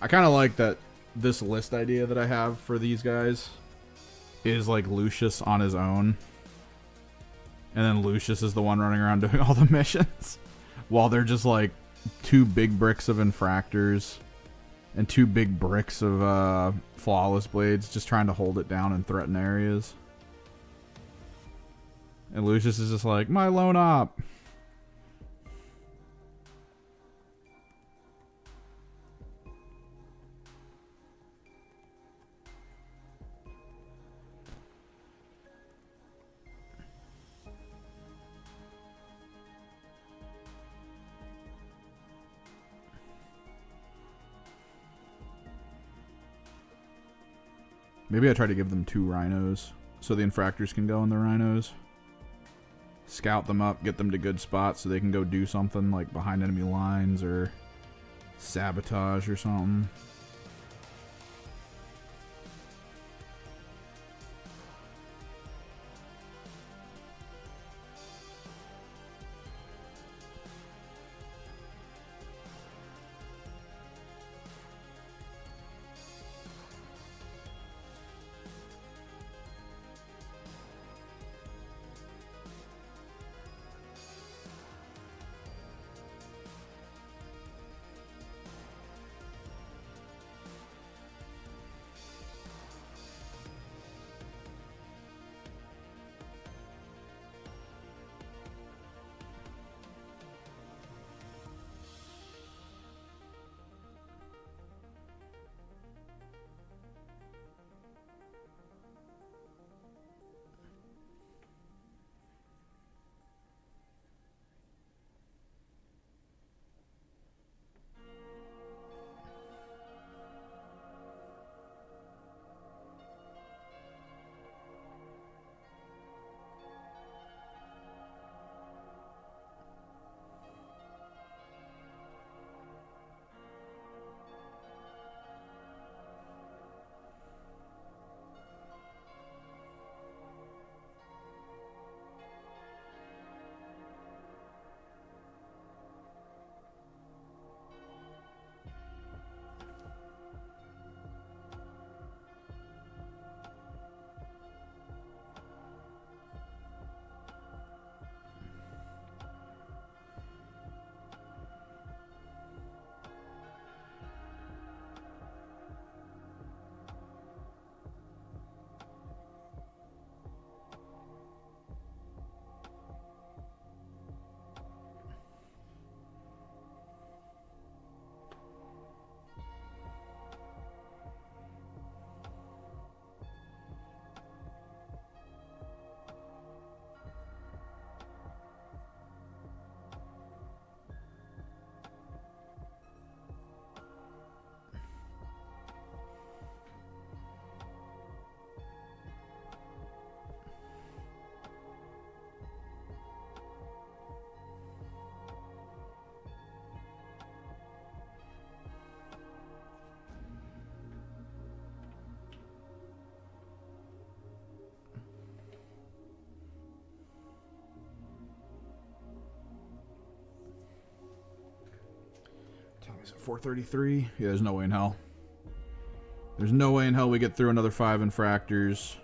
I kind of like that this list idea that I have for these guys is like Lucius on his own. And then Lucius is the one running around doing all the missions. While they're just like 2 big bricks of infractors and 2 big bricks of flawless blades just trying to hold it down and threaten areas. And Lucius is just like, my lone op. Maybe I try to give them 2 rhinos so the infractors can go in the rhinos. Scout them up, get them to good spots so they can go do something like behind enemy lines or sabotage or something. Is it 433? Yeah, there's no way in hell. There's no way in hell we get through another 5 infractors.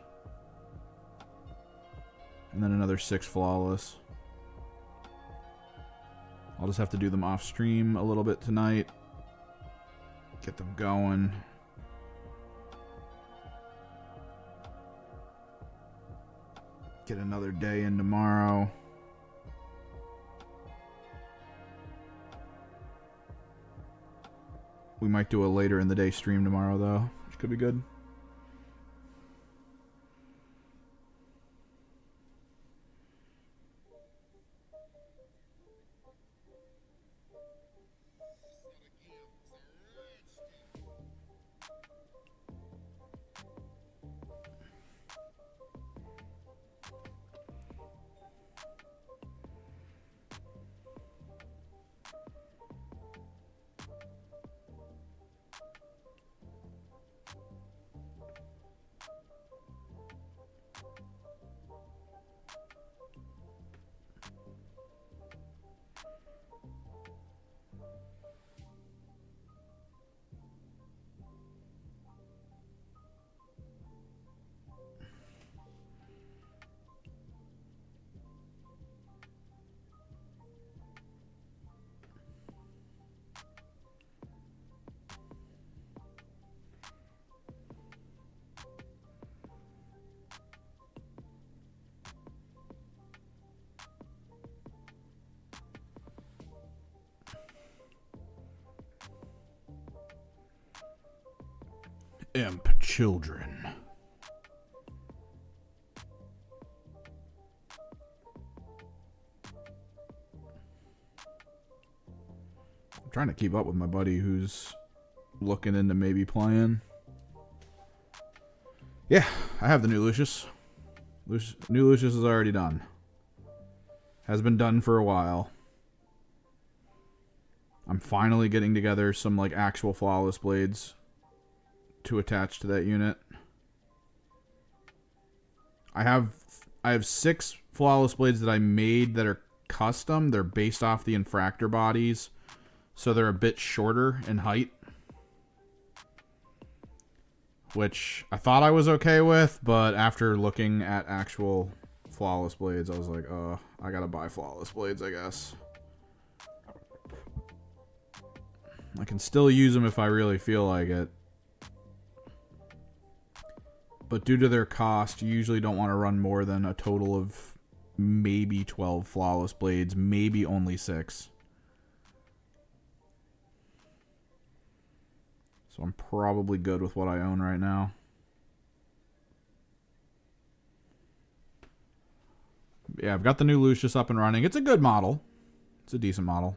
And then another 6 flawless. I'll just have to do them off stream a little bit tonight. Get them going. Get another day in tomorrow. We might do a later in the day stream tomorrow, though, which could be good. Imp children. I'm trying to keep up with my buddy who's looking into maybe playing. Yeah, I have the new Lucius. New Lucius is already done. Has been done for a while. I'm finally getting together some like actual flawless blades to attach to that unit. I have 6 flawless blades that I made that are custom. They're based off the infractor bodies, so they're a bit shorter in height, which I thought I was okay with, but after looking at actual flawless blades, I was like, I gotta buy flawless blades, I guess. I can still use them if I really feel like it. But due to their cost, you usually don't want to run more than a total of maybe 12 flawless blades, maybe only 6. So I'm probably good with what I own right now. Yeah, I've got the new Lucius up and running. It's a good model. It's a decent model.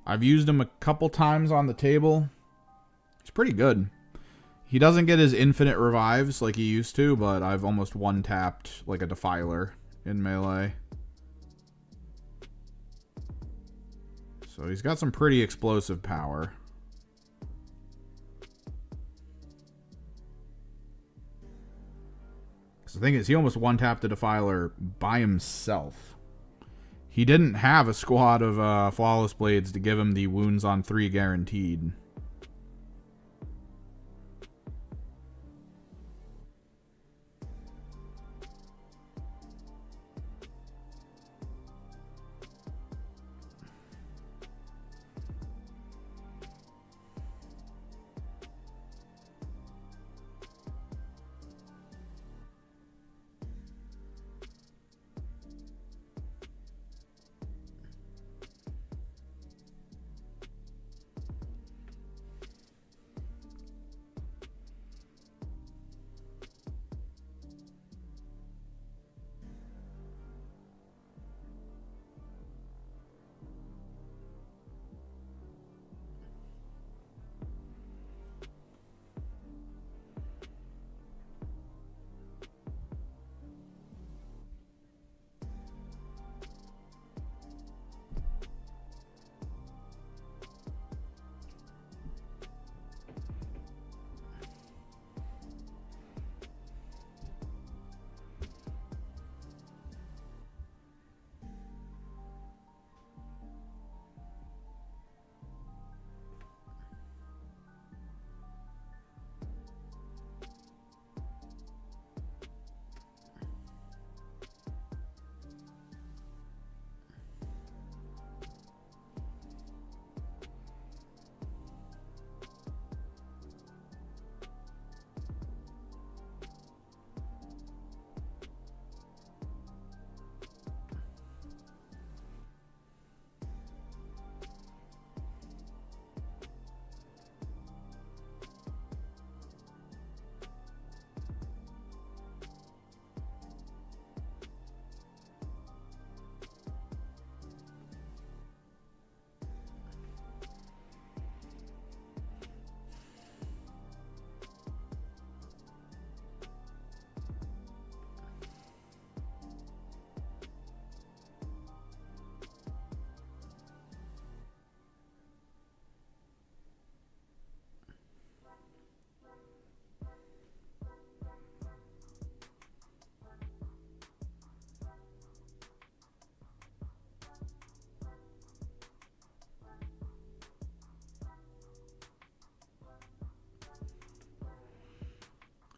I've used him a couple times on the table. He's pretty good. He doesn't get his infinite revives like he used to, but I've almost one-tapped like a Defiler in melee. So he's got some pretty explosive power. Because the thing is, he almost one-tapped the Defiler by himself. He didn't have a squad of flawless blades to give him the wounds on 3 guaranteed.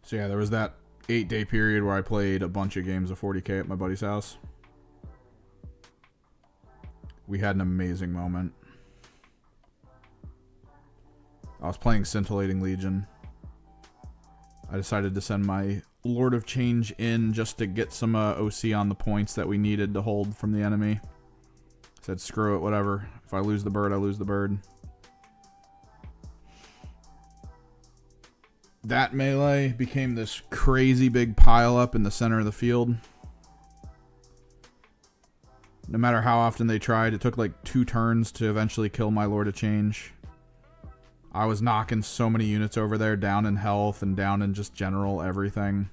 So yeah, there was that 8-day period where I played a bunch of games of 40k at my buddy's house. We had an amazing moment. I was playing Scintillating Legion. I decided to send my Lord of Change in just to get some OC on the points that we needed to hold from the enemy. Said, screw it, whatever. If I lose the bird, I lose the bird. That melee became this crazy big pile-up in the center of the field. No matter how often they tried, it took like 2 turns to eventually kill my Lord of Change. I was knocking so many units over there, down in health and down in just general everything.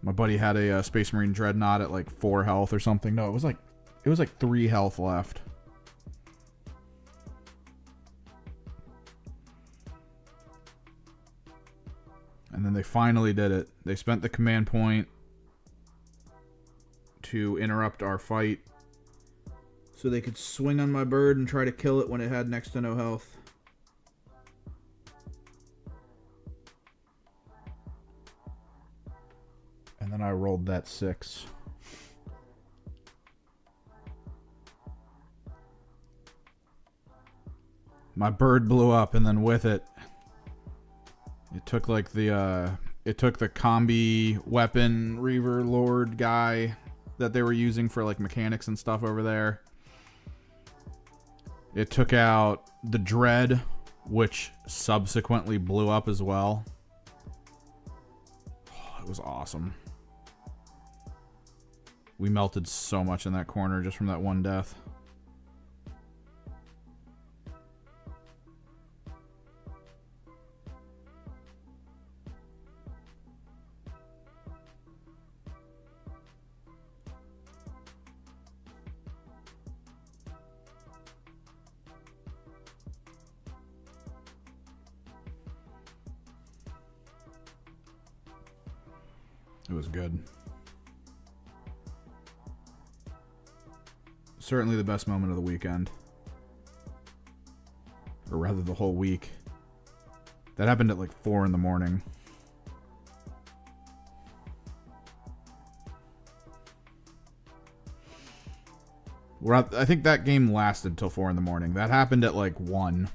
My buddy had a Space Marine Dreadnought at like 4 health or something. No, it was like 3 health left. And then they finally did it. They spent the command point to interrupt our fight so they could swing on my bird and try to kill it when it had next to no health. And then I rolled that 6. My bird blew up, and then with it, it took like the combi weapon Reaver Lord guy that they were using for like mechanics and stuff over there. It took out the Dread, which subsequently blew up as well. Oh, it was awesome. We melted so much in that corner just from that one death. It was good. Certainly the best moment of the weekend. Or rather the whole week. That happened at like 4 in the morning. I think that game lasted till 4 in the morning. That happened at like 1.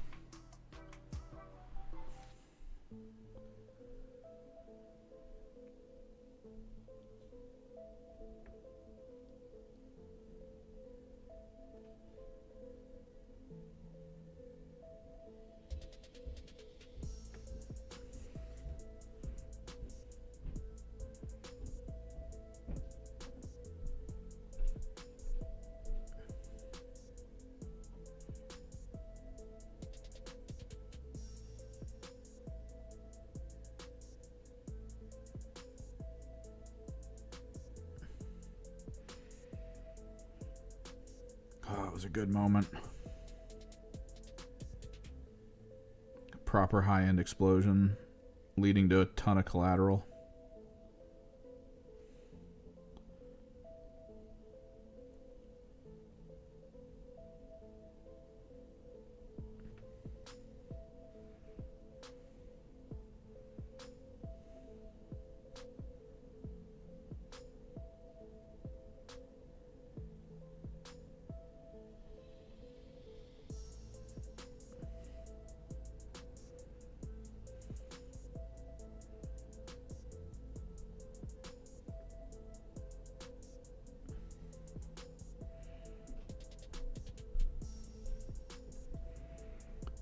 Oh, it was a good moment. Proper high-end explosion, leading to a ton of collateral.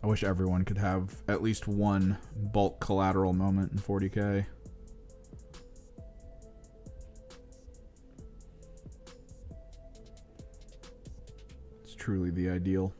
I wish everyone could have at least one bulk collateral moment in 40k. It's truly the ideal.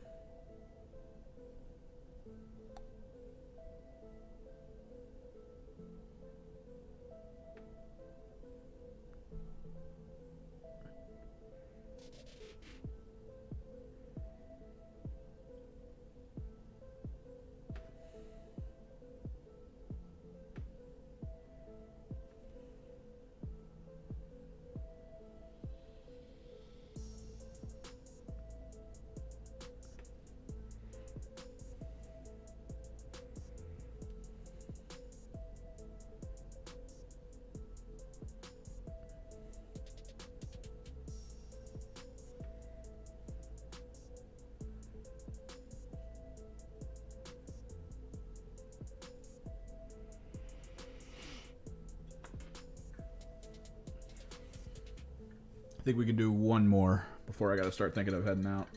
think we can do one more before I gotta start thinking of heading out.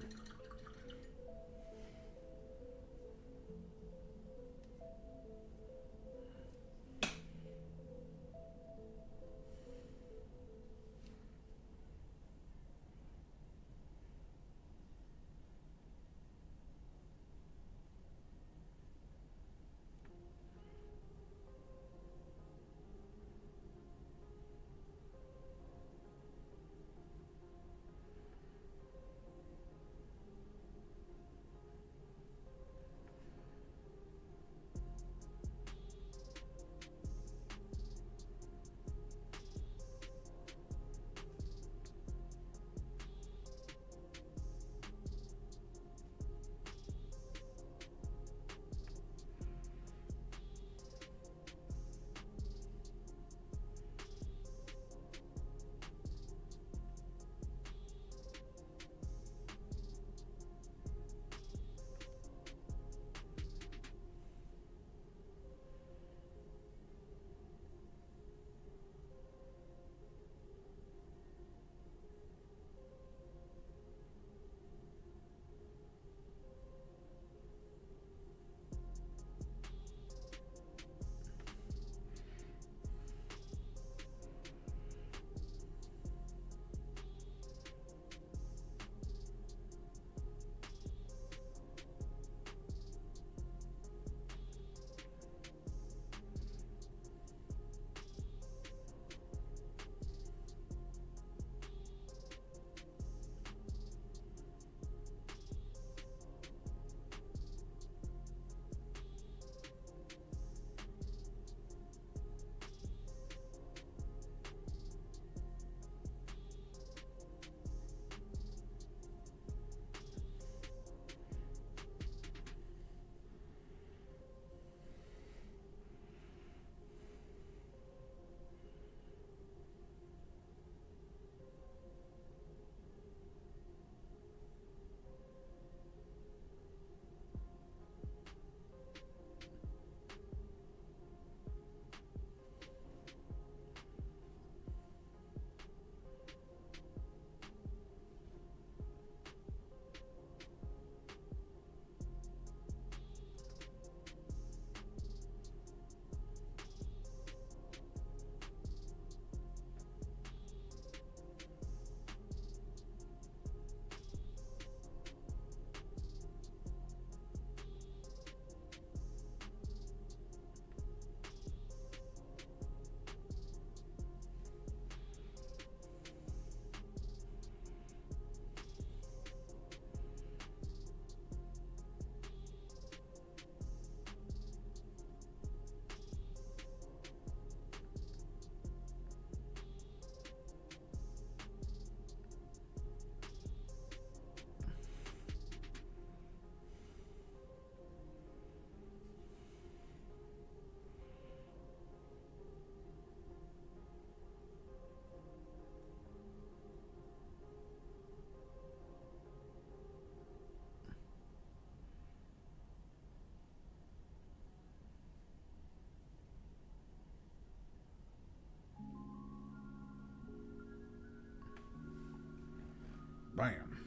Bam.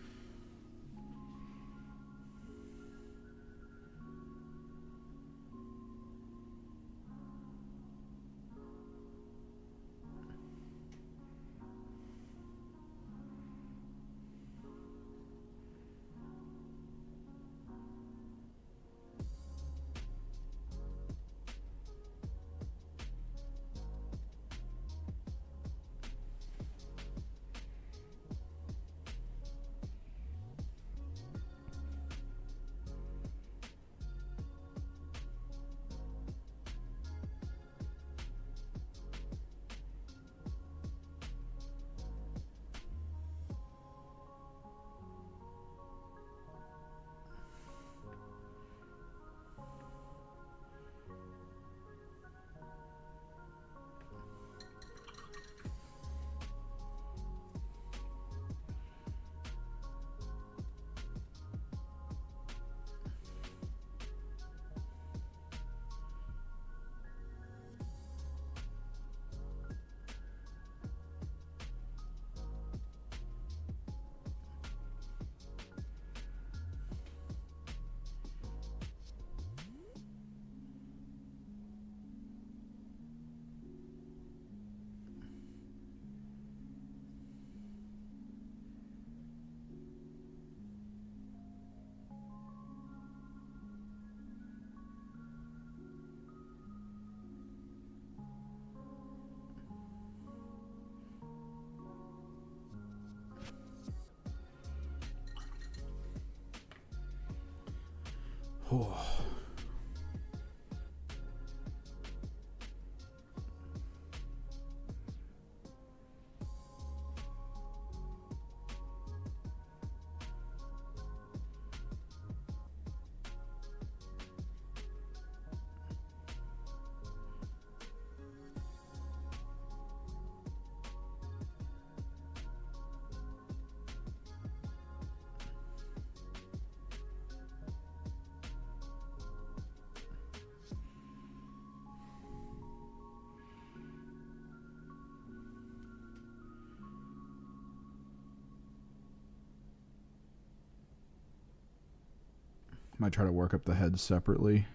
Might try to work up the heads separately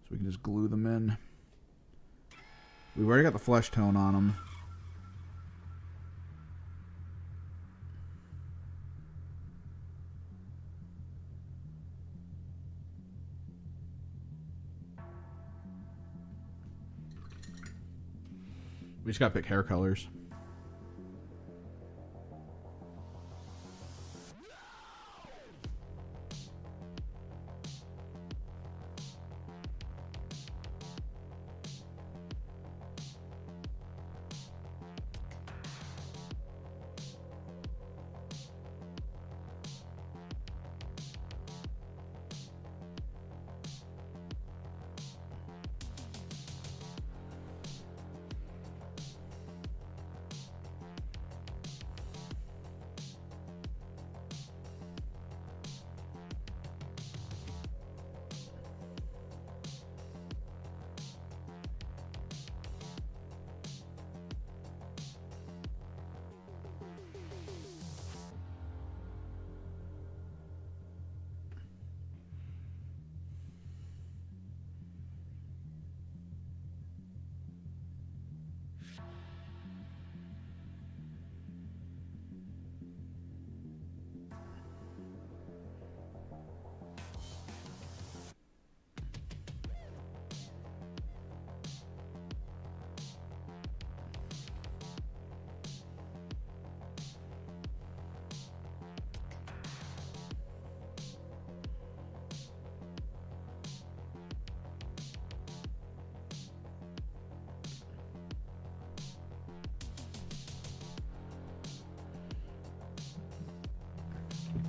so we can just glue them in. We've already got the flesh tone on them. We just gotta pick hair colors.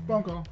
Phone call.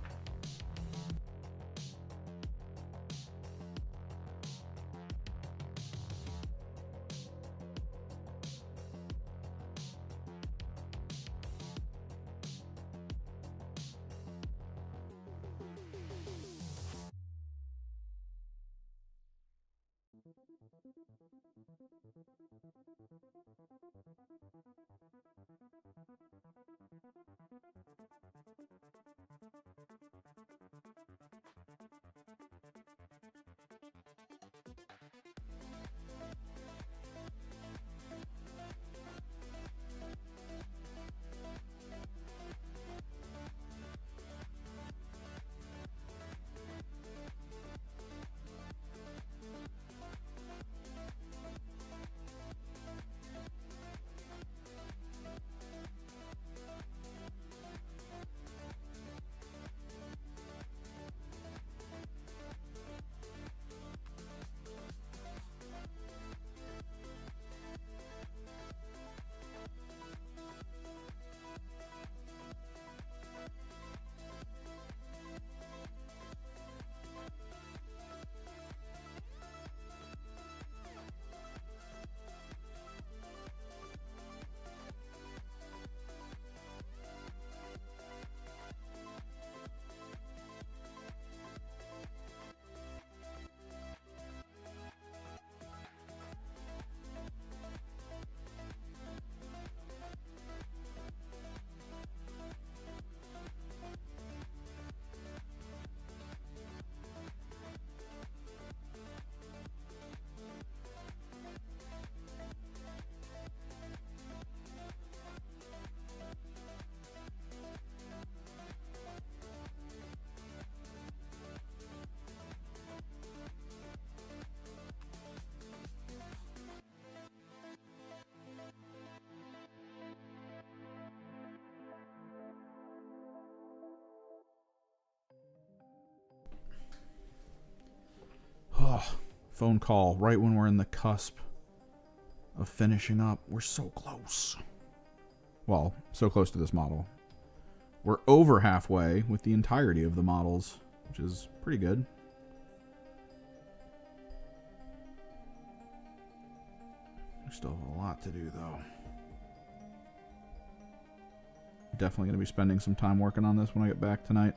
Oh, phone call right when we're in the cusp of finishing up. We're so close. Well, so close to this model. We're over halfway with the entirety of the models, which is pretty good. We still have a lot to do, though. Definitely going to be spending some time working on this when I get back tonight.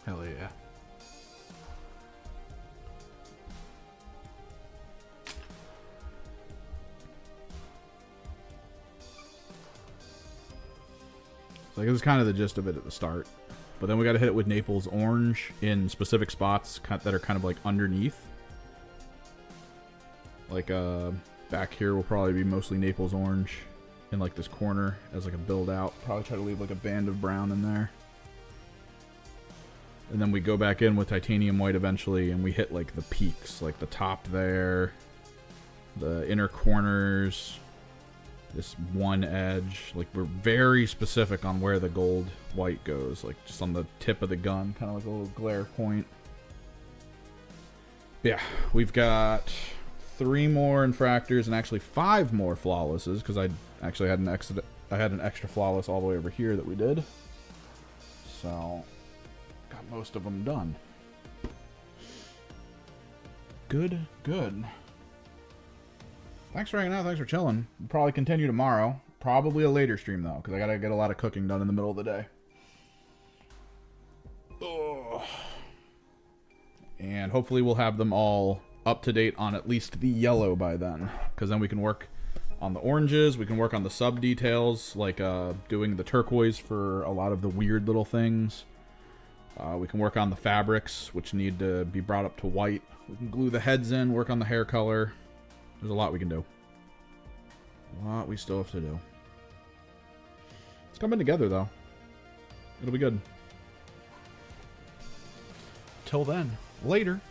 Hell yeah. Like, this is kind of the gist of it at the start. But then we got to hit it with Naples orange in specific spots that are kind of like underneath. Like, back here will probably be mostly Naples orange in like this corner as like a build out. Probably try to leave like a band of brown in there. And then we go back in with titanium white eventually, and we hit like the peaks, like the top there, the inner corners, this one edge. Like, we're very specific on where the gold white goes, like just on the tip of the gun, kind of like a little glare point. Yeah, we've got 3 more infractors and actually 5 more flawlesses, because I actually had an extra flawless all the way over here that we did. So got most of them done. Good. Thanks for hanging out. Thanks for chilling. We'll probably continue tomorrow. Probably a later stream, though, because I got to get a lot of cooking done in the middle of the day. Ugh. And hopefully we'll have them all up to date on at least the yellow by then, because then we can work on the oranges. We can work on the sub details, like doing the turquoise for a lot of the weird little things. We can work on the fabrics, which need to be brought up to white. We can glue the heads in, work on the hair color. There's a lot we can do. A lot we still have to do. It's coming together, though. It'll be good. Till then, later.